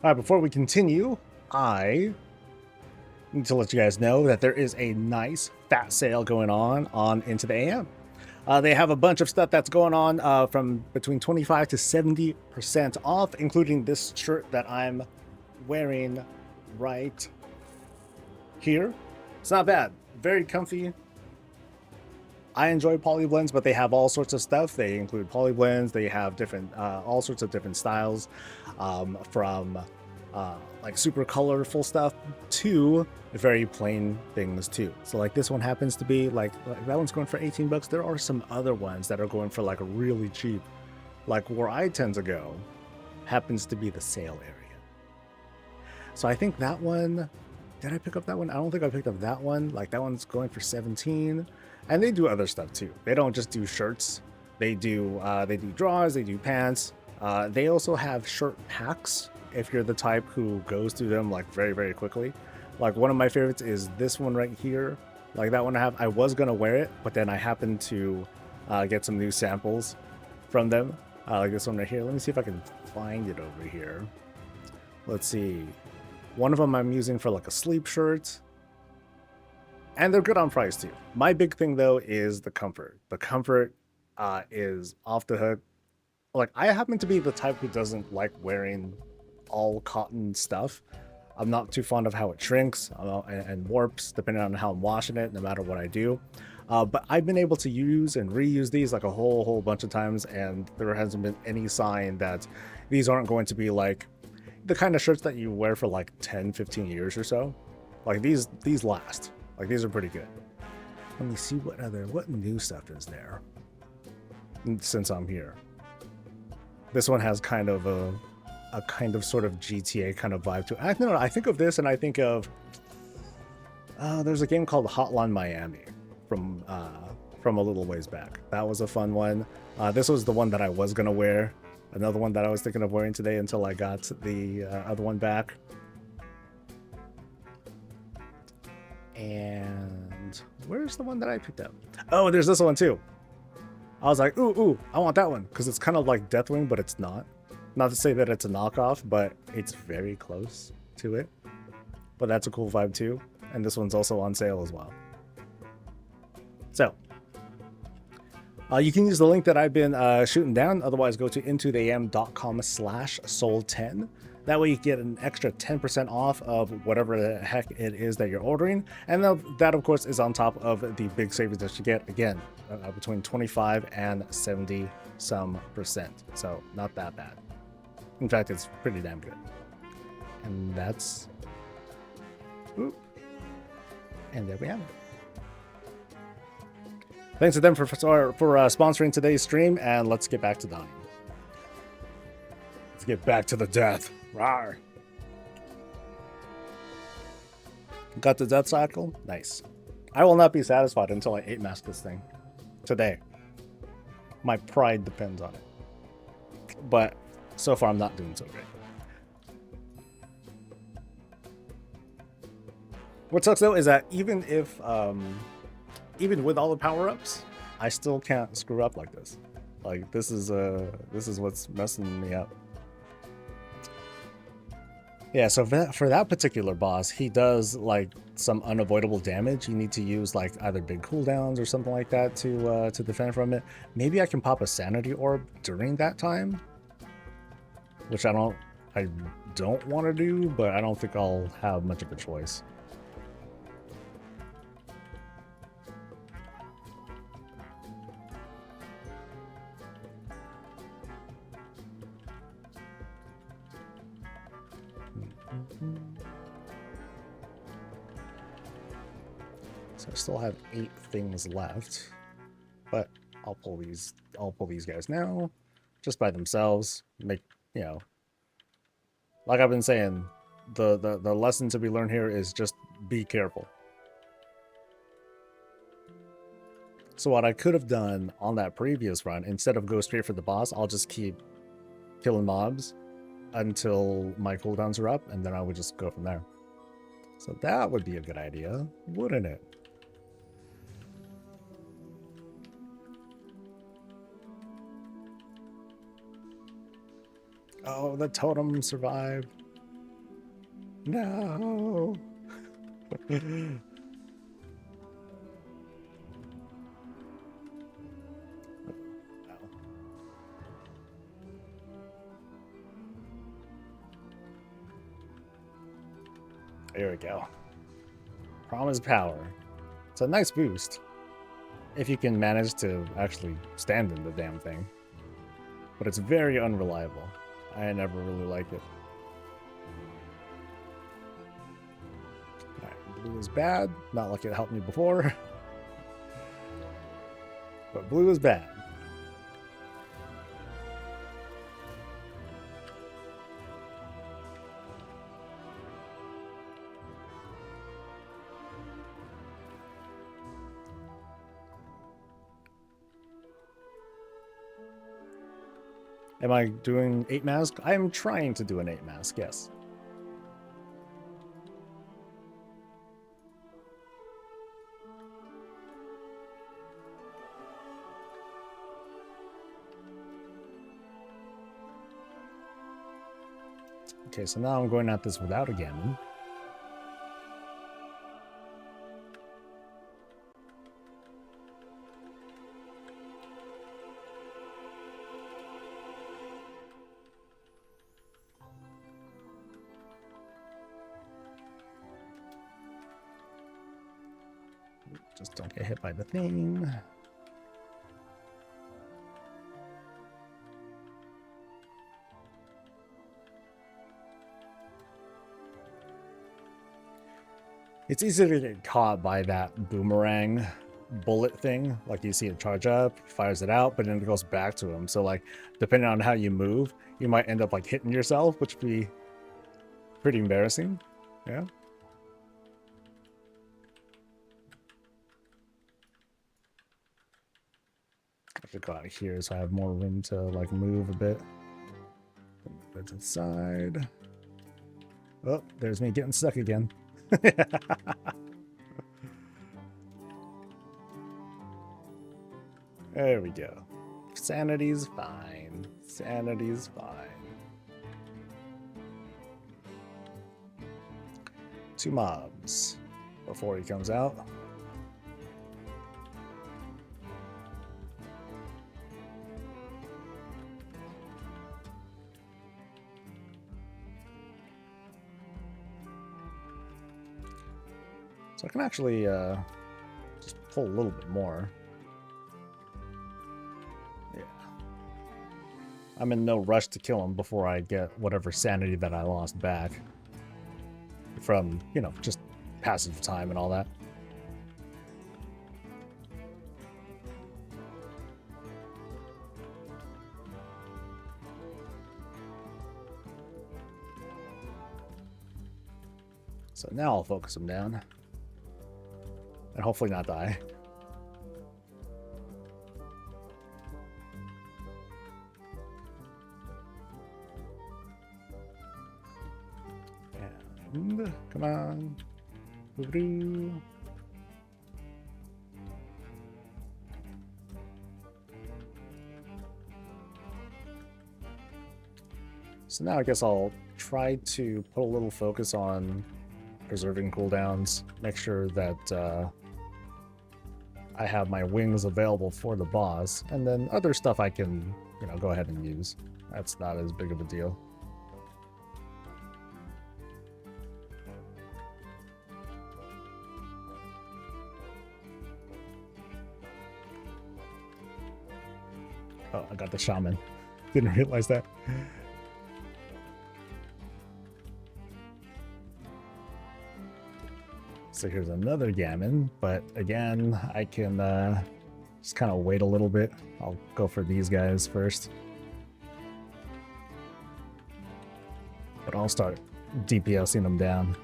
Alright, before we continue, I need to let you guys know that there is a nice fat sale going on Into the AM. They have a bunch of stuff that's going on from between 25 to 70% off, including this shirt that I'm wearing right here. It's not bad. Very comfy. I enjoy polyblends, but they have all sorts of stuff. They include polyblends. They have different, all sorts of different styles, from like super colorful stuff to very plain things too. So like this one happens to be like that one's going for 18 bucks. There are some other ones that are going for like really cheap. Like where I tend to go happens to be the sale area. So I think that one, did I pick up that one? I don't think I picked up that one. Like that one's going for 17. And they do other stuff too. They don't just do shirts. They do drawers, they do pants. They also have shirt packs if you're the type who goes through them like very, very quickly. Like one of my favorites is this one right here. Like that one I was gonna wear it, but then I happened to get some new samples from them. Like this one right here. Let me see if I can find it over here. Let's see. One of them I'm using for like a sleep shirt. And they're good on price too. My big thing though is the comfort. The comfort is off the hook. Like, I happen to be the type who doesn't like wearing all cotton stuff. I'm not too fond of how it shrinks and warps depending on how I'm washing it, no matter what I do. But I've been able to use and reuse these like a whole bunch of times, and there hasn't been any sign that these aren't going to be like the kind of shirts that you wear for like 10, 15 years or so. Like these last. Like these are pretty good. Let me see what new stuff is there since I'm here. This one has kind of a kind of sort of GTA kind of vibe to it. No, I think of this and I think of there's a game called Hotline Miami from a little ways back. That was a fun one. This was the one that I was gonna wear. Another one that I was thinking of wearing today until I got the other one back. And where's the one that I picked up? Oh, there's this one too. I was like, ooh, I want that one because it's kind of like Deathwing, but it's not. Not to say that it's a knockoff, but it's very close to it. But that's a cool vibe too. And this one's also on sale as well. So, you can use the link that I've been shooting down. Otherwise, go to intotheam.com/soul10. That way you get an extra 10% off of whatever the heck it is that you're ordering. And that, of course, is on top of the big savings that you get, again, between 25 and 70 some percent. So not that bad. In fact, it's pretty damn good. And that's... Oop. And there we have it. Thanks to them for sponsoring today's stream, and let's get back to dying. Let's get back to the death. Rawr. Got the death cycle? Nice. I will not be satisfied until I 8-mask this thing. Today. My pride depends on it. But so far I'm not doing so great. What sucks though is that even if even with all the power-ups, I still can't screw up like this. Like this is what's messing me up. Yeah, so for that particular boss, he does like some unavoidable damage. You need to use like either big cooldowns or something like that to defend from it. Maybe I can pop a sanity orb during that time, which I don't want to do, but I don't think I'll have much of a choice. So I still have 8 things left, but I'll pull these guys now, just by themselves. Make, you know, like I've been saying, the lesson to be learned here is just be careful. So what I could have done on that previous run, instead of go straight for the boss, I'll just keep killing mobs until my cooldowns are up, and then I would just go from there. So that would be a good idea, wouldn't it? Oh, the totem survived. No. There we go. Promise power. It's a nice boost. If you can manage to actually stand in the damn thing. But it's very unreliable. I never really liked it. Alright, blue is bad. Not like it helped me before. But blue is bad. Am I doing 8-mask? I am trying to do an 8-mask, yes. Okay, so now I'm going at this without a gammon. Just don't get hit by the thing. It's easy to get caught by that boomerang bullet thing. Like you see it charge up, fires it out, but then it goes back to him. So like, depending on how you move, you might end up like hitting yourself, which would be pretty embarrassing. Yeah. I should go out of here so I have more room to like move a bit. Move it to the side. Oh, there's me getting stuck again. There we go. Sanity's fine. Sanity's fine. 2 mobs before he comes out. So I can actually just pull a little bit more. Yeah. I'm in no rush to kill him before I get whatever sanity that I lost back. From, you know, just passage of time and all that. So now I'll focus him down. And hopefully not die. And come on. Boo-boo. So now I guess I'll try to put a little focus on preserving cooldowns, make sure that I have my wings available for the boss, and then other stuff I can, you know, go ahead and use. That's not as big of a deal. Oh, I got the shaman. Didn't realize that. So here's another gammon, but again, I can just kind of wait a little bit. I'll go for these guys first. But I'll start DPSing them down.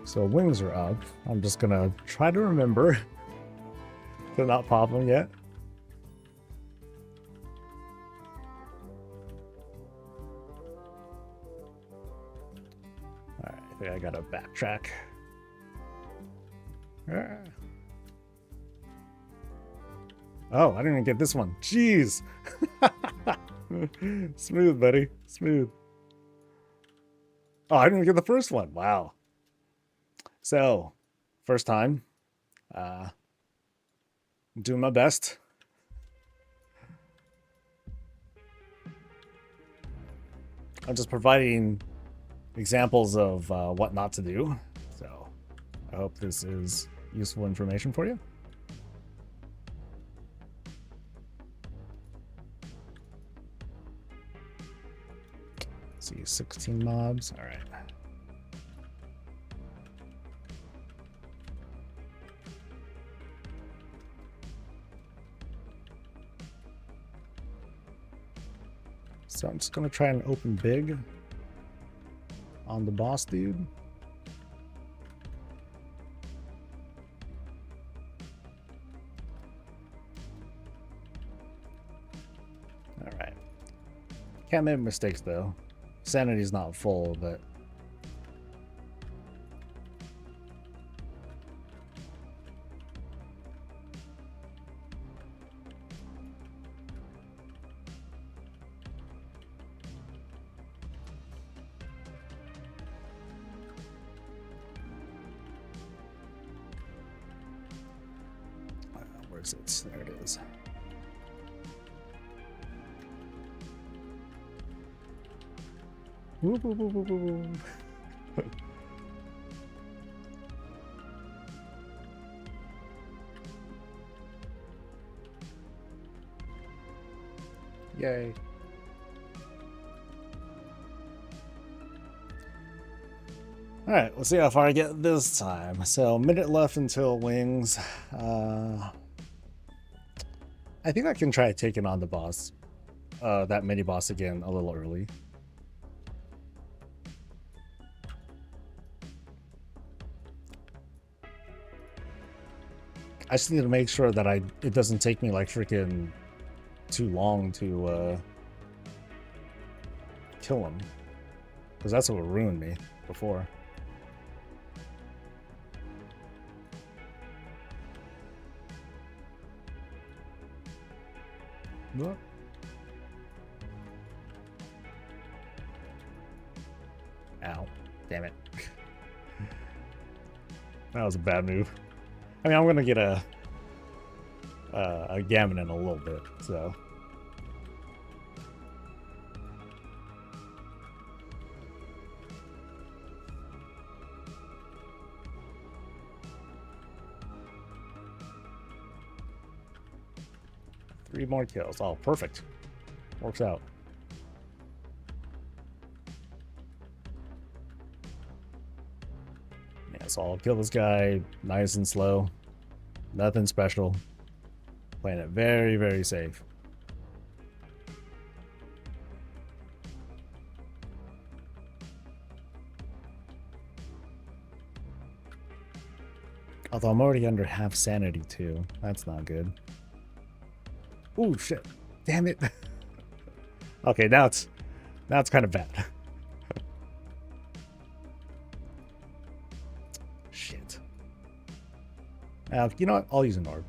So wings are up. I'm just gonna try to remember to not pop them yet. Alright, I think I gotta backtrack. Oh, I didn't even get this one. Jeez. Smooth, buddy. Smooth. Oh, I didn't even get the first one. Wow. So, first time. Doing my best. I'm just providing examples of what not to do. So, I hope this is useful information for you. Let's see, 16 mobs. All right. So I'm just going to try and open big on the boss dude. All right. Can't make mistakes though. Sanity's not full, but where's it? There it is. Woo, woo, woo, woo, woo. Yay. Alright, let's see how far I get this time. So, minute left until wings. I think I can try taking on the boss. That mini boss again a little early. I just need to make sure that it doesn't take me like freaking too long to kill him. Because that's what ruined me before. What? Ow. Damn it. That was a bad move. I mean, I'm going to get a gammon in a little bit, so... Three more kills. Oh, perfect. Works out. Yeah, so I'll kill this guy nice and slow. Nothing special. Playing it very, very safe. Although I'm already under half sanity too. That's not good. Oh shit. Damn it. Okay, now it's kind of bad. Shit. You know what? I'll use an orb.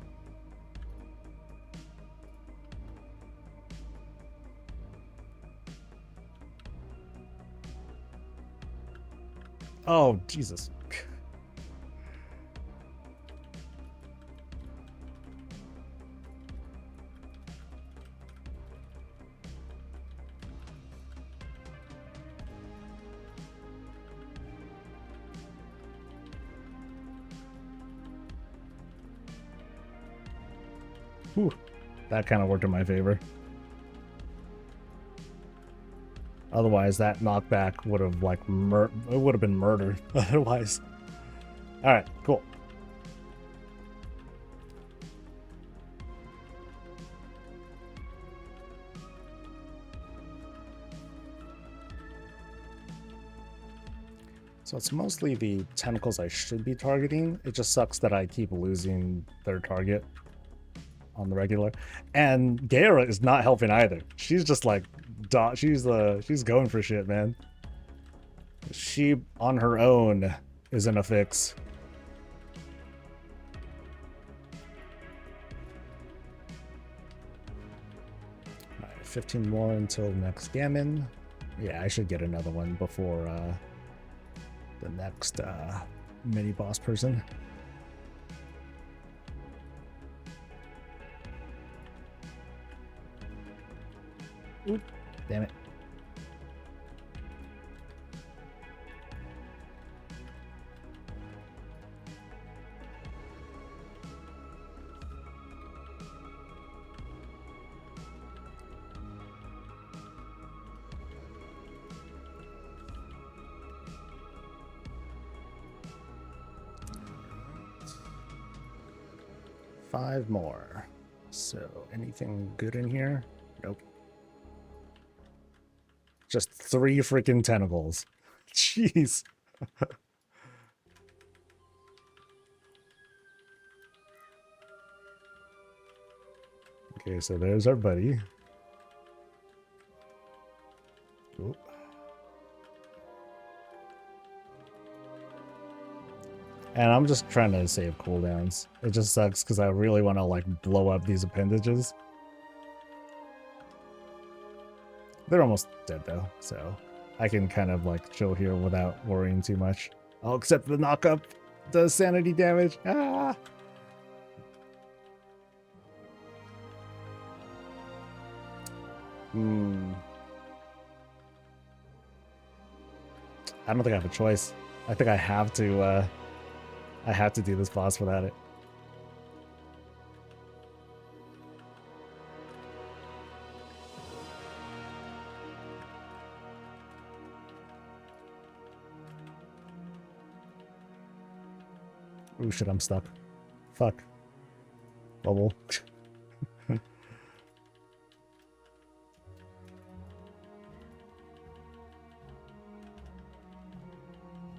Oh, Jesus. Whew. That kind of worked in my favor. Otherwise, that knockback would have like it would have been murder. Otherwise, all right, cool. So it's mostly the tentacles I should be targeting. It just sucks that I keep losing their target on the regular. And Gaera is not helping either. She's just like she's going for shit, man. She on her own is in a fix. All right, 15 more until next gammon. Yeah, I should get another one before the next mini boss person. Oop, damn it. Five more. So, anything good in here? Nope. Just 3 freaking tentacles. Jeez. Okay, so there's our buddy. Oop. And I'm just trying to save cooldowns. It just sucks because I really want to like blow up these appendages. They're almost dead though, so I can kind of like chill here without worrying too much. Oh, except the knockup does sanity damage. Ah! I don't think I have a choice. I think I have to do this boss without it. Ooh, shit, I'm stuck. Fuck. Bubble.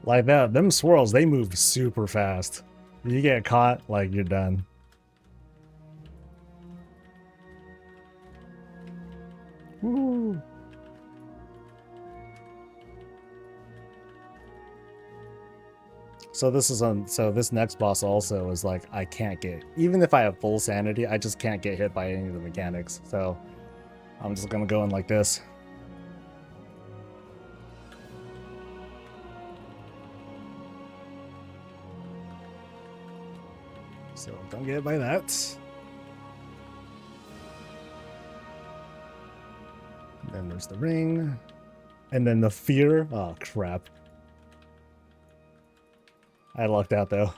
Like that, them swirls, they move super fast. You get caught, like, you're done. Woo! So this is on. So this next boss also is like I can't get, even if I have full sanity, I just can't get hit by any of the mechanics. So I'm just gonna go in like this. So don't get hit by that. And then there's the ring, and then the fear. Oh crap! I lucked out though.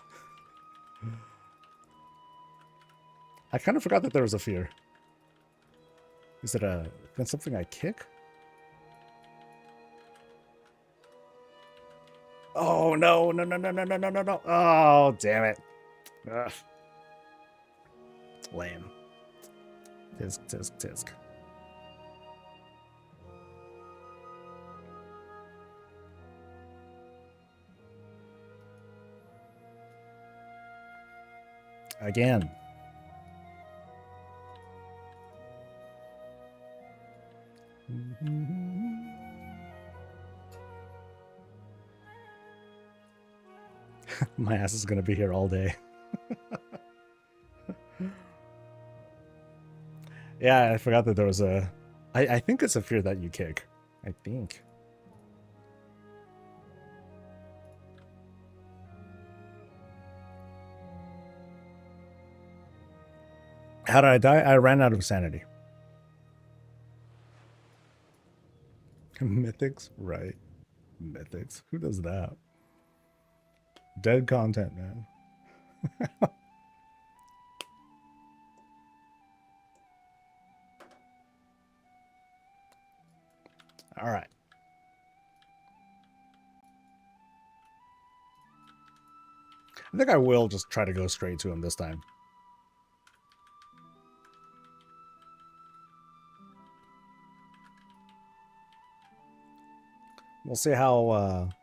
I kind of forgot that there was a fear. Is it something I kick? Oh no, no, no, no, no, no, no, no, no. Oh, damn it. Ugh. Lame. Tisk, tisk, tisk. Again. My ass is gonna be here all day. Yeah, I forgot that there was a... I think it's a fear that you kick. I think. How did I die? I ran out of sanity. Mythics? Right. Mythics. Who does that? Dead content, man. All right. I think I will just try to go straight to him this time. We'll see how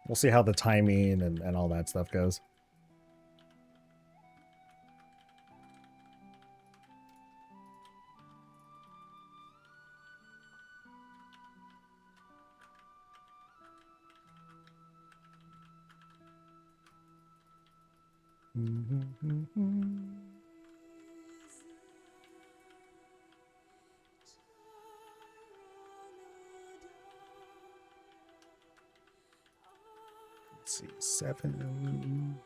the timing and all that stuff goes. Let's see, 7.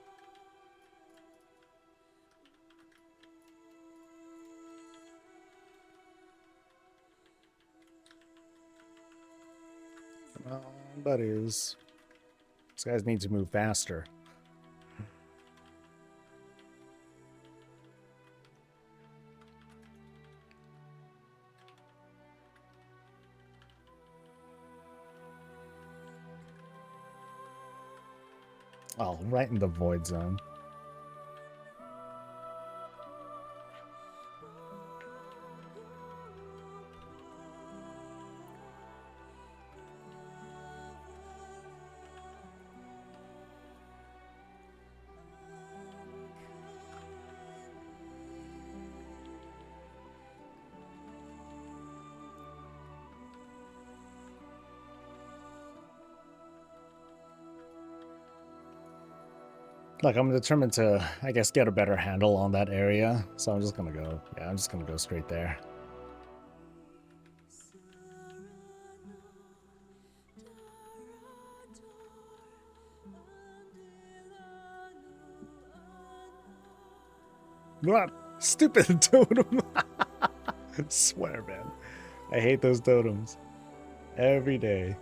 Come on, buddies. These guys need to move faster. Oh, right in the void zone. Like, I'm determined to, I guess, get a better handle on that area. So I'm just gonna go, yeah, I'm just gonna go straight there. What? Stupid totem! I swear, man. I hate those totems. Every day.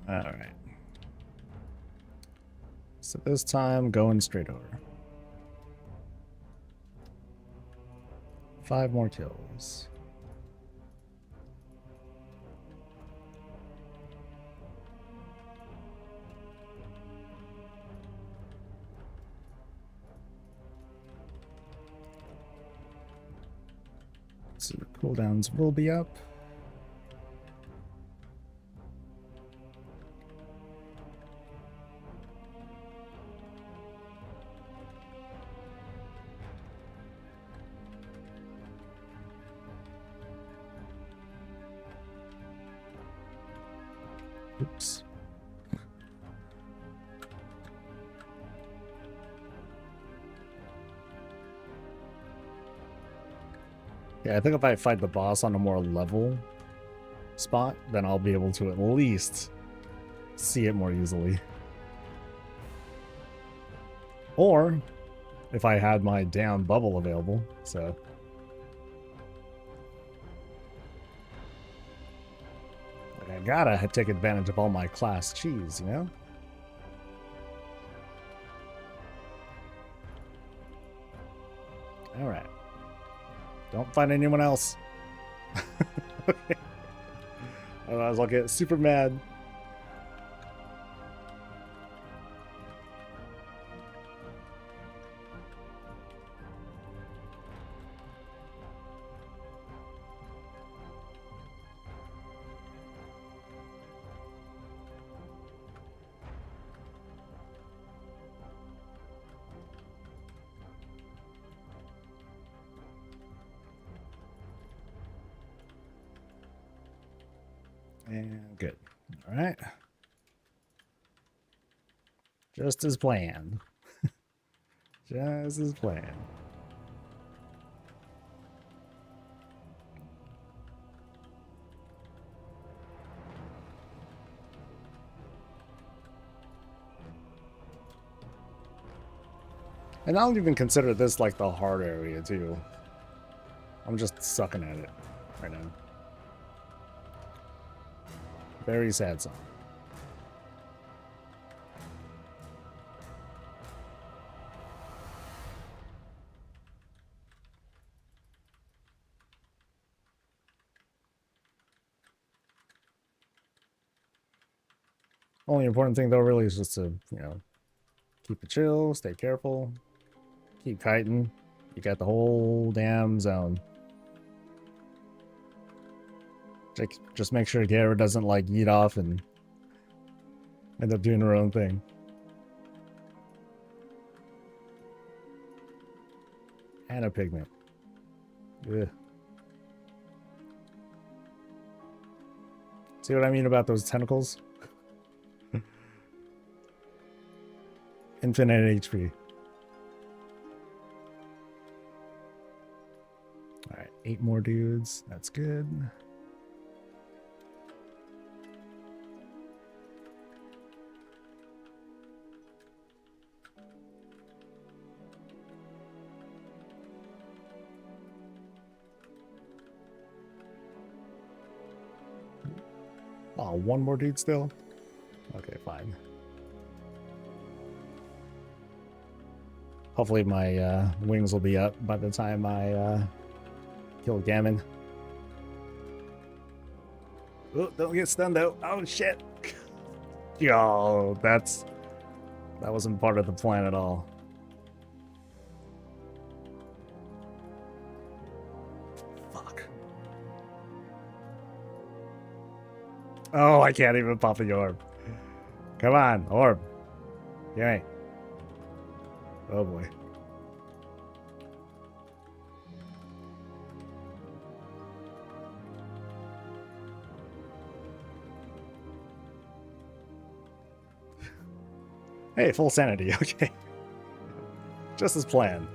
Alright. So this time, going straight over. 5 more kills. So the cooldowns will be up. Oops. Yeah, I think if I fight the boss on a more level spot, then I'll be able to at least see it more easily. Or if I had my damn bubble available, so. Like, I gotta take advantage of all my class cheese, you know? Alright. Don't find anyone else. Okay. Otherwise I'll get super mad. And good. All right. Just as planned. Just as planned. And I don't even consider this like the hard area too. I'm just sucking at it right now. Very sad song. Only important thing though really is just to, you know, keep it chill, stay careful, keep kiting. You got the whole damn zone. Just make sure Gara doesn't like eat off and end up doing her own thing. And a pigment. Ugh. See what I mean about those tentacles? Infinite HP. Alright, 8 more dudes. That's good. Oh, 1 more dude still? Okay, fine. Hopefully my wings will be up by the time I kill Gammon. Oh, don't get stunned though. Oh shit. Yo, that wasn't part of the plan at all. Fuck. Oh, I can't even pop the orb. Come on, orb. Yay. Oh boy. Hey, full sanity, okay. Just as planned.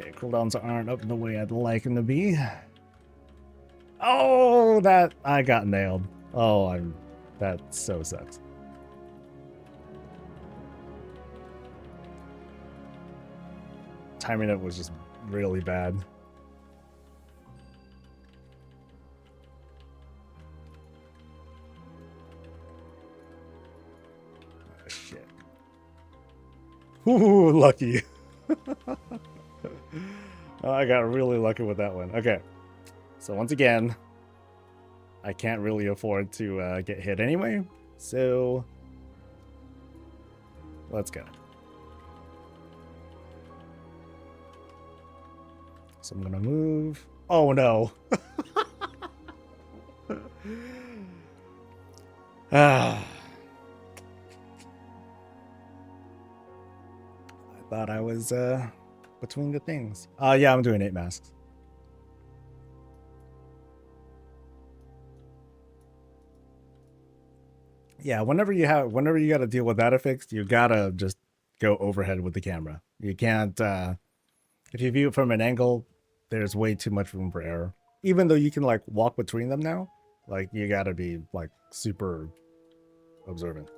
Okay, cooldowns aren't up the way I'd like them to be. Oh, that I got nailed. Oh, that so sucks. Timing it was just really bad. Oh, shit. Ooh, lucky. Oh, I got really lucky with that one. Okay. So once again, I can't really afford to get hit anyway. So let's go. So I'm gonna move. Oh no. Ah. I thought I was between the things. Yeah, I'm doing 8 masks. Yeah, whenever you got to deal with that effects, you gotta just go overhead with the camera. You can't if you view it from an angle, there's way too much room for error. Even though you can like walk between them now, like you gotta be like super observant.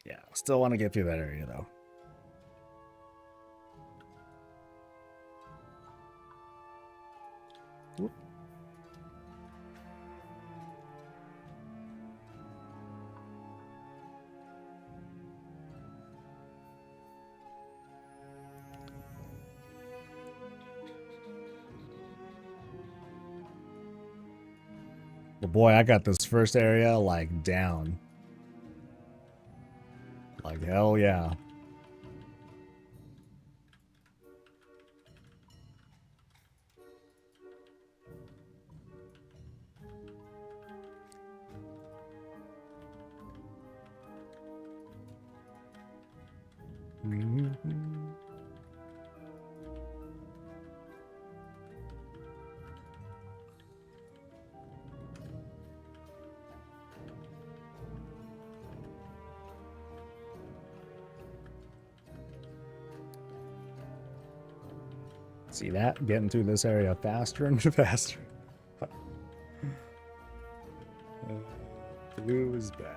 Yeah, still want to get through that area though. Whoop. But boy, I got this first area like down. Like hell yeah. See that? Getting through this area faster and faster. Blue is bad.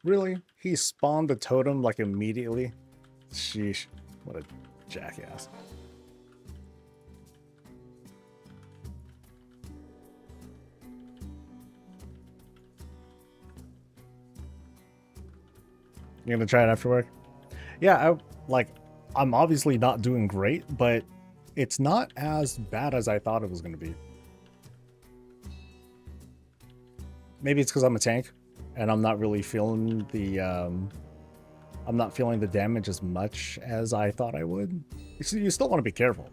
Really? He spawned the totem like immediately? Sheesh. What a jackass. You gonna try it after work? Yeah, I'm obviously not doing great, but it's not as bad as I thought it was gonna be. Maybe it's because I'm a tank and I'm not really feeling the I'm not feeling the damage as much as I thought I would. You still want to be careful.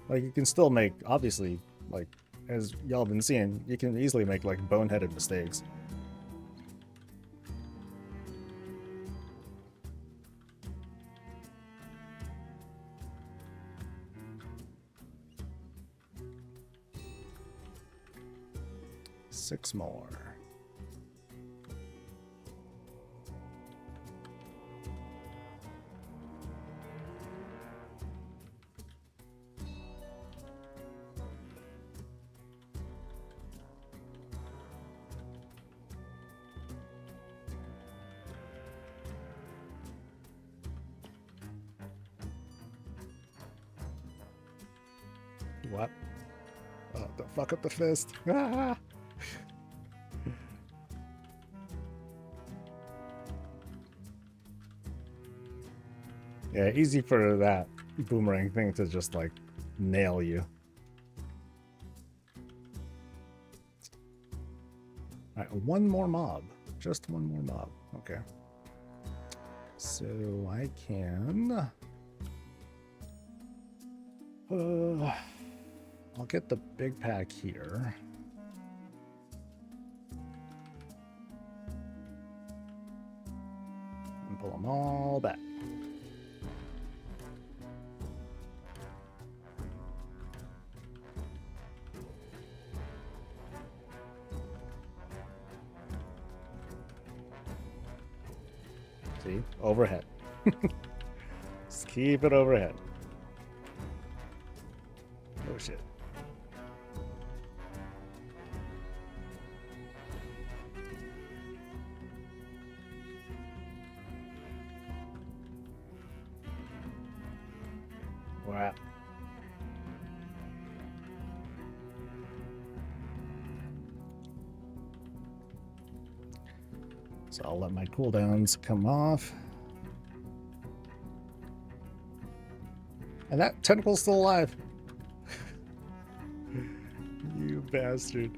Like you can still make, obviously, like as y'all been seeing, you can easily make like boneheaded mistakes. Six more. What? Oh, don't fuck up the fist. Ah! Yeah, easy for that boomerang thing to just like nail you. All right, one more mob. Just one more mob. Okay. So I can... I'll get the big pack here. And pull them all back. See? Overhead. Just keep it overhead. Oh shit. Wow. So I'll let my cooldowns come off. And that tentacle's still alive. You bastard.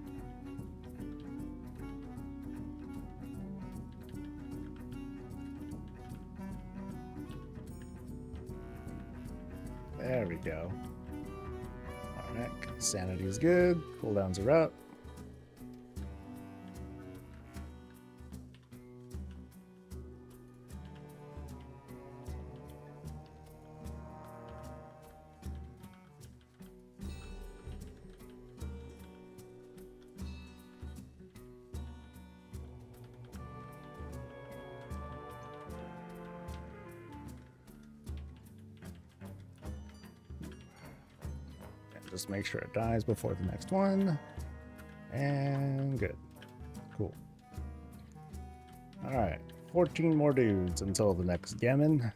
There we go. Alright, sanity is good. Cooldowns are up. Just make sure it dies before the next one. And good. Cool. Alright, 14 more dudes until the next gammon.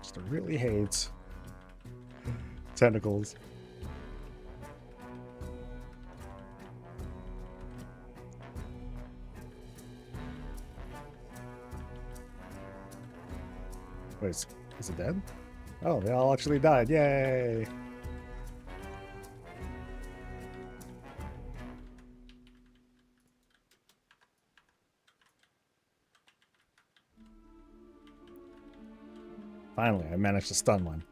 Just really hates tentacles. Wait, is it dead? Oh, they all actually died. Yay! Finally, I managed to stun one.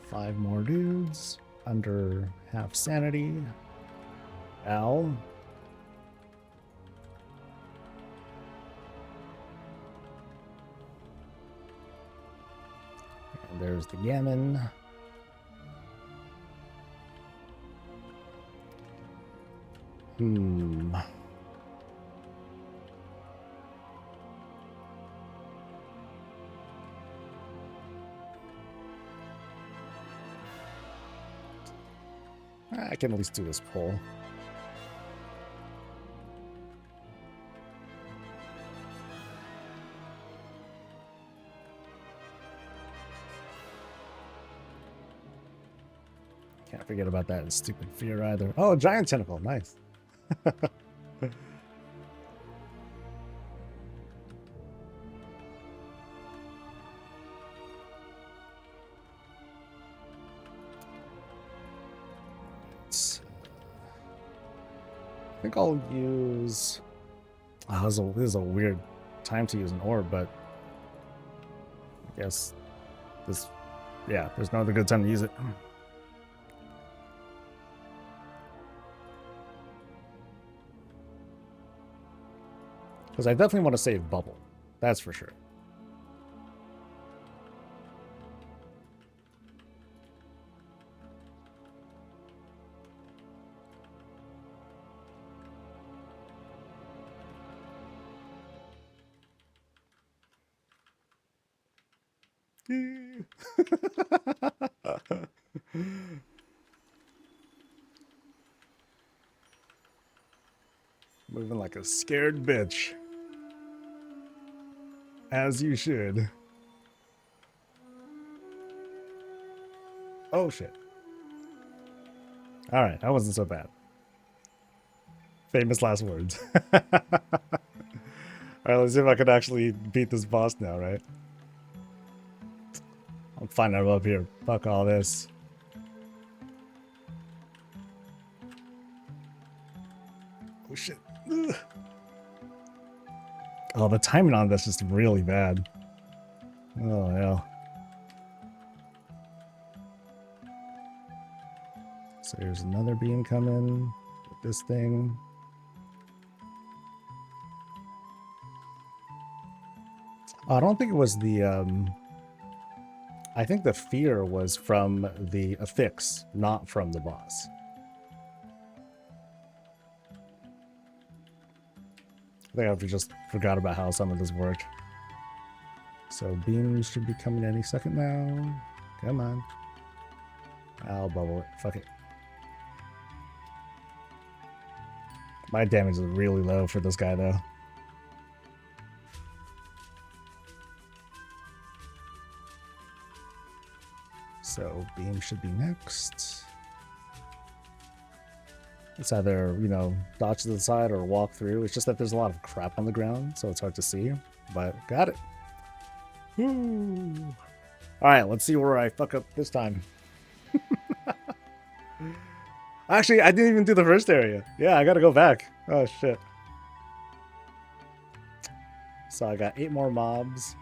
Five more dudes under half sanity. Ow. And there's the gammon. I can at least do this pull. Can't forget about that stupid fear either. Oh, giant tentacle. Nice. I think I'll use... Oh, this is a weird time to use an orb, but I guess this... Yeah, there's no other good time to use it. Because I definitely want to save bubble. That's for sure. Moving like a scared bitch. As you should. Oh shit. Alright, that wasn't so bad. Famous last words. Alright, let's see if I can actually beat this boss now, right? I'm finding him up here. Fuck all this. Oh shit. Ugh. Oh, the timing on this is really bad. Oh hell. So here's another beam coming with this thing. I don't think it was the I think the fear was from the affix, not from the boss. I think I just forgot about how some of this worked. So beams should be coming any second now. Come on. I'll bubble it. Fuck it. My damage is really low for this guy though. So beam should be next. It's either, you know, dodge to the side or walk through. It's just that there's a lot of crap on the ground, so it's hard to see. But got it. Woo. All right, let's see where I fuck up this time. Actually, I didn't even do the first area. Yeah, I gotta go back. Oh shit. So I got 8 more mobs.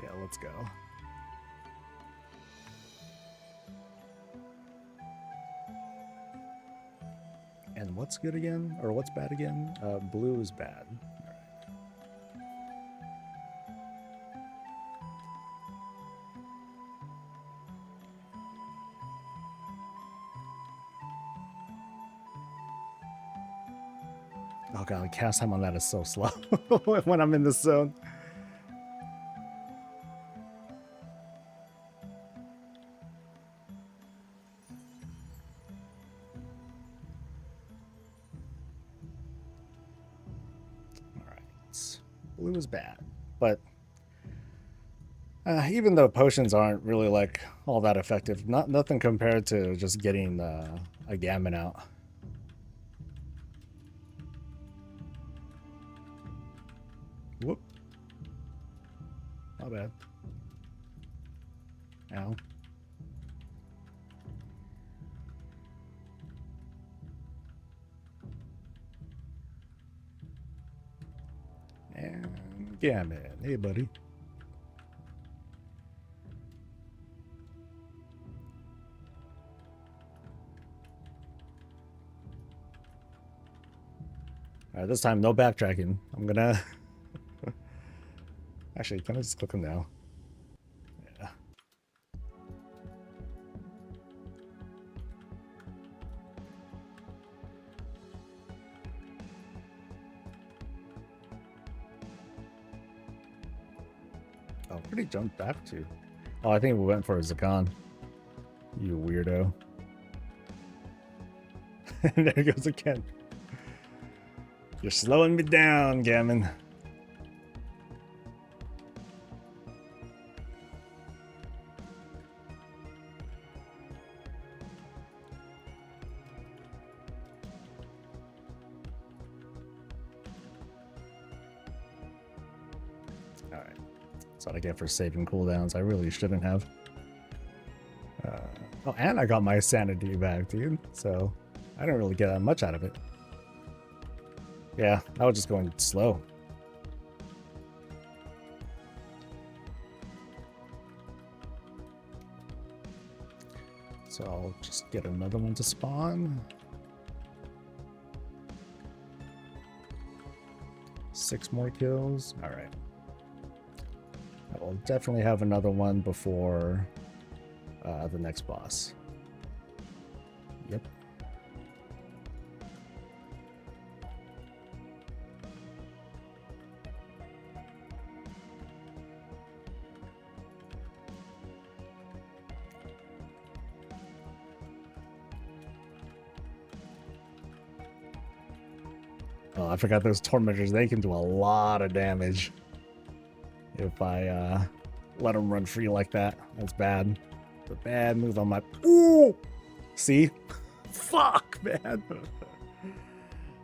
Yeah, let's go. And what's good again? Or what's bad again? Blue is bad. Oh god, the cast time on that is so slow when I'm in this zone. Alright. Blue is bad, but even though potions aren't really like all that effective, nothing compared to just getting a gammon out. Whoop. Not bad. Ow. And gammon. Hey, buddy. Alright, this time no backtracking. I'm gonna... Actually, can I just click them now? Yeah. Oh, where did he jump back to? Oh, I think we went for a Zakan. You weirdo. There he goes again. You're slowing me down, Gammon. Alright. That's what I get for saving cooldowns. I really shouldn't have. Oh, and I got my sanity back, dude. So, I don't really get that much out of it. Yeah, I was just going slow. So I'll just get another one to spawn. 6 more kills. All right. I will definitely have another one before the next boss. Yep. Oh, I forgot those tormentors. They can do a lot of damage if I let them run free like that. That's bad. It's a bad move on my... Ooh! See? Fuck, man.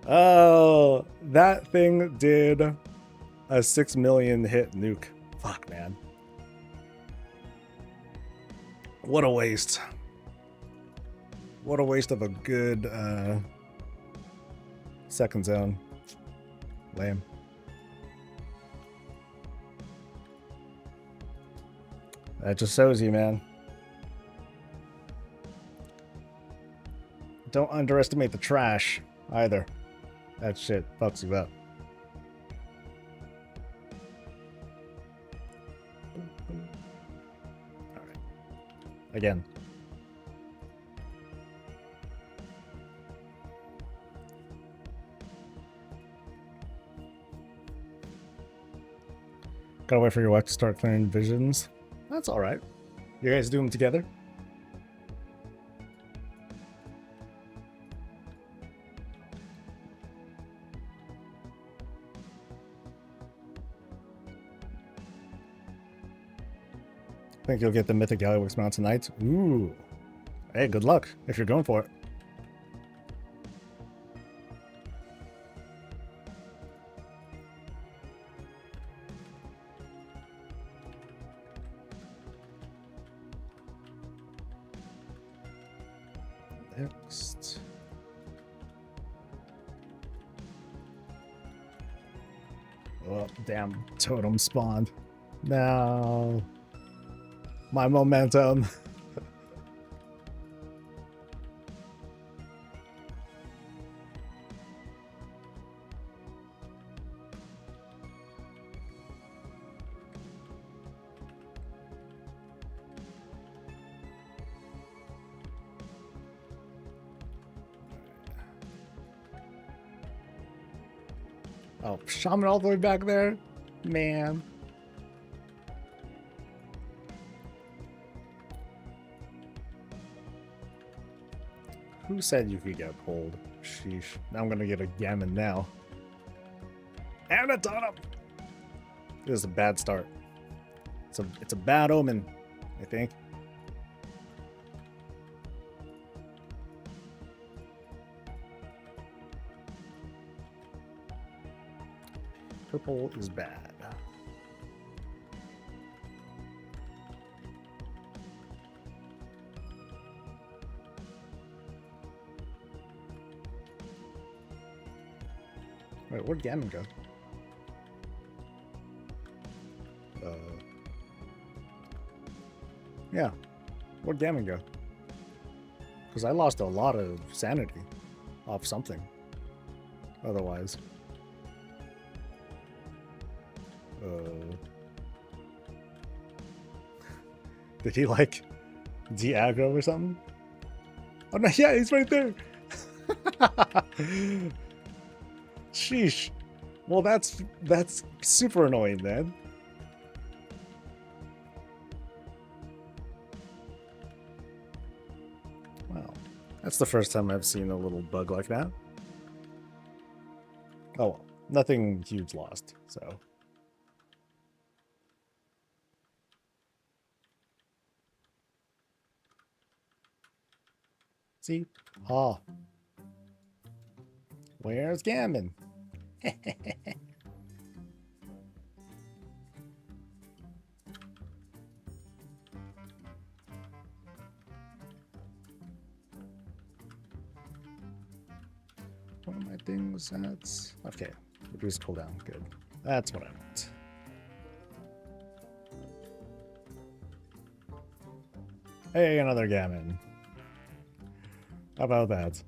Oh, that thing did a 6 million hit nuke. Fuck, man. What a waste. What a waste of a good second zone. Lame. That just shows you, man. Don't underestimate the trash either. That shit fucks you up. Alright. Again. Gotta wait for your wife to start clearing visions. That's alright. You guys do them together? Think you'll get the Mythic Galliworks mount tonight? Ooh. Hey, good luck if you're going for it. Next. Oh, damn. Totem spawned. No. My momentum. Oh, Shaman all the way back there? Man. Who said you could get pulled? Sheesh. Now I'm gonna get a gammon now. And a totem! This is a bad start. It's a bad omen, I think. Purple is bad. Wait, where'd Gammon go? Yeah. Where'd Gammon go? Because I lost a lot of sanity off something. Otherwise. Did he like de-aggro or something? Oh no, yeah, he's right there. Sheesh. Well, that's super annoying, then. Wow. That's the first time I've seen a little bug like that. Oh well. Nothing huge lost, so. See? Ah. Where's Gammon? One of my things that's okay. Reduce cooldown. Good. That's what I want. Hey, another Gammon. How about that?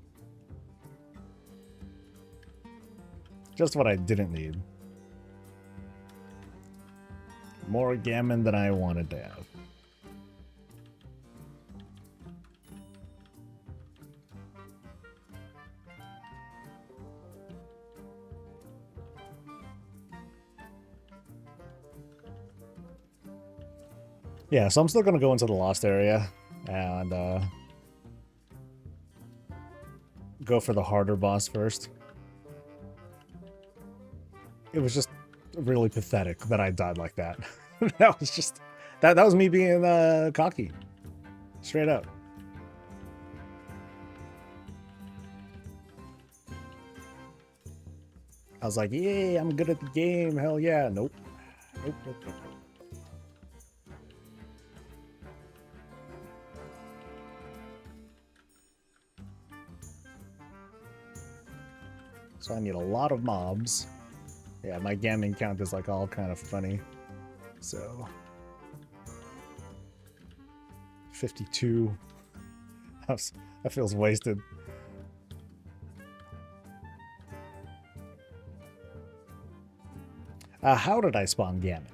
Just what I didn't need. More Gammon than I wanted to have. Yeah, so I'm still gonna go into the Lost area and go for the harder boss first. It was just really pathetic that I died like that. That was just that was me being cocky. Straight up. I was like, yay, I'm good at the game. Hell yeah. Nope. Nope, nope, nope, nope. So I need a lot of mobs. Yeah, my gammon count is like all kind of funny. So 52. That feels wasted. How did I spawn gammon?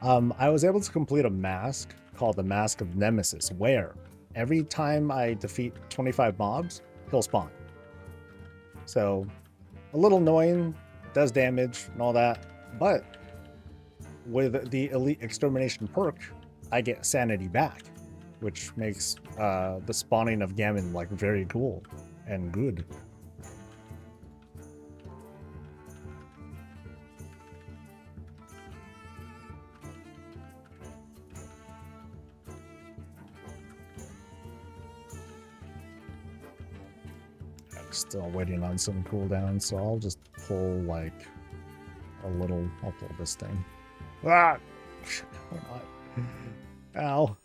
I was able to complete a mask called the Mask of Nemesis, where every time I defeat 25 mobs, he'll spawn. So a little annoying, does damage and all that, but with the Elite Extermination perk, I get sanity back, which makes the spawning of gammon like very cool and good. I'm still waiting on some cooldown, so I'll just pull like a little. I'll pull this thing. Ah! Or not. Ow.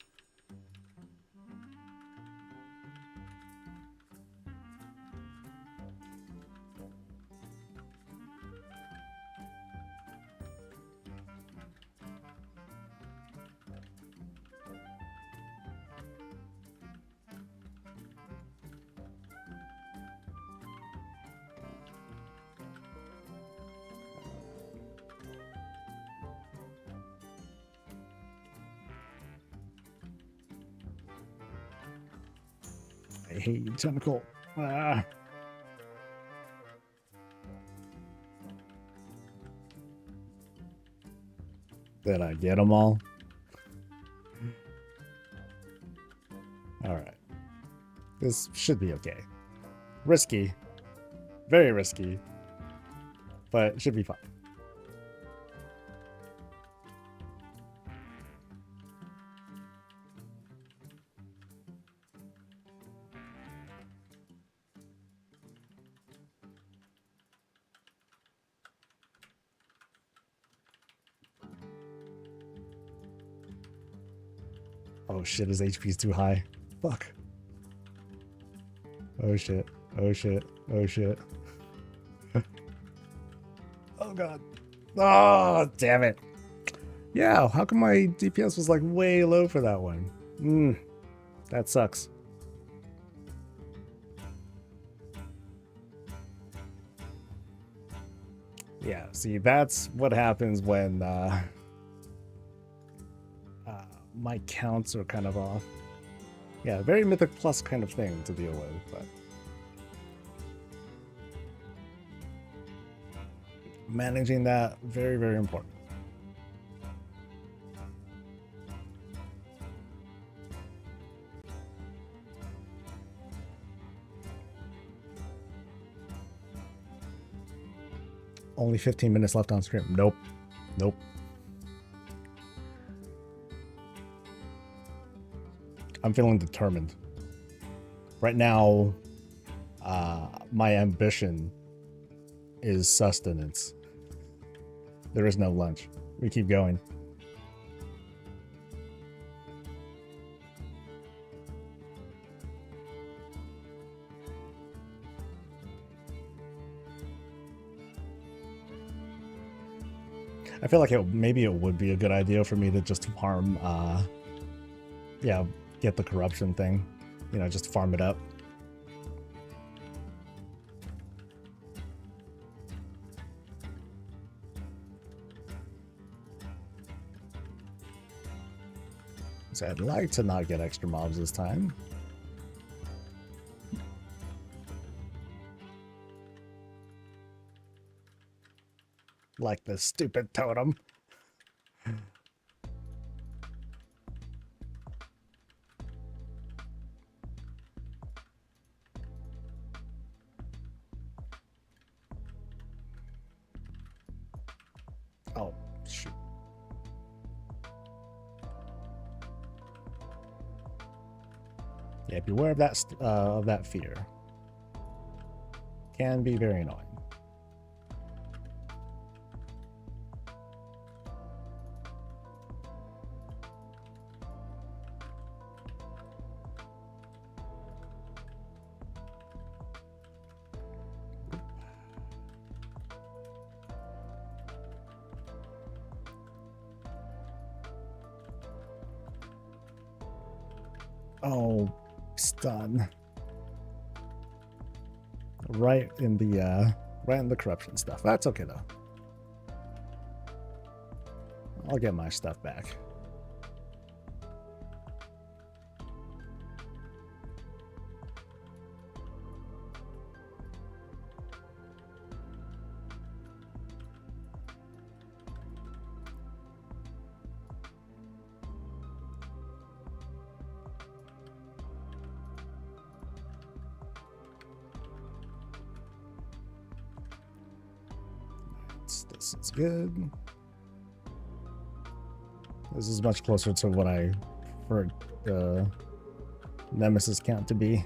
I hate you, tentacle. Ah. Did I get them all? All right. This should be okay. Risky. Very risky. But it should be fine. Oh shit, his HP's too high. Fuck. Oh shit. Oh shit. Oh shit. Oh god. Oh, damn it. Yeah, how come my DPS was like way low for that one? That sucks. Yeah, see, that's what happens when my counts are kind of off. Yeah, very Mythic Plus kind of thing to deal with, but managing that, very, very important. Only 15 minutes left on stream. Nope. Nope. I'm feeling determined. Right now, my ambition is sustenance. There is no lunch. We keep going. I feel like maybe it would be a good idea for me to just farm, yeah, get the corruption thing. You know, just farm it up. So I'd like to not get extra mobs this time. Like this stupid totem. Oh, shoot. Yeah, beware of that fear. Can be very annoying. Oh, stun. Right in the corruption stuff. That's okay though. I'll get my stuff back. This is good. This is much closer to what I preferred the Nemesis count to be.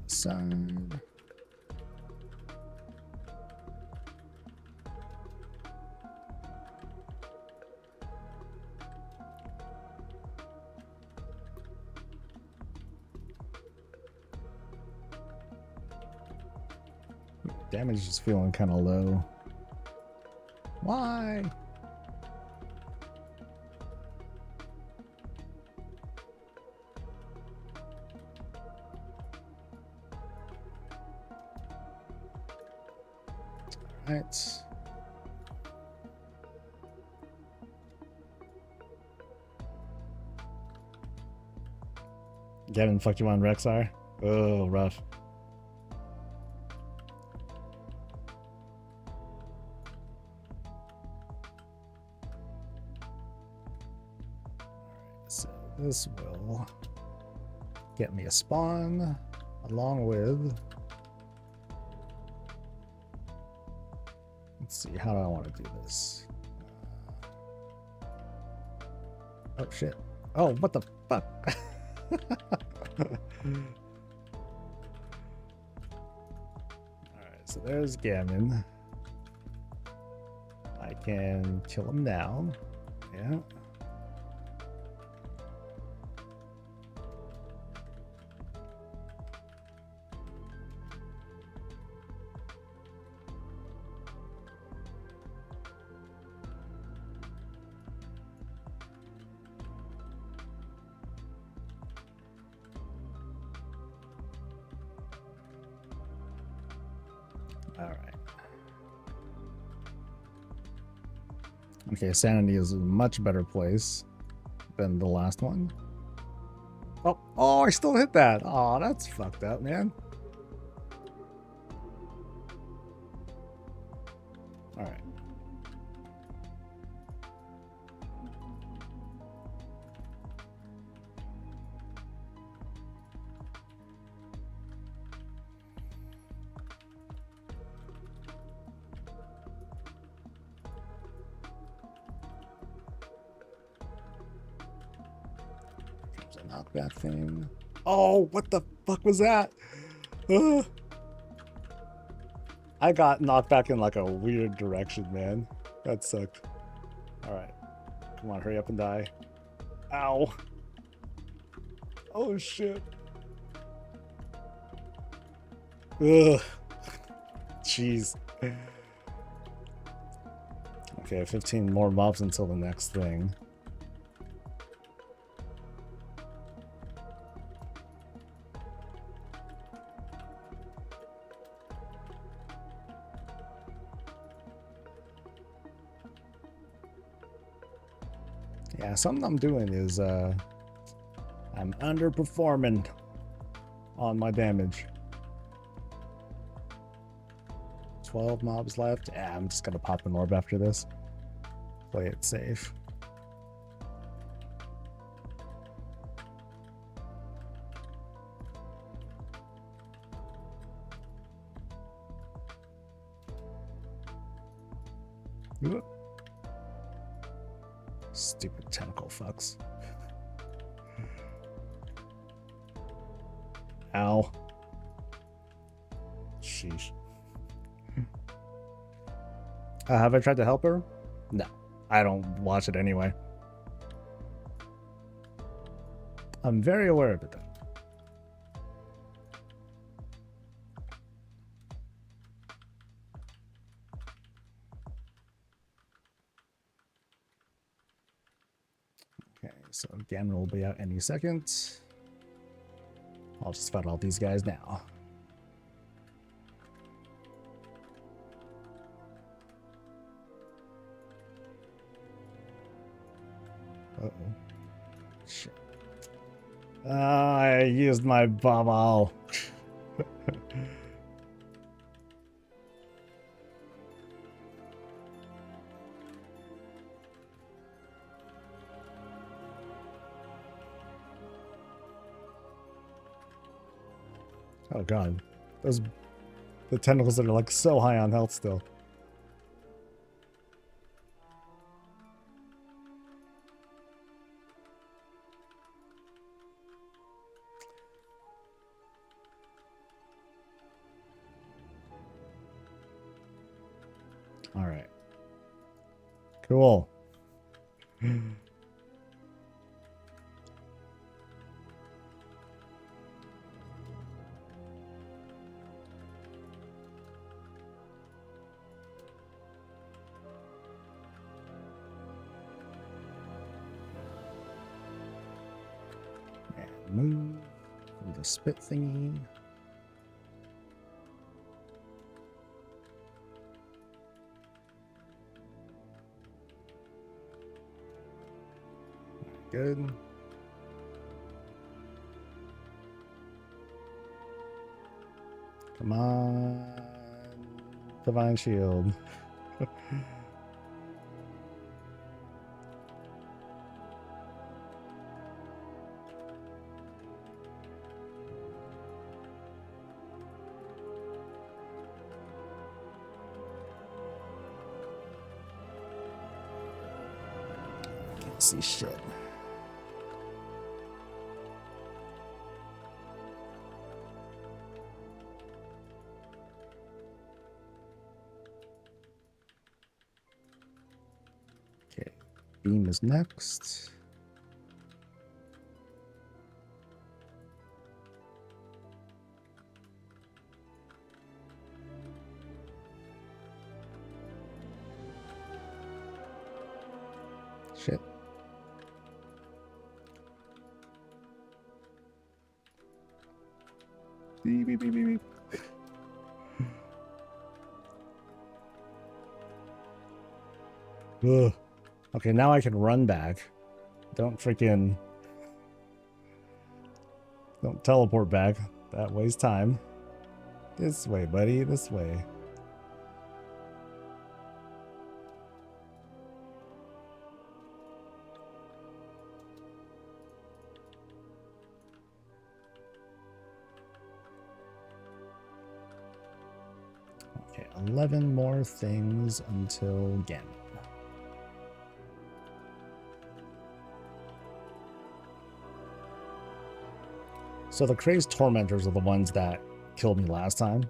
Side. Damage is just feeling kind of low. Why? Right. Gavin fucked you on Rexar? Oh, rough. So this will get me a spawn along with... Let's see, how do I want to do this? Oh shit. Oh, what the fuck? Alright, so there's Gammon. I can kill him down. Yeah. All right. Okay, Sanity is a much better place than the last one. Oh, I still hit that. Oh, that's fucked up, man. All right. Knockback thing. Oh, what the fuck was that? I got knocked back in like a weird direction, man. That sucked. Alright. Come on, hurry up and die. Ow. Oh, shit. Ugh. Jeez. Okay, 15 more mobs until the next thing. Yeah, something I'm doing is I'm underperforming on my damage. 12 mobs left. Yeah, I'm just gonna pop an orb after this. Play it safe. Ooh. Stupid tentacle fucks. Ow. Sheesh. Have I tried to help her? No. I don't watch it anyway. I'm very aware of it, though. Okay, so Gammon will be out any second. I'll just fight all these guys now. Uh-oh. Shit. I used my bubble. Oh god. The tentacles that are like so high on health still. All right. Cool. And move with the spit thingy. Good. Come on. Divine Shield. Can't see shit. Okay, beam is next. Shit. Beep, beep, beep, beep, beep. Ugh. Okay, now I can run back. Don't teleport back. That wastes time. This way, buddy. This way. Okay, 11 more things until Gammon. So the crazed tormentors are the ones that killed me last time,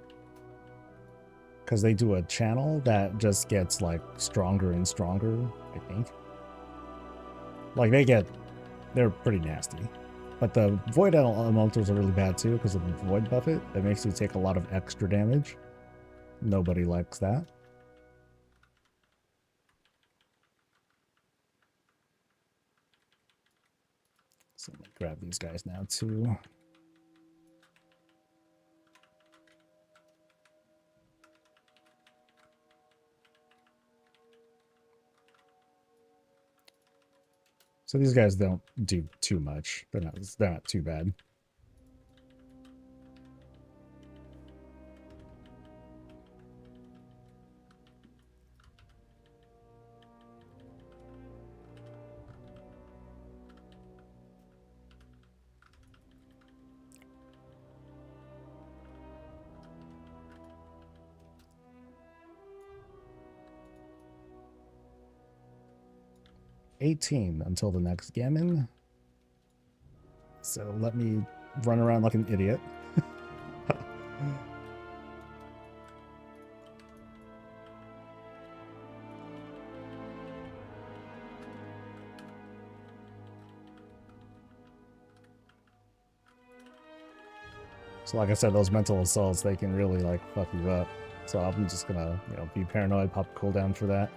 because they do a channel that just gets like stronger and stronger, I think. Like they're pretty nasty. But the void elementals are really bad too, because of the void buffet. That makes you take a lot of extra damage. Nobody likes that. So I'm gonna grab these guys now too. So these guys don't do too much. They're not too bad. $18 until the next Gammon. So let me run around like an idiot. So like I said, those mental assaults, they can really like fuck you up. So I'm just gonna, you know, be paranoid, pop a cooldown for that.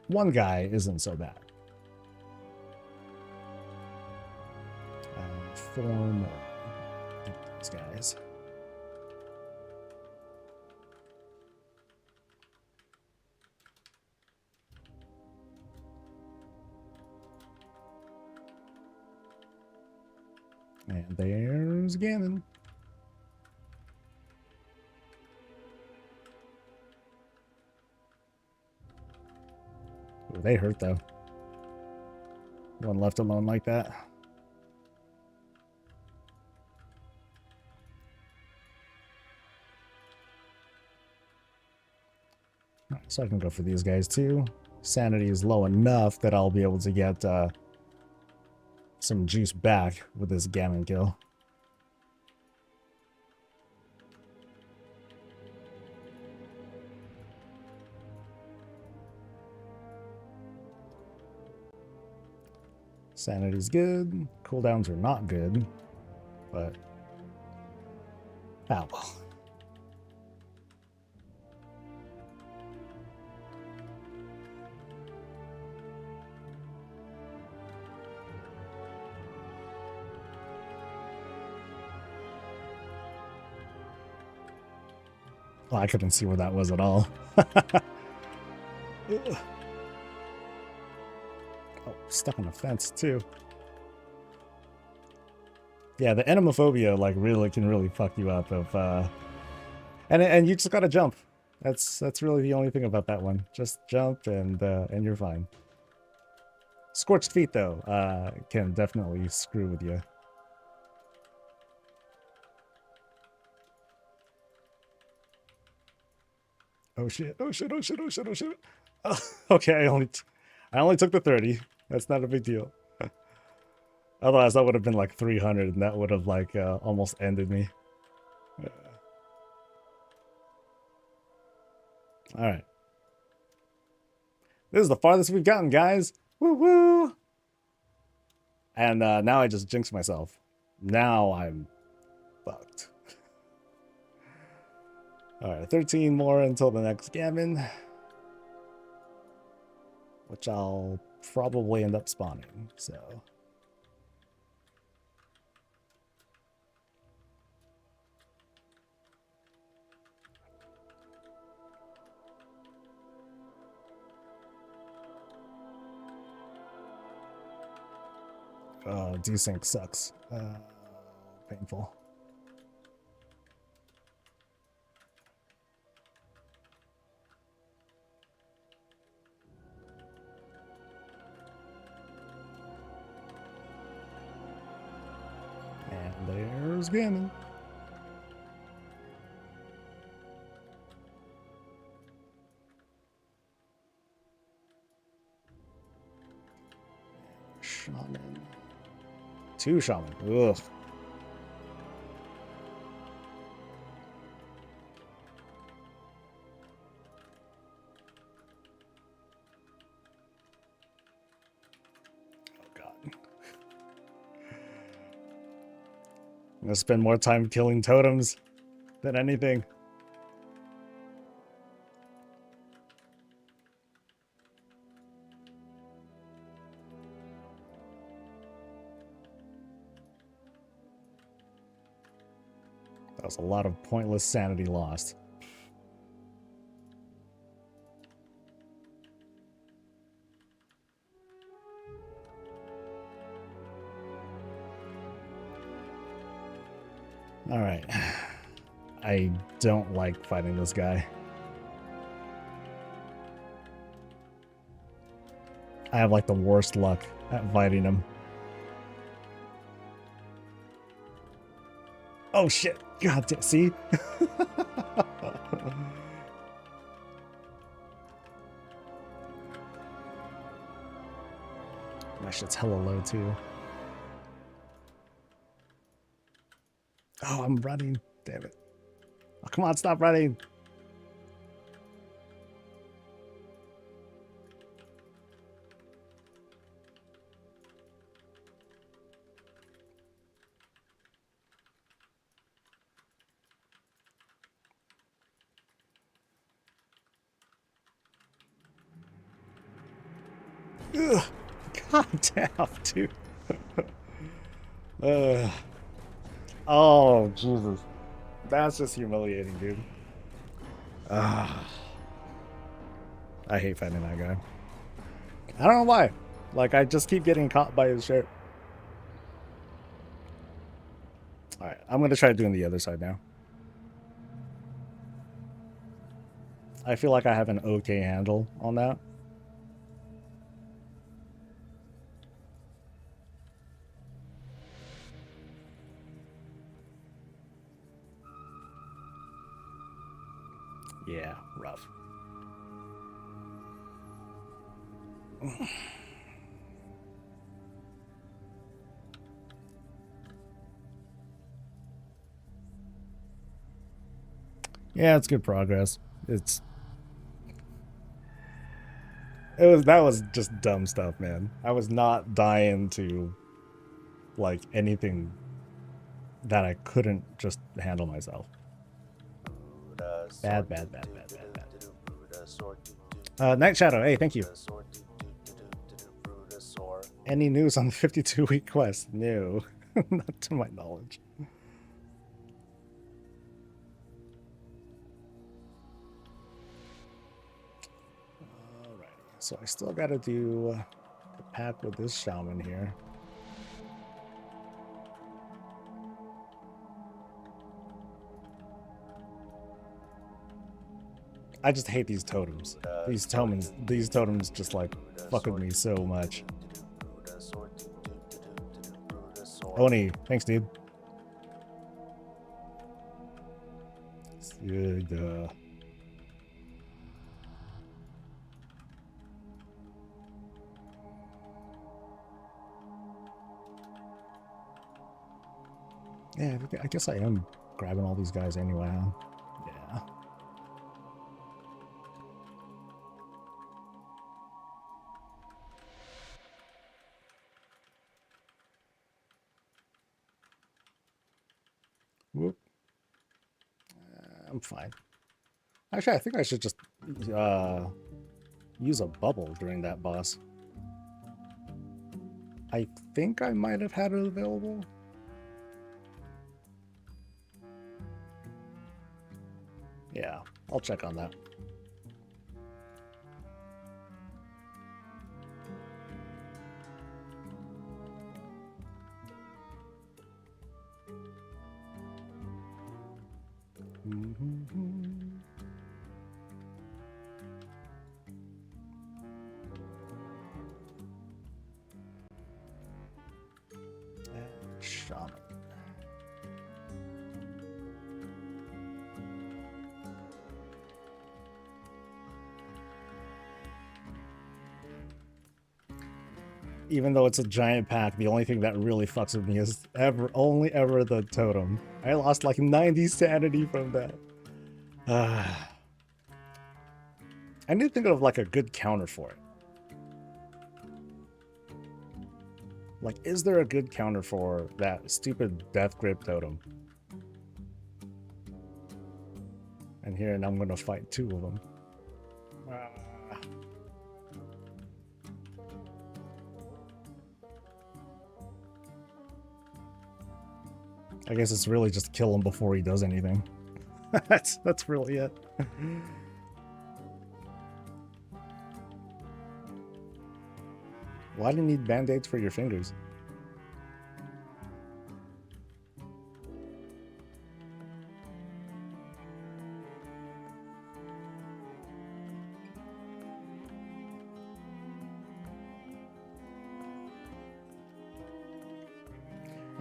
One guy isn't so bad. 4 more. These guys. And there's Ganon. Ooh, they hurt though. One left alone like that. So I can go for these guys too. Sanity is low enough that I'll be able to get some juice back with this Gammon kill. Sanity's good. Cooldowns are not good, but well. Oh, I couldn't see where that was at all. Oh, stuck on a fence too. Yeah, the entomophobia like really can fuck you up if and you just gotta jump. That's really the only thing about that one. Just jump and you're fine. Scorched feet though can definitely screw with you. Oh shit! Oh shit! Oh shit! Oh shit! Oh shit! Oh, okay, I only took the 30. That's not a big deal. Otherwise, that would have been like 300, and that would have like almost ended me. All right. This is the farthest we've gotten, guys. Woo woo! And now I just jinxed myself. Now I'm fucked. All right, 13 more until the next Gammon, which I'll probably end up spawning. So. Desync sucks. Painful. And there's Gammon. Shaman. 2 shaman. Ugh. Oh god. I'm gonna spend more time killing totems than anything. That was a lot of pointless sanity lost. All right. I don't like fighting this guy. I have like the worst luck at fighting him. Oh shit. God damn. See? My shit's hella low too. Oh, I'm running. Damn it. Oh, come on, stop running. Ugh. God damn, dude. uh, oh, Jesus. That's just humiliating, dude. I hate fighting that guy. I don't know why. Like, I just keep getting caught by his shit. Alright, I'm gonna try doing the other side now. I feel like I have an okay handle on that. Yeah, rough. Yeah, it's good progress. That was just dumb stuff, man. I was not dying to like anything that I couldn't just handle myself. Bad, bad, bad, bad, bad, bad. Night Shadow, hey, thank you. Any news on the 52-week quest? No, not to my knowledge. Alrighty, so I still gotta do the pack with this shaman here. I just hate these totems. These totems just like fuck with me so much. Oni, thanks, dude. Good. Yeah, I guess I am grabbing all these guys anyway, huh? Yeah. Whoop. I'm fine. Actually, I think I should just use a bubble during that boss. I think I might have had it available. Yeah, I'll check on that. Shaman. Even though it's a giant pack, the only thing that really fucks with me is only ever the totem. I lost like 90 sanity from that. I need to think of like a good counter for it. Like, is there a good counter for that stupid death grip totem? And here, and I'm gonna fight two of them. I guess it's really just kill him before he does anything. that's really it. Why do you need band-aids for your fingers?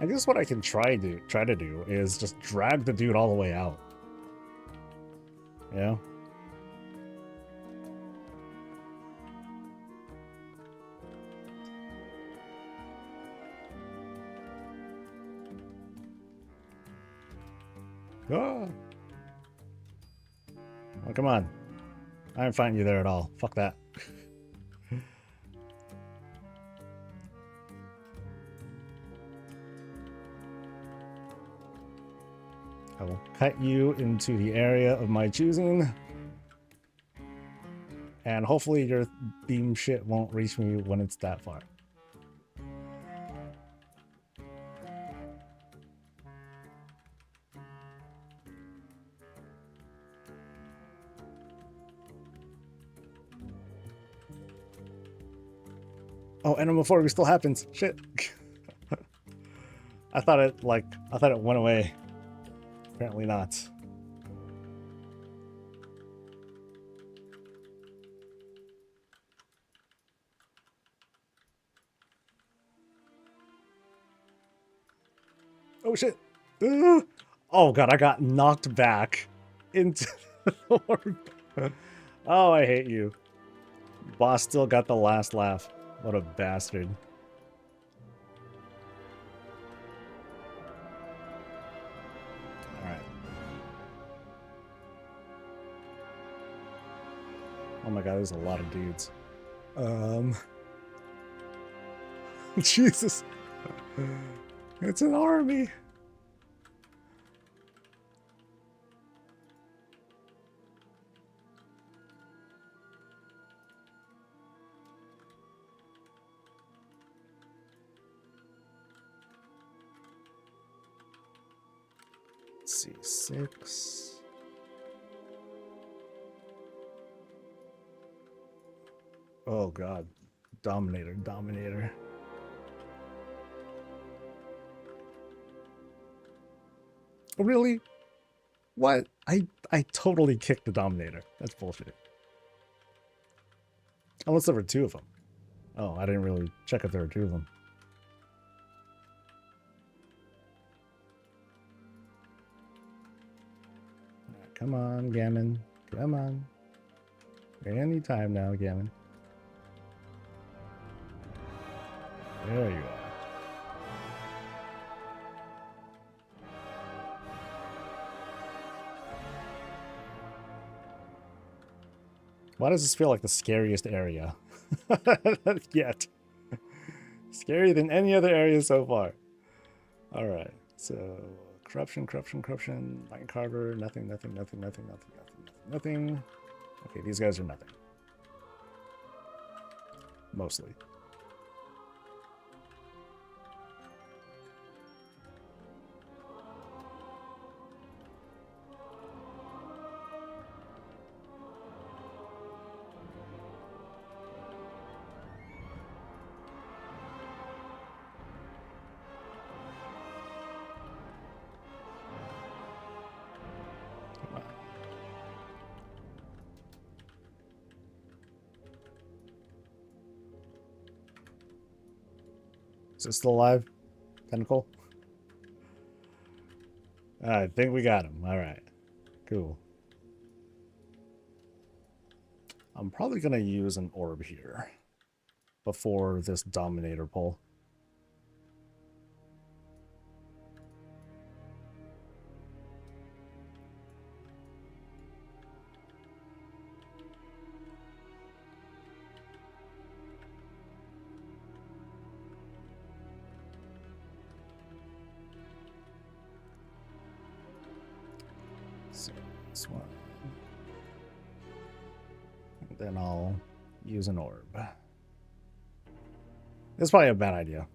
I guess what I can try to do is just drag the dude all the way out. Yeah. Oh. Oh, come on. I ain't fighting you there at all. Fuck that. I will cut you into the area of my choosing. And hopefully your beam shit won't reach me when it's that far. Oh, Entomophoria still happens. Shit. I thought it went away. Apparently not. Oh shit. Oh god, I got knocked back into the orb. Oh, I hate you. Boss still got the last laugh. What a bastard. Alright. Oh my god, there's a lot of dudes. Jesus. It's an army. Let's see, 6. Oh god. Dominator. Really? What? I totally kicked the Dominator. That's bullshit. Unless there were 2 of them. Oh, I didn't really check if there were 2 of them. Right, come on, Gammon. Come on. Any time now, Gammon. There you are. Why does this feel like the scariest area yet? Scarier than any other area so far. Alright, so corruption, Lion Carver, nothing. Okay, these guys are nothing. Mostly. Is it still alive? Tentacle? I think we got him. Alright. Cool. I'm probably going to use an orb here before this Dominator pull. So this one. And then I'll use an orb. This is probably a bad idea.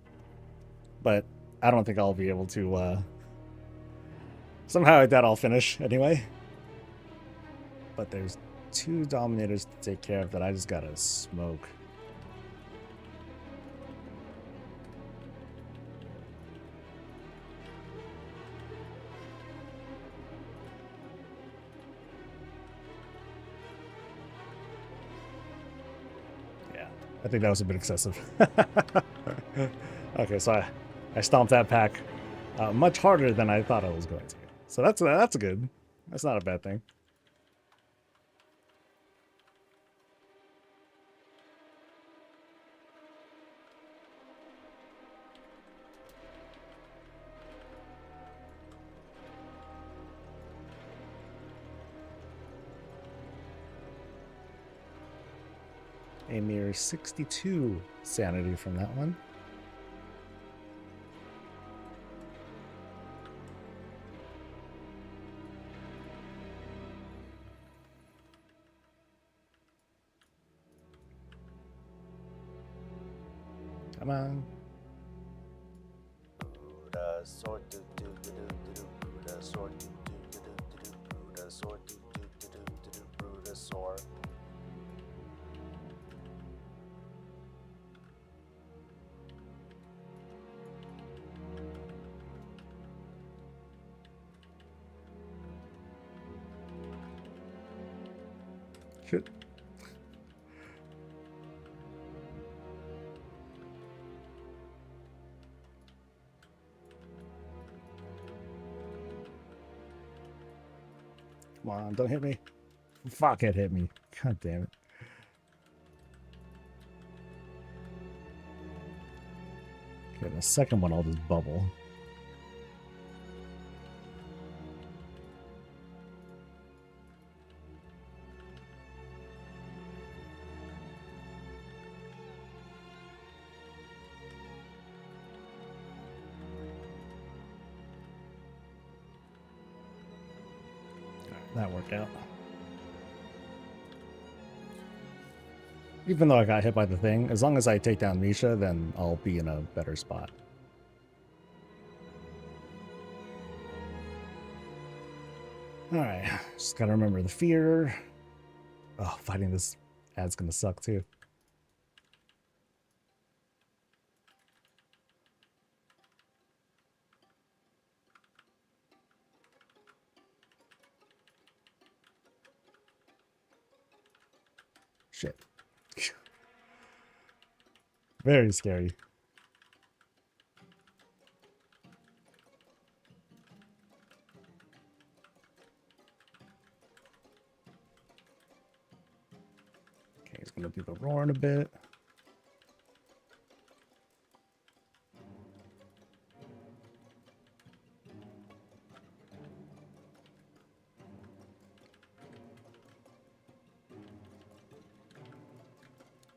But I don't think I'll be able to somehow like that I'll finish anyway. But there's 2 Dominators to take care of that I just gotta smoke. I think that was a bit excessive. Okay, so I stomped that pack much harder than I thought I was going to. So that's good. That's not a bad thing. A mere 62 sanity from that one. Come on. Buddha sword, do do do do do do. Buddha sword, do do do do do do. Buddha sword, do do do do do do. Buddha sword. Shit. Come on, don't hit me. Fuck, it hit me. God damn it. Okay, the second one I'll just bubble. That worked out. Even though I got hit by the thing, as long as I take down Misha, then I'll be in a better spot. Alright, just gotta remember the fear. Oh, fighting this ad's gonna suck too. Shit. Very scary. Okay, he's gonna do the roaring a bit.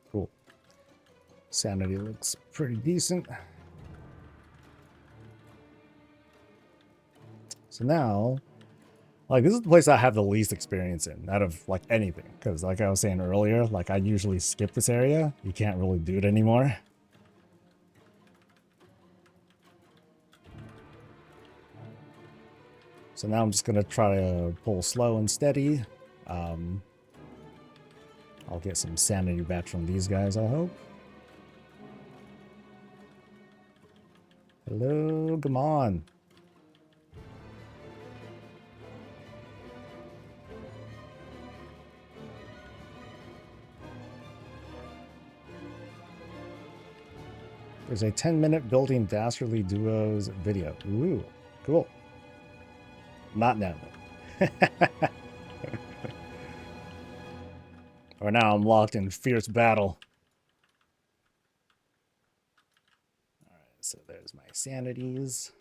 Cool. Sanity looks pretty decent. So now, like, this is the place I have the least experience in out of like anything. Because like I was saying earlier, like I usually skip this area. You can't really do it anymore. So now I'm just gonna try to pull slow and steady. I'll get some sanity back from these guys, I hope. Hello, come on. There's a 10-minute building Dastardly Duos video. Ooh, cool. Not now. Or now I'm locked in fierce battle. Alright, so there's my sanities.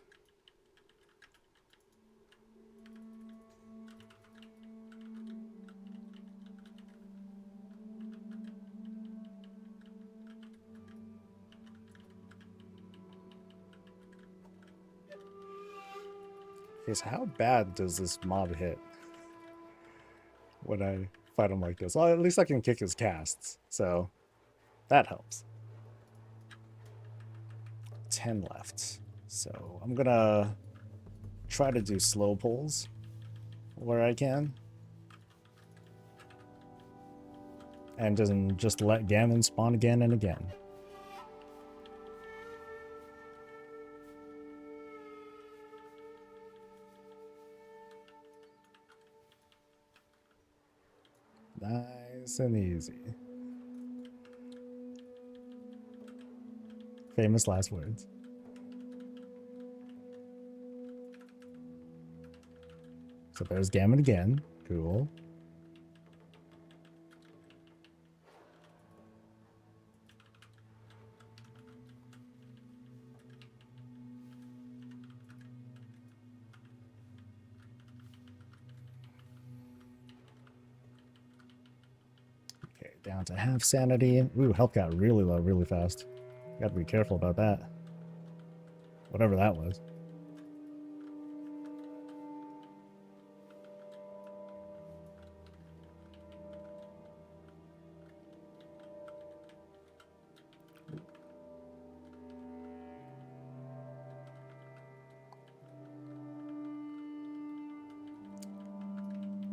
Okay, so how bad does this mob hit when I fight him like this? Well, at least I can kick his casts, so that helps. 10 left. So I'm gonna try to do slow pulls where I can. And just let Gammon spawn again and again. Nice and easy. Famous last words. So there's Gammon again. Cool. Okay, down to half sanity. Ooh, health got really low really fast. Gotta be careful about that. Whatever that was.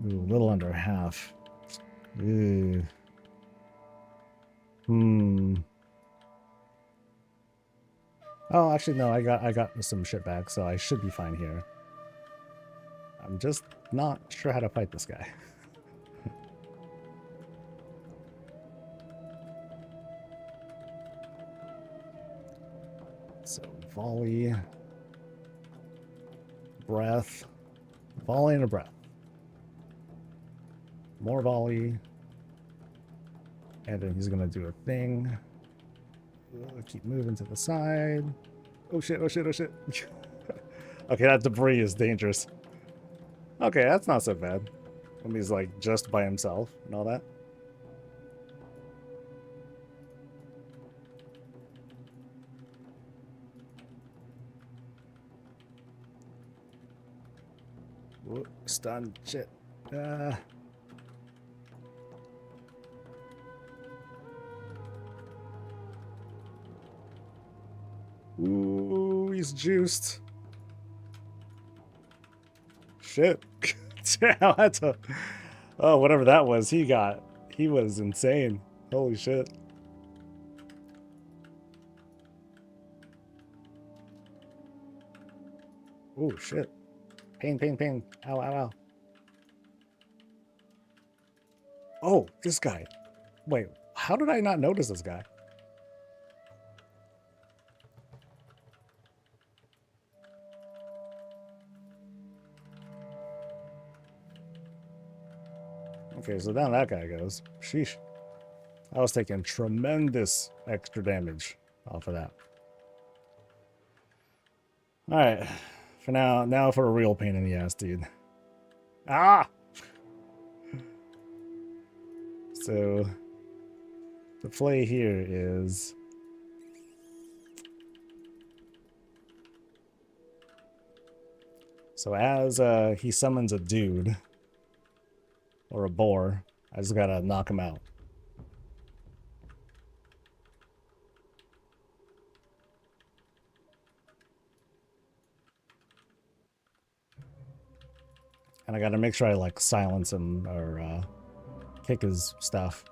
Ooh, a little under half. Ooh. Hmm. Oh, actually, no. I got some shit back, so I should be fine here. I'm just not sure how to fight this guy. So volley, breath, volley and a breath. More volley. And then he's gonna do a thing. Keep moving to the side. Oh shit, oh shit, oh shit. Okay, that debris is dangerous. Okay, that's not so bad. When he's like just by himself and all that. Whoop, stun, shit. Ooh, he's juiced. Shit. Damn, that's a... Oh, whatever that was, he was insane. Holy shit. Oh, shit. Pain, pain, pain. Ow, ow, ow. Oh, this guy. Wait, how did I not notice this guy? Okay, so down that guy goes. Sheesh. I was taking tremendous extra damage off of that. Alright. For now for a real pain in the ass, dude. Ah! So, the play here is... So as he summons a dude, or a boar, I just gotta knock him out. And I gotta make sure I like silence him or kick his stuff.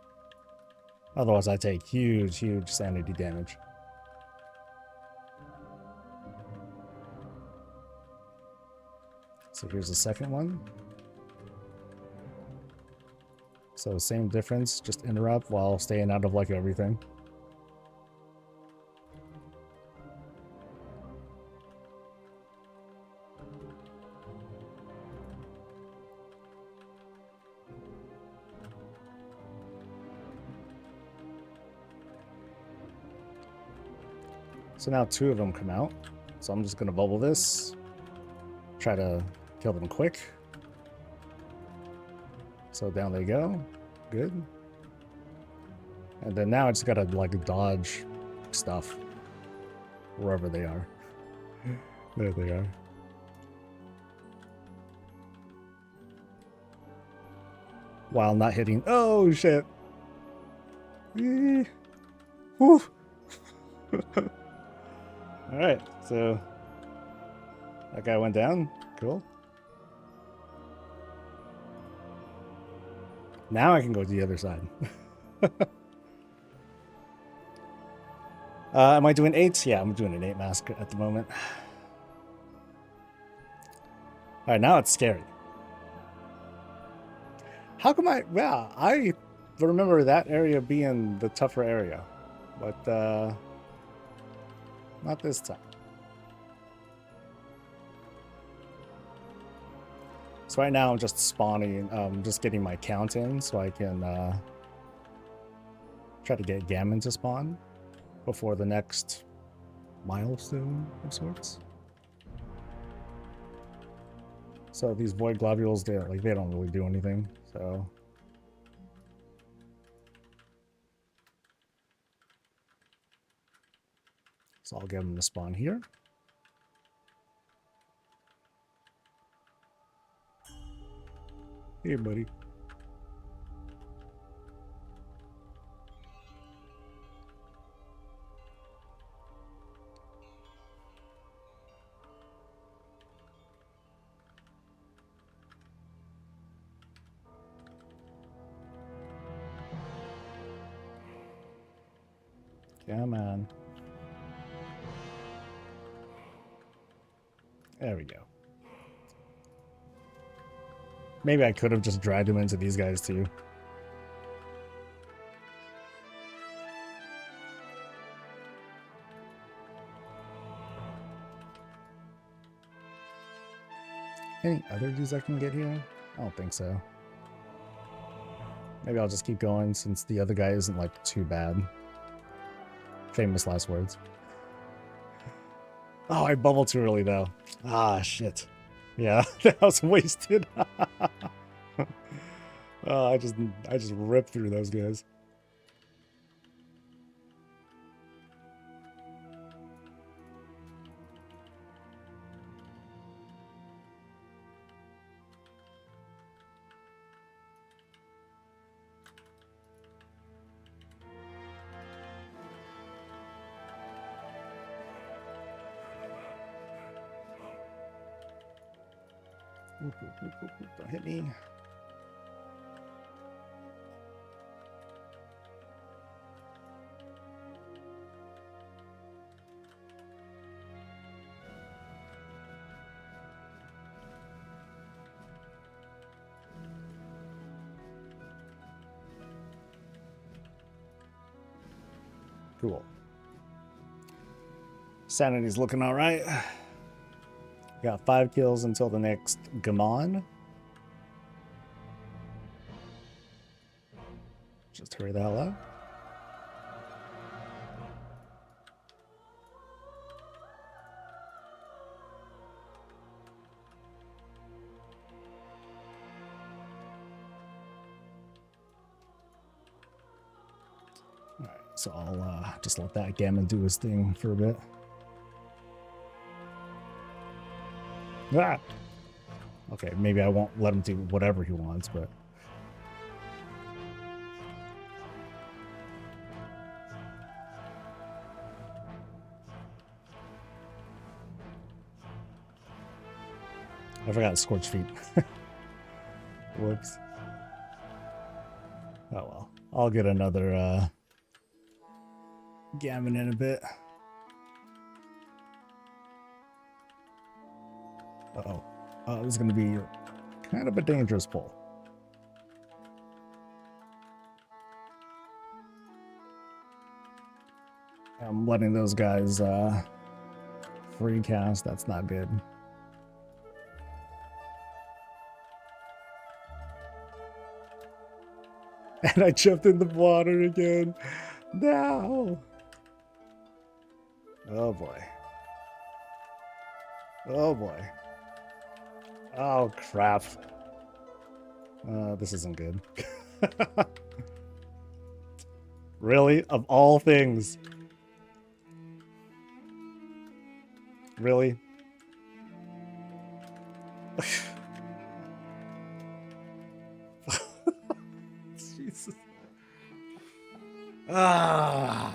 Otherwise I take huge, huge sanity damage. So here's the second one. So same difference, just interrupt while staying out of like everything. So now two of them come out. So I'm just gonna bubble this. Try to kill them quick. So down they go. Good. And then now I just gotta like dodge stuff wherever they are. There they are. While not hitting. Oh shit. Woo. Alright, so that guy went down. Cool. Now I can go to the other side. Am I doing 8? Yeah, I'm doing an 8 mask at the moment. Alright, now it's scary. How come I remember that area being the tougher area. But, not this time. So right now I'm just spawning, just getting my count in so I can try to get Gammon to spawn before the next milestone of sorts. So these void globules, they don't really do anything. So I'll get them to spawn here. Hey, buddy. Come on. There we go. Maybe I could have just dragged him into these guys too. Any other dudes I can get here? I don't think so. Maybe I'll just keep going since the other guy isn't like too bad. Famous last words. Oh, I bubbled too early though. Ah, shit. Yeah, that was wasted. Oh, I just ripped through those guys. Don't hit me. Cool. Sanity's looking all right. Got 5 kills until the next Gamon. Just hurry the hell up. Alright, so I'll just let that gammon do his thing for a bit. Ah! Okay, maybe I won't let him do whatever he wants, but... I forgot Scorch Feet. Whoops. Oh well. I'll get another gammon in a bit. Uh-oh. This is going to be kind of a dangerous pull. I'm letting those guys free cast. That's not good. And I jumped in the water again. No. Oh boy. Oh boy. Oh crap. This isn't good. Really? Of all things. Really? Jesus. Ah.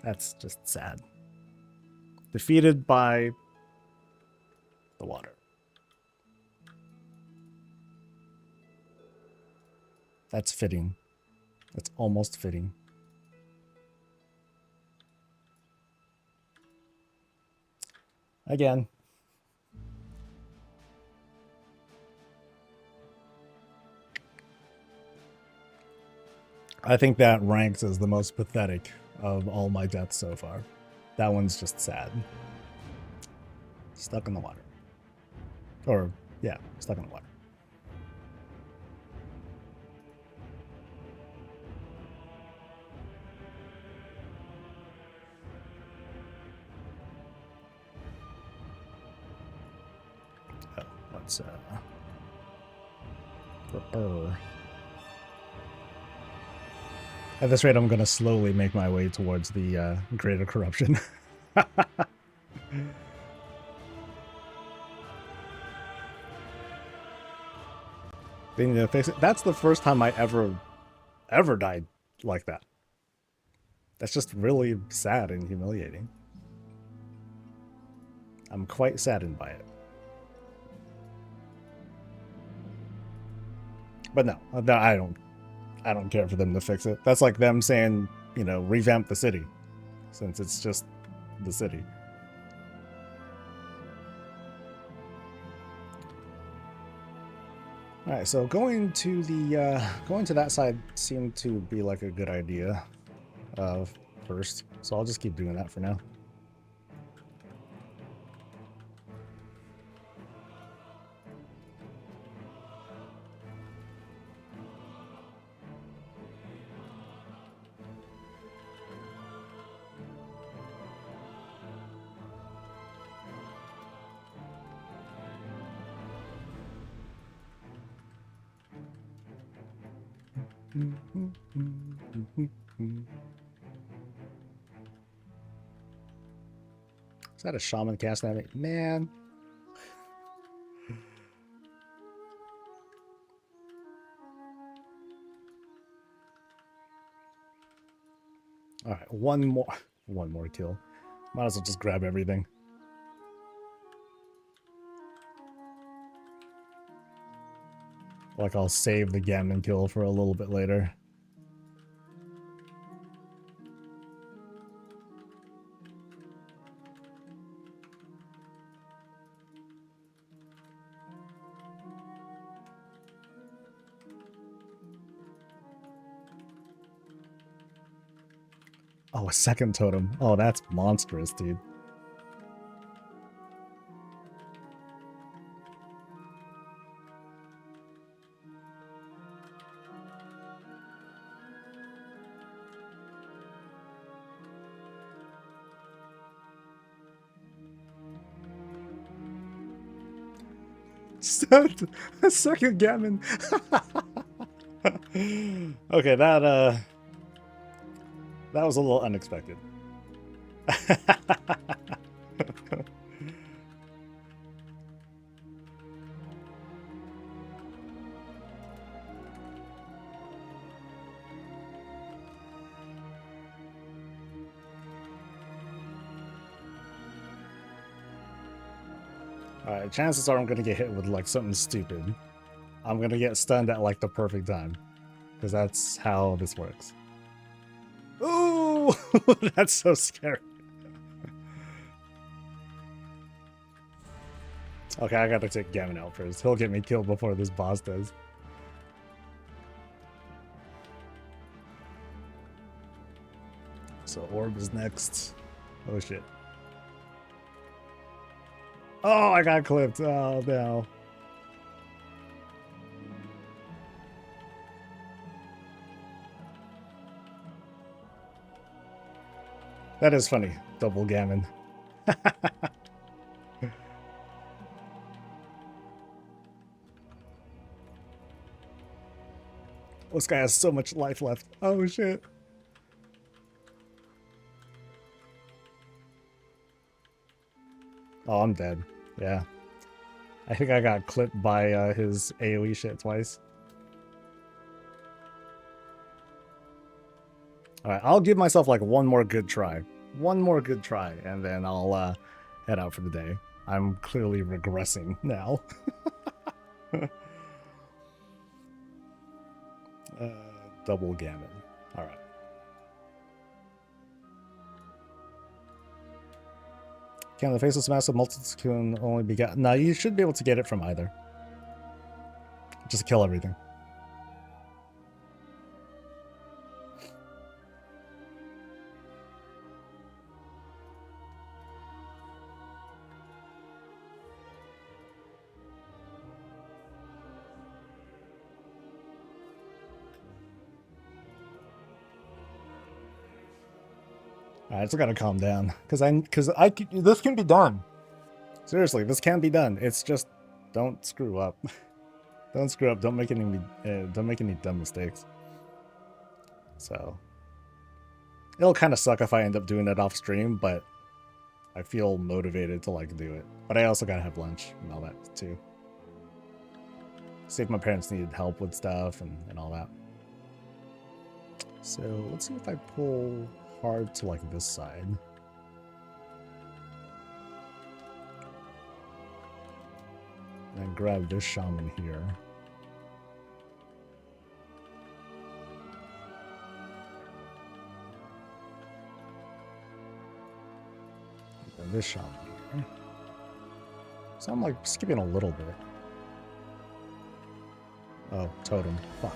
That's just sad. Defeated by the water. That's fitting. That's almost fitting. Again. I think that ranks as the most pathetic of all my deaths so far. That one's just sad. Stuck in the water. Or, yeah, stuck in the water. Oh, let's, prepare. At this rate, I'm going to slowly make my way towards the greater corruption. They need to fix it. That's the first time I ever died like that. That's just really sad and humiliating. I'm quite saddened by it. But no, I don't care for them to fix it. That's like them saying, you know, revamp the city, since it's just the city. All right, so going to that side seemed to be like a good idea first. So I'll just keep doing that for now. Is that a shaman casting at me? Man. All right, one more kill. Might as well just grab everything. Like I'll save the gammon kill for a little bit later. Oh, a second totem. Oh, that's monstrous, dude. A second gammon. Okay, that was a little unexpected. Alright, chances are I'm gonna get hit with like something stupid. I'm gonna get stunned at like the perfect time. Because that's how this works. Ooh! That's so scary. Okay, I gotta take Gammon out first. He'll get me killed before this boss does. So Orb is next. Oh shit. Oh, I got clipped. Oh no. That is funny. Double Gammon. This guy has so much life left. Oh shit. Oh, I'm dead. Yeah. I think I got clipped by his AoE shit twice. Alright, I'll give myself like one more good try. One more good try, and then I'll head out for the day. I'm clearly regressing now. Double Gammon. Alright. Can the faceless massive multitudes can only be got? No, you should be able to get it from either. Just kill everything. Alright, I just gotta calm down. This can be done. Seriously, this can be done. It's just don't screw up. Don't screw up. Don't make any dumb mistakes. So it'll kind of suck if I end up doing it off stream, but I feel motivated to like do it. But I also gotta have lunch and all that too. See if my parents needed help with stuff and all that. So let's see if I pull hard to like this side. And grab this shaman here. this shop here. So I'm like skipping a little bit. Oh, totem. Fuck.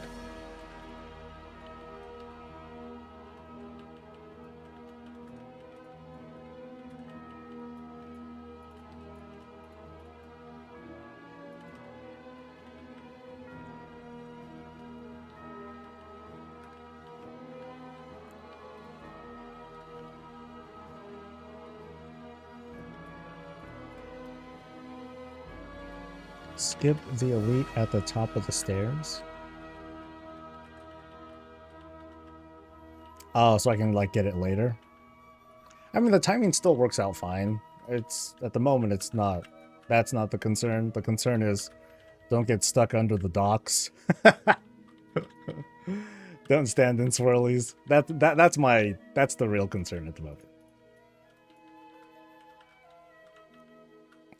Skip the elite at the top of the stairs. Oh, so I can like get it later. I mean, the timing still works out fine. It's at the moment, it's not. That's not the concern. The concern is don't get stuck under the docks. Don't stand in swirlies. That's the real concern at the moment.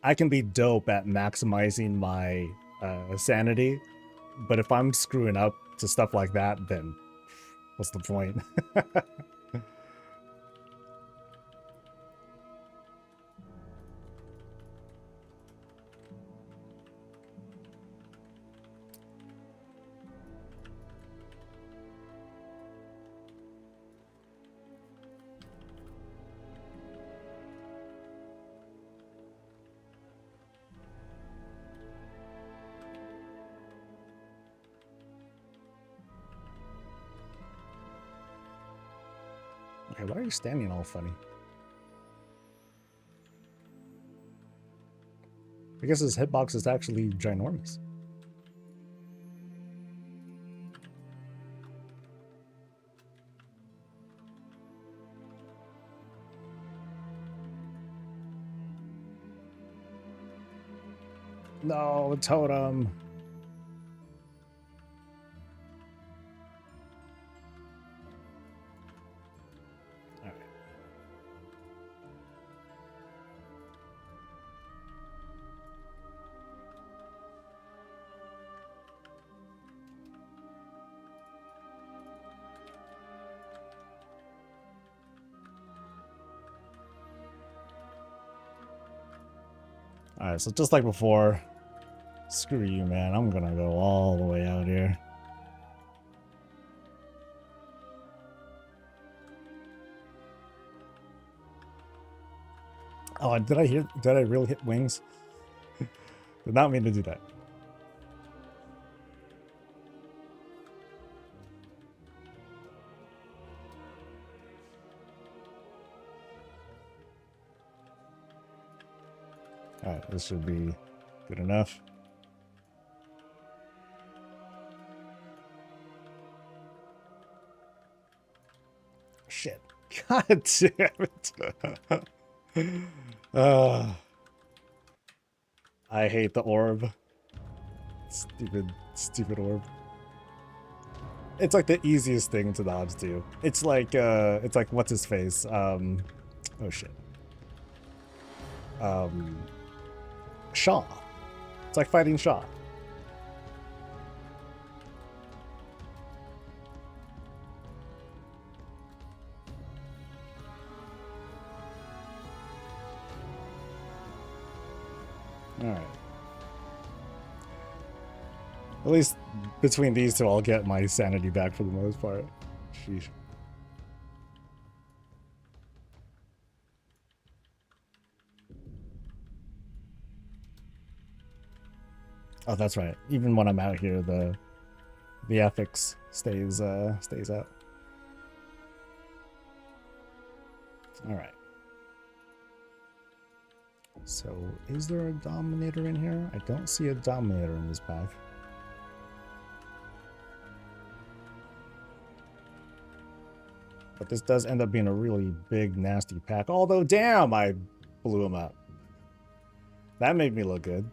I can be dope at maximizing my sanity, but if I'm screwing up to stuff like that, then what's the point? Okay, why are you standing all funny? I guess his hitbox is actually ginormous. No, totem. Alright, so just like before, screw you, man. I'm gonna go all the way out here. Oh, did I really hit wings? Did not mean to do that. Alright, this should be good enough. Shit. God damn it. I hate the orb. Stupid orb. It's like the easiest thing to dodge too. It's like what's his face? Oh shit. Shaw. It's like fighting Shaw. Alright. At least between these two, I'll get my sanity back for the most part. Sheesh. Oh, that's right. Even when I'm out here, the ethics stays out. All right. So, is there a Dominator in here? I don't see a Dominator in this pack. But this does end up being a really big, nasty pack. Although, damn, I blew him up. That made me look good.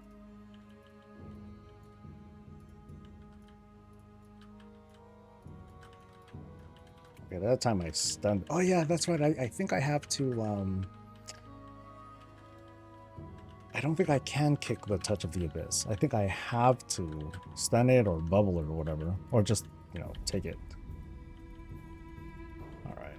Okay, that time I stunned. Oh yeah, that's right. I think I have to I don't think I can kick the Touch of the Abyss. I think I have to stun it or bubble it or whatever. Or just, you know, take it. Alright.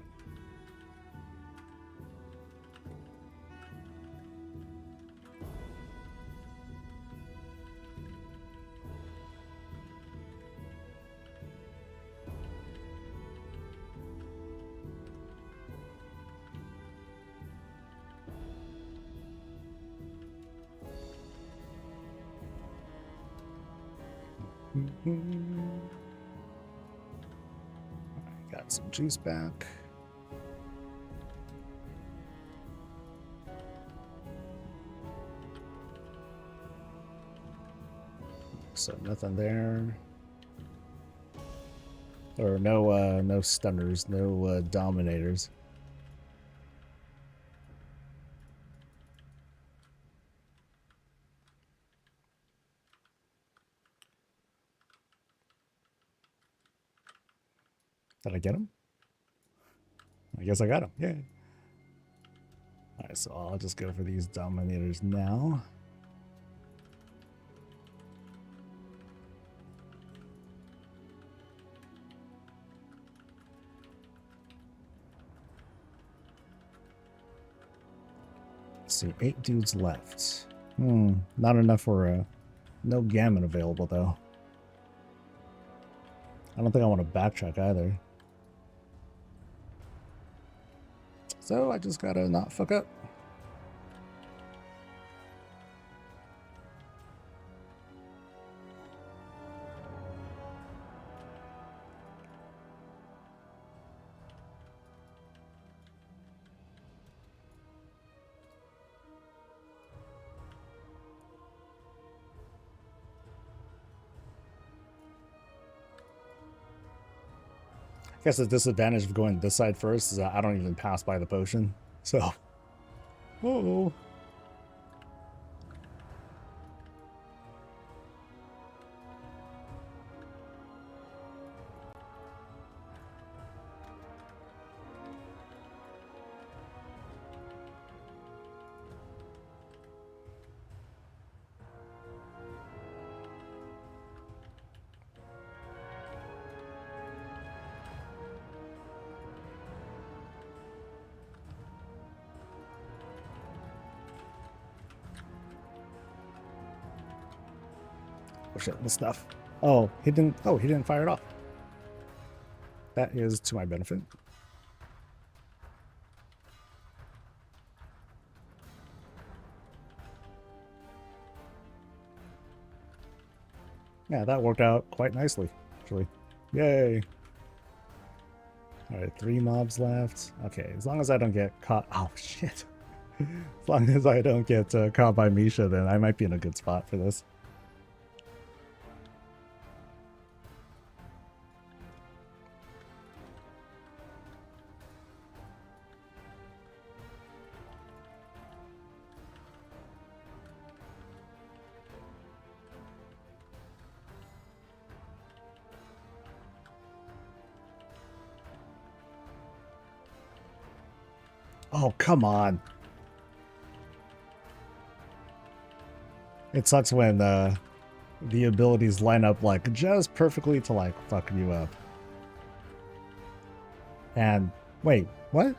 Got some juice back. So nothing there. Or no stunners, no dominators. Did I get him? I guess I got him. Yeah. Alright, so I'll just go for these dominators now. Let's see, 8 dudes left. Not enough for no gammon available though. I don't think I want to backtrack either. So I just gotta not fuck up. I guess the disadvantage of going this side first is that I don't even pass by the potion. So, oh. Oh shit, the stuff. Oh, he didn't fire it off. That is to my benefit. Yeah, that worked out quite nicely, actually. Yay. Alright, 3 mobs left. Okay, as long as I don't get caught. Oh, shit. As long as I don't get caught by Misha, then I might be in a good spot for this. Oh, come on. It sucks when the abilities line up like just perfectly to like fuck you up. And wait, what?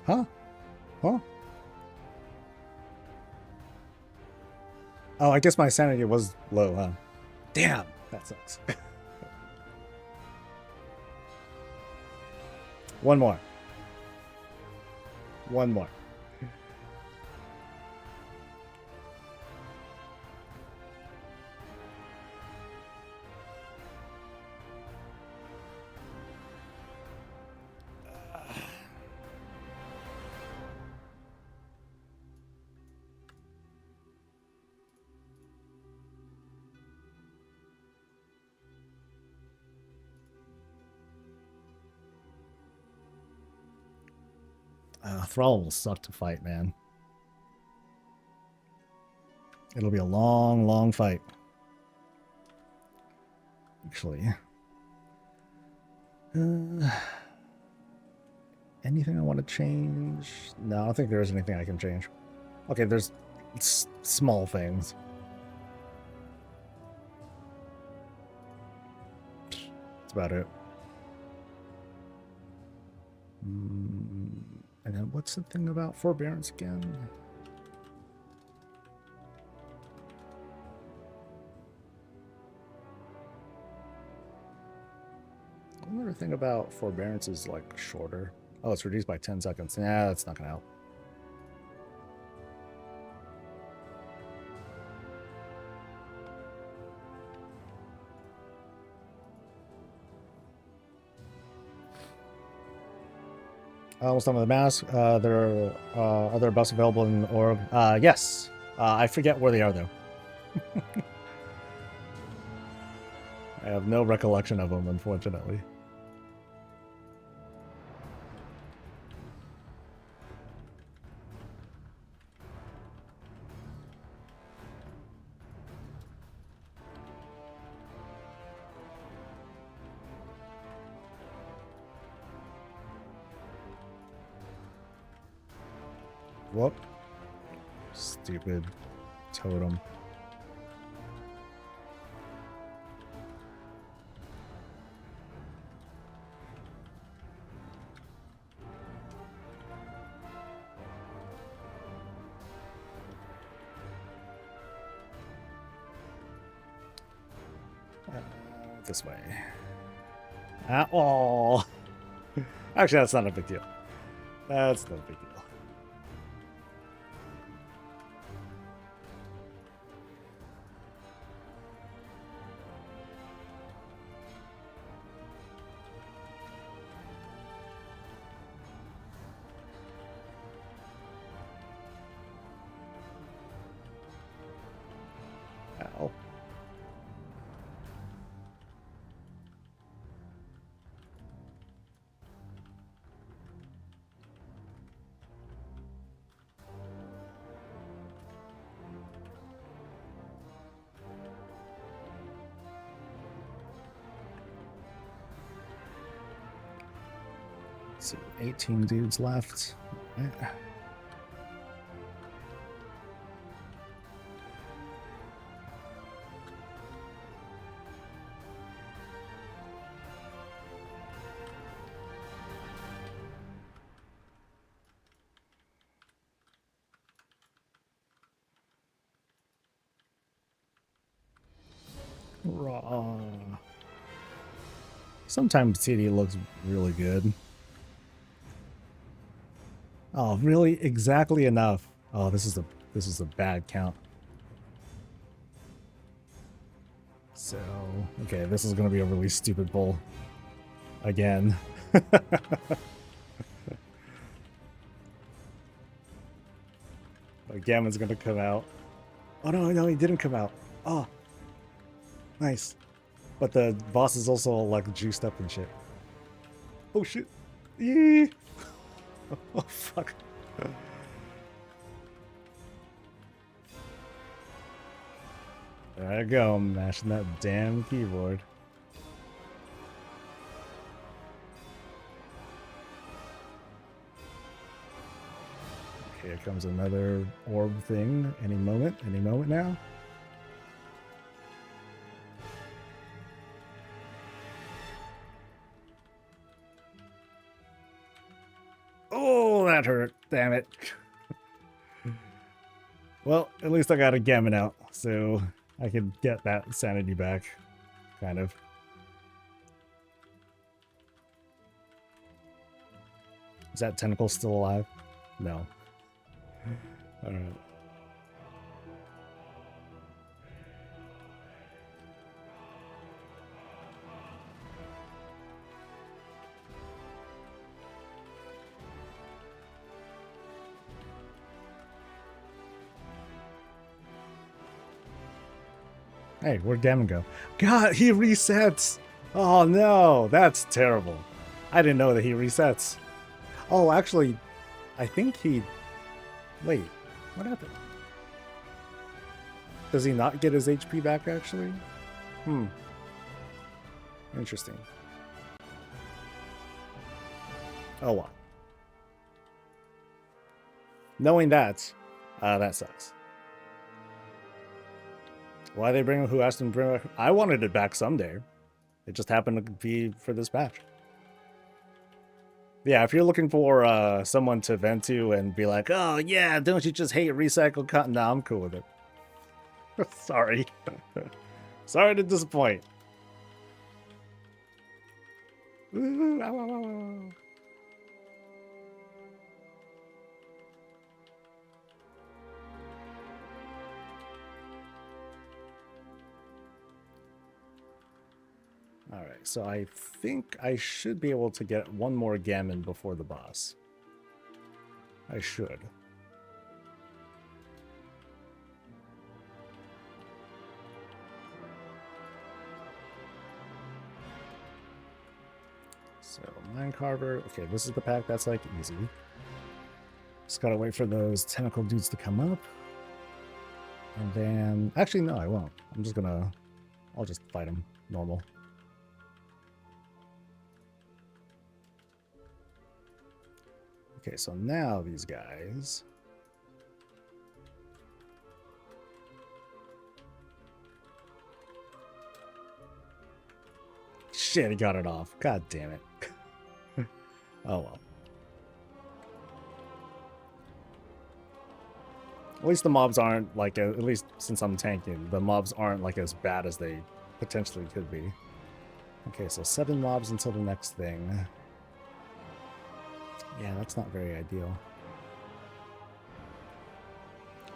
Huh? Huh? Oh, I guess my sanity was low, huh? Damn, that sucks. One more. One more. Thrall will suck to fight, man. It'll be a long, long fight. Actually. Anything I want to change? No, I don't think there's anything I can change. Okay, there's small things. That's about it. And then what's the thing about forbearance again? Another thing about forbearance is like shorter. Oh, it's reduced by 10 seconds. Yeah, that's not gonna help. Almost done with the mask. There are other buffs available in orb. Yes. I forget where they are though. I have no recollection of them, unfortunately. Whoop. Stupid totem. This way. Oh. Actually, that's not a big deal. That's no big deal. Ow. Let's see, 18 dudes left. Yeah. Raw. Sometimes TD looks really good. Oh, really? Exactly enough. Oh, this is a bad count. So, okay, this is gonna be a really stupid pull. Again. Gammon's gonna come out. Oh no, he didn't come out. Oh, nice. But the boss is also like juiced up and shit. Oh shit. Yee. Oh fuck. There I go, I'm mashing that damn keyboard. Okay, here comes another orb thing. Any moment now. Oh, that hurt. Damn it. Well, at least I got a Gammon out, so I can get that sanity back. Kind of. Is that tentacle still alive? No. Alright. Hey, where'd Gammon go? God, he resets! Oh no, that's terrible. I didn't know that he resets. Oh, actually, I think he... Wait, what happened? Does he not get his HP back, actually? Interesting. Oh, well. Knowing that, that sucks. Why they bring him? Who asked him to bring it back? I wanted it back someday. It just happened to be for this patch. Yeah, if you're looking for someone to vent to and be like, oh yeah, don't you just hate recycled cotton? Nah, I'm cool with it. Sorry. Sorry to disappoint. Ooh, ow, ow, ow, ow. Alright, so I think I should be able to get one more Gammon before the boss. I should. So, Mine Carver. Okay, this is the pack that's like easy. Just gotta wait for those tentacle dudes to come up. And then... Actually, no, I won't. I'm just gonna... I'll just fight them normal. Okay, so now these guys... Shit, he got it off. God damn it. Oh well. At least the mobs aren't like, at least since I'm tanking, the mobs aren't like as bad as they potentially could be. Okay, so 7 mobs until the next thing. Yeah, that's not very ideal.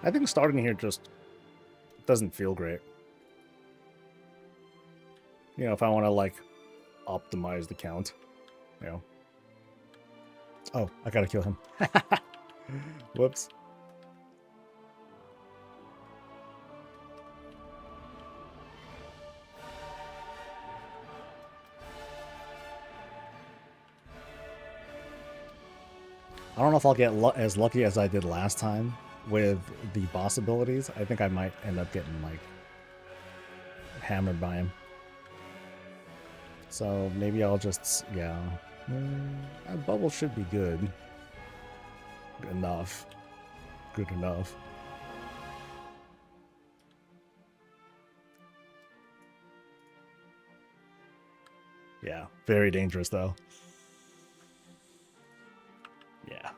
I think starting here just doesn't feel great. You know, if I want to like optimize the count, you know. Oh, I gotta kill him. Whoops. I don't know if I'll get as lucky as I did last time with the boss abilities. I think I might end up getting like hammered by him. So maybe I'll just, yeah. A bubble should be good. Good enough. Good enough. Yeah, very dangerous though. Yeah.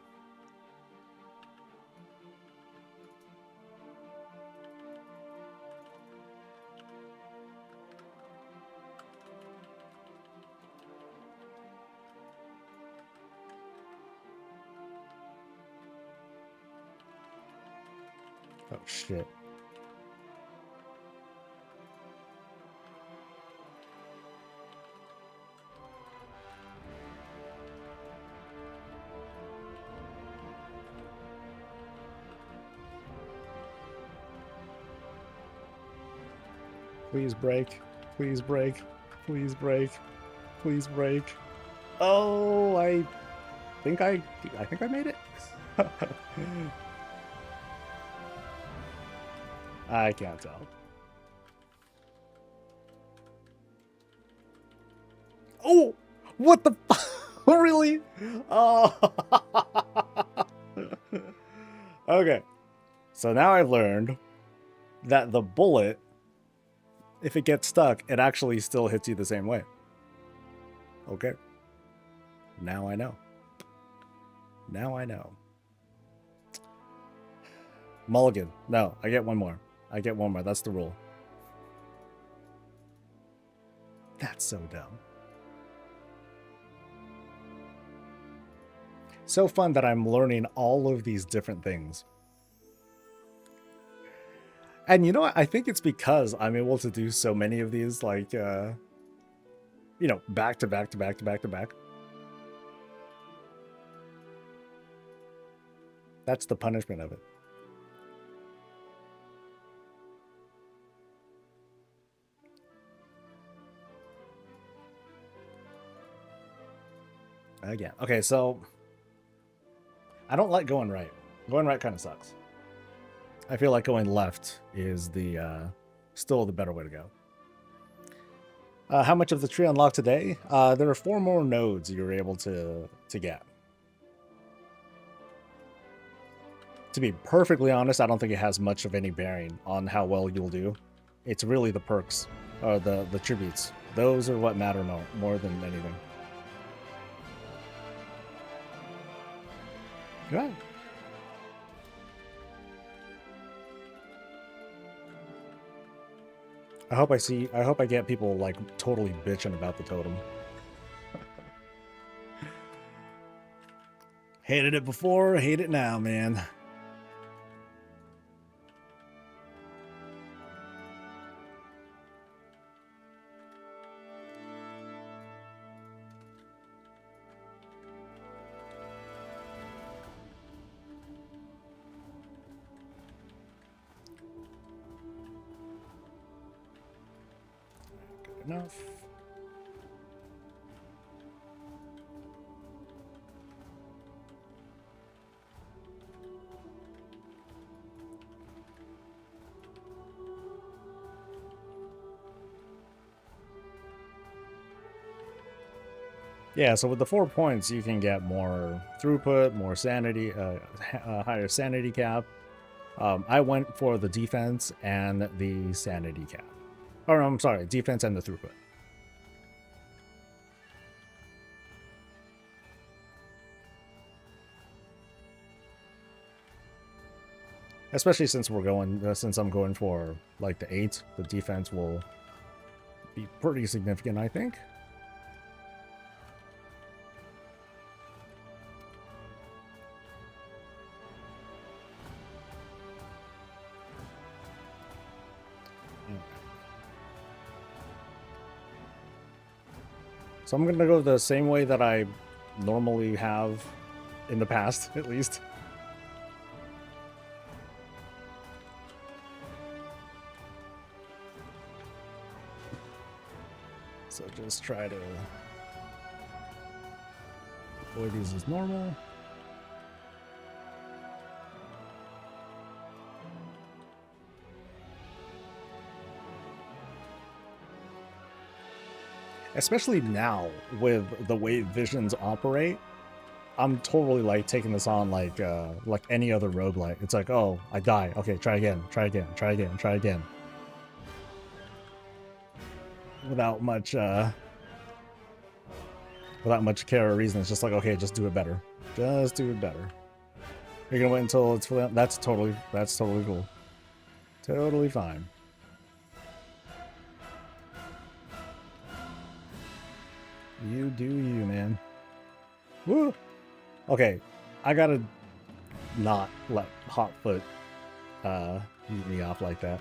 Oh shit. Please break. Please break. Please break. Please break. Oh, I think I made it. I can't tell. Oh, what the really? Oh. Okay. So now I've learned that the bullet, if it gets stuck, it actually still hits you the same way. Okay. Now I know. Now I know. Mulligan. No, I get one more. I get one more. That's the rule. That's so dumb. So fun that I'm learning all of these different things. And you know what? I think it's because I'm able to do so many of these, like, you know, back to back to back to back to back. That's the punishment of it. Again. Okay, so I don't like going right. Going right kind of sucks. I feel like going left is the still the better way to go. How much of the tree unlocked today? There are 4 more nodes you're able to get. To be perfectly honest, I don't think it has much of any bearing on how well you'll do. It's really the perks, or the tributes. Those are what matter more than anything. Good. I hope I get people like totally bitching about the totem. Hated it before, hate it now, man. enough. Yeah, so with the 4 points, you can get more throughput, more sanity, higher sanity cap. I went for the defense and the sanity cap. Or I'm sorry, defense and the throughput. Especially since since I'm going for like the 8, the defense will be pretty significant, I think. So I'm gonna go the same way that I normally have in the past, at least. So just try to avoid these as normal. Especially now with the way visions operate, I'm totally like taking this on like any other roguelite. It's like, oh, I die. Okay, try again, try again, try again, try again. Without much care or reason. It's just like, okay, just do it better. Just do it better. You're gonna wait until it's for them. That's totally cool. Totally fine. You do you, man. Woo! Okay, I gotta not let Hotfoot eat me off like that.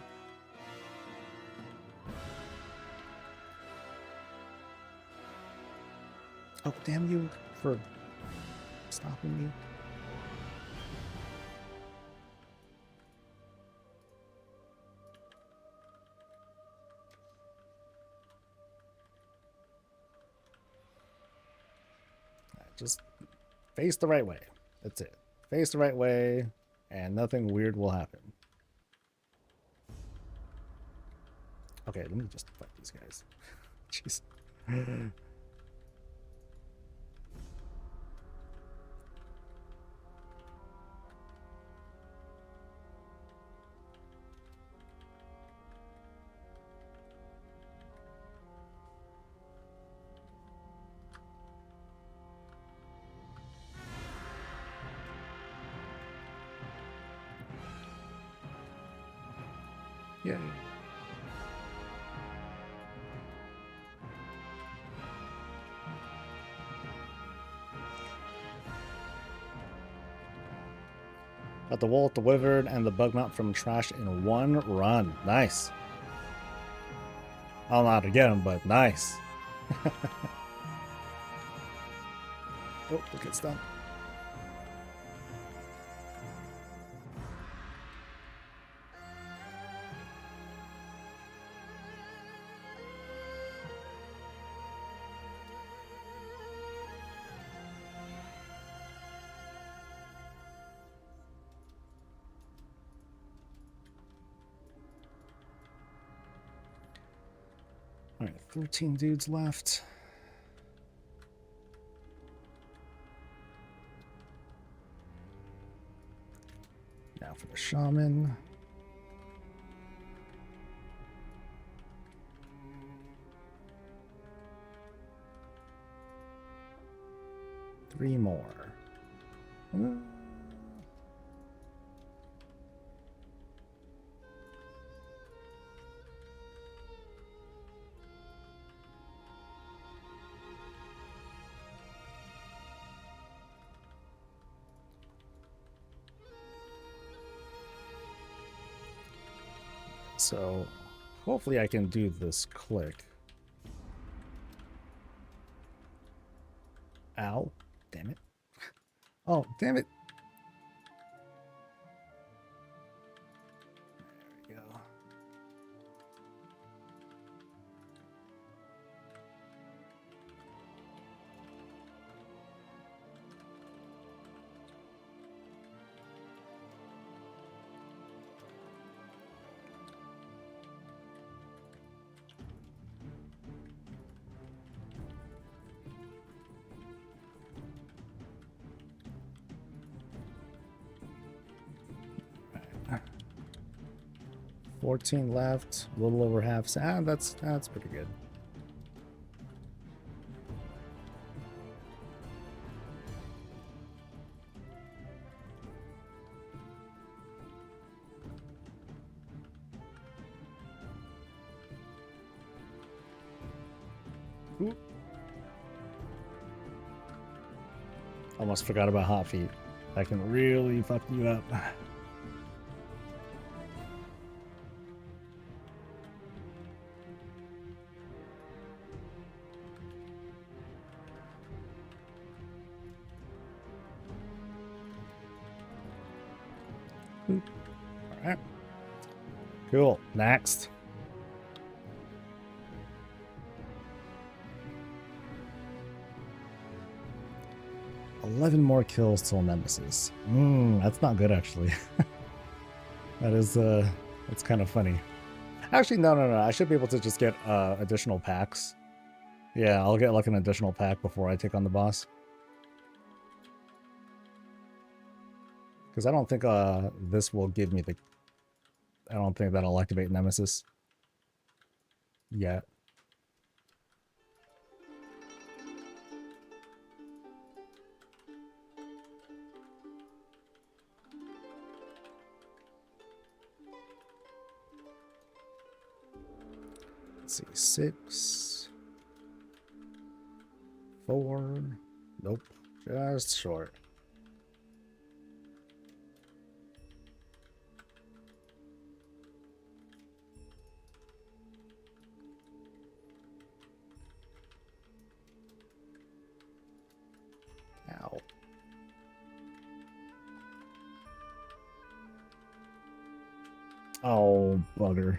Oh, damn you for stopping me. Just face the right way. That's it. Face the right way, and nothing weird will happen. Okay, let me just fight these guys. Jeez. Yeah. Got the Wolf, the Wyvern, and the Bug Mount from trash in one run. Nice. I don't know how to get him, but nice. Oh, look at stun. All right, 13 dudes left. Now for the shaman. Three more. So hopefully I can do this click. Ow. Damn it. Oh, damn it. There we go. 14 left, a little over half. That's pretty good. Ooh. Almost forgot about hot feet. That can really fuck you up. Alright. Cool. Next. $11 more kills till Nemesis. That's not good actually. That is it's kind of funny. Actually, no. I should be able to just get additional packs. Yeah, I'll get like an additional pack before I take on the boss. Because I don't think this will give me the... I don't think that'll activate Nemesis yet. Let's see, 6, 4. Nope, just short. Ow. Oh, bugger.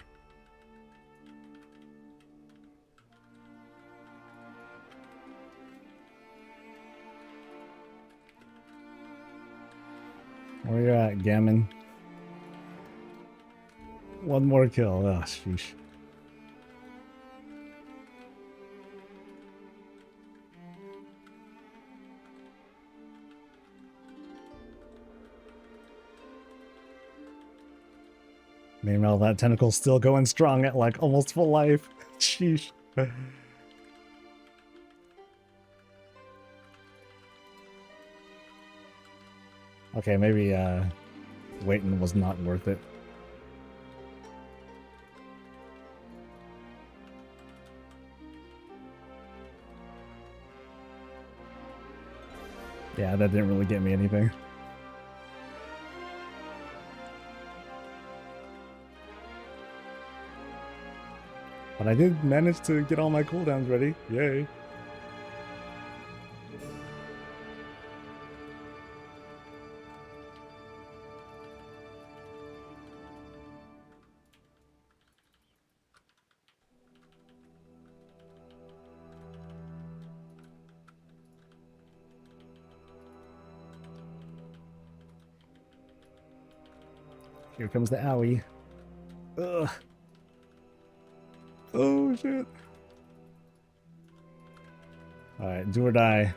Where you at, Gammon? One more kill. Oh, sheesh. Meanwhile, that tentacle's still going strong at like almost full life. Sheesh. Okay, maybe waiting was not worth it. Yeah, that didn't really get me anything. But I did manage to get all my cooldowns ready. Yay. Here comes the owie. Ugh. Oh, shit. Alright, do or die.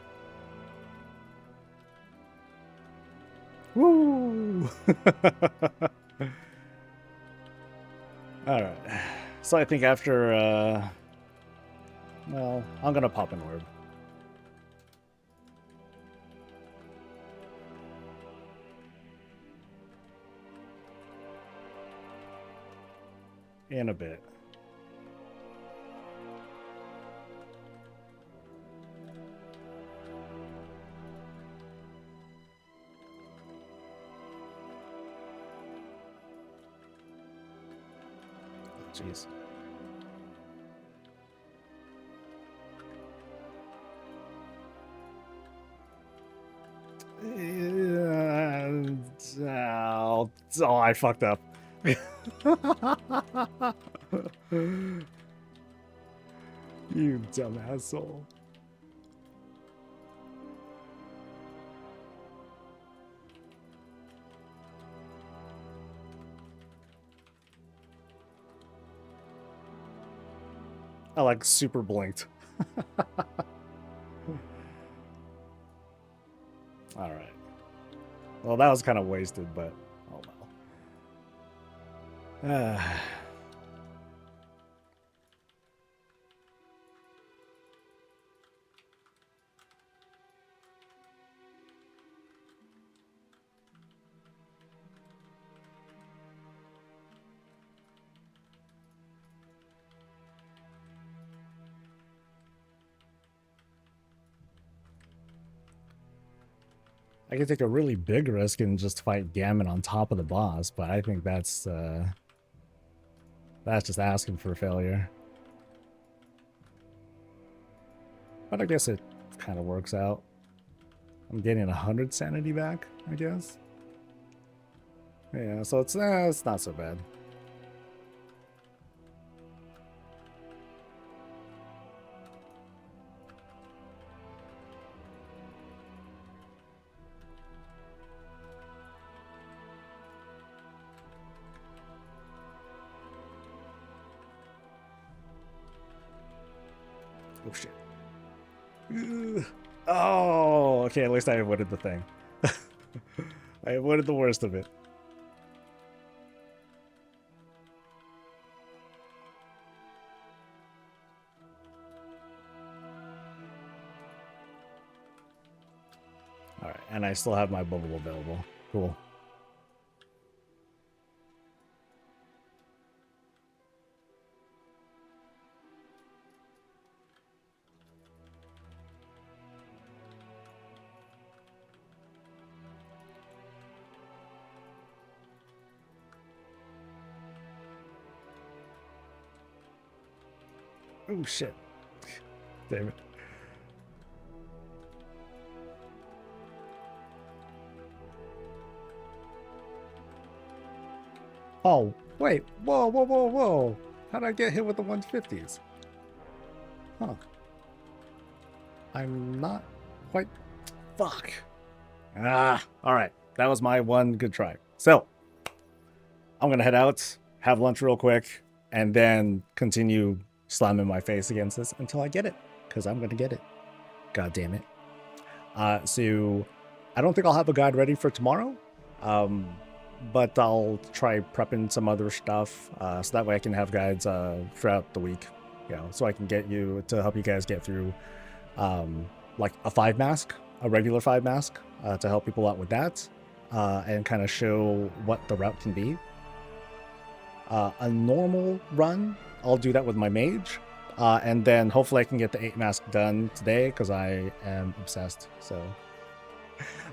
Woo! Alright. So I think after, well, I'm gonna pop an orb. In a bit. Jeez. Oh, I fucked up. You dumb asshole. I like super blinked. Alright. Well, that was kind of wasted, but oh well. I could take a really big risk and just fight Gammon on top of the boss, but I think that's just asking for failure. But I guess it kind of works out. I'm getting 100 sanity back, I guess. Yeah, so it's not so bad. Oh shit. Ugh. Oh, okay, at least I avoided the thing. I avoided the worst of it. Alright, and I still have my bubble available. Cool. Oh shit. Damn it. Oh, wait. Whoa, whoa, whoa, whoa. How'd I get hit with the 150s? Huh. I'm not quite... Fuck. Ah, alright. That was my one good try. So, I'm gonna head out, have lunch real quick, and then continue slamming my face against this until I get it. Because I'm gonna get it. God damn it. So, I don't think I'll have a guide ready for tomorrow. But I'll try prepping some other stuff so that way I can have guides throughout the week, you know, so I can get you to help you guys get through like a 5 mask, a regular 5 mask to help people out with that and kind of show what the route can be. A normal run, I'll do that with my mage, and then hopefully I can get the 8 mask done today because I am obsessed. So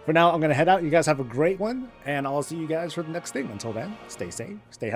for now, I'm going to head out. You guys have a great one, and I'll see you guys for the next thing. Until then, stay safe, stay healthy.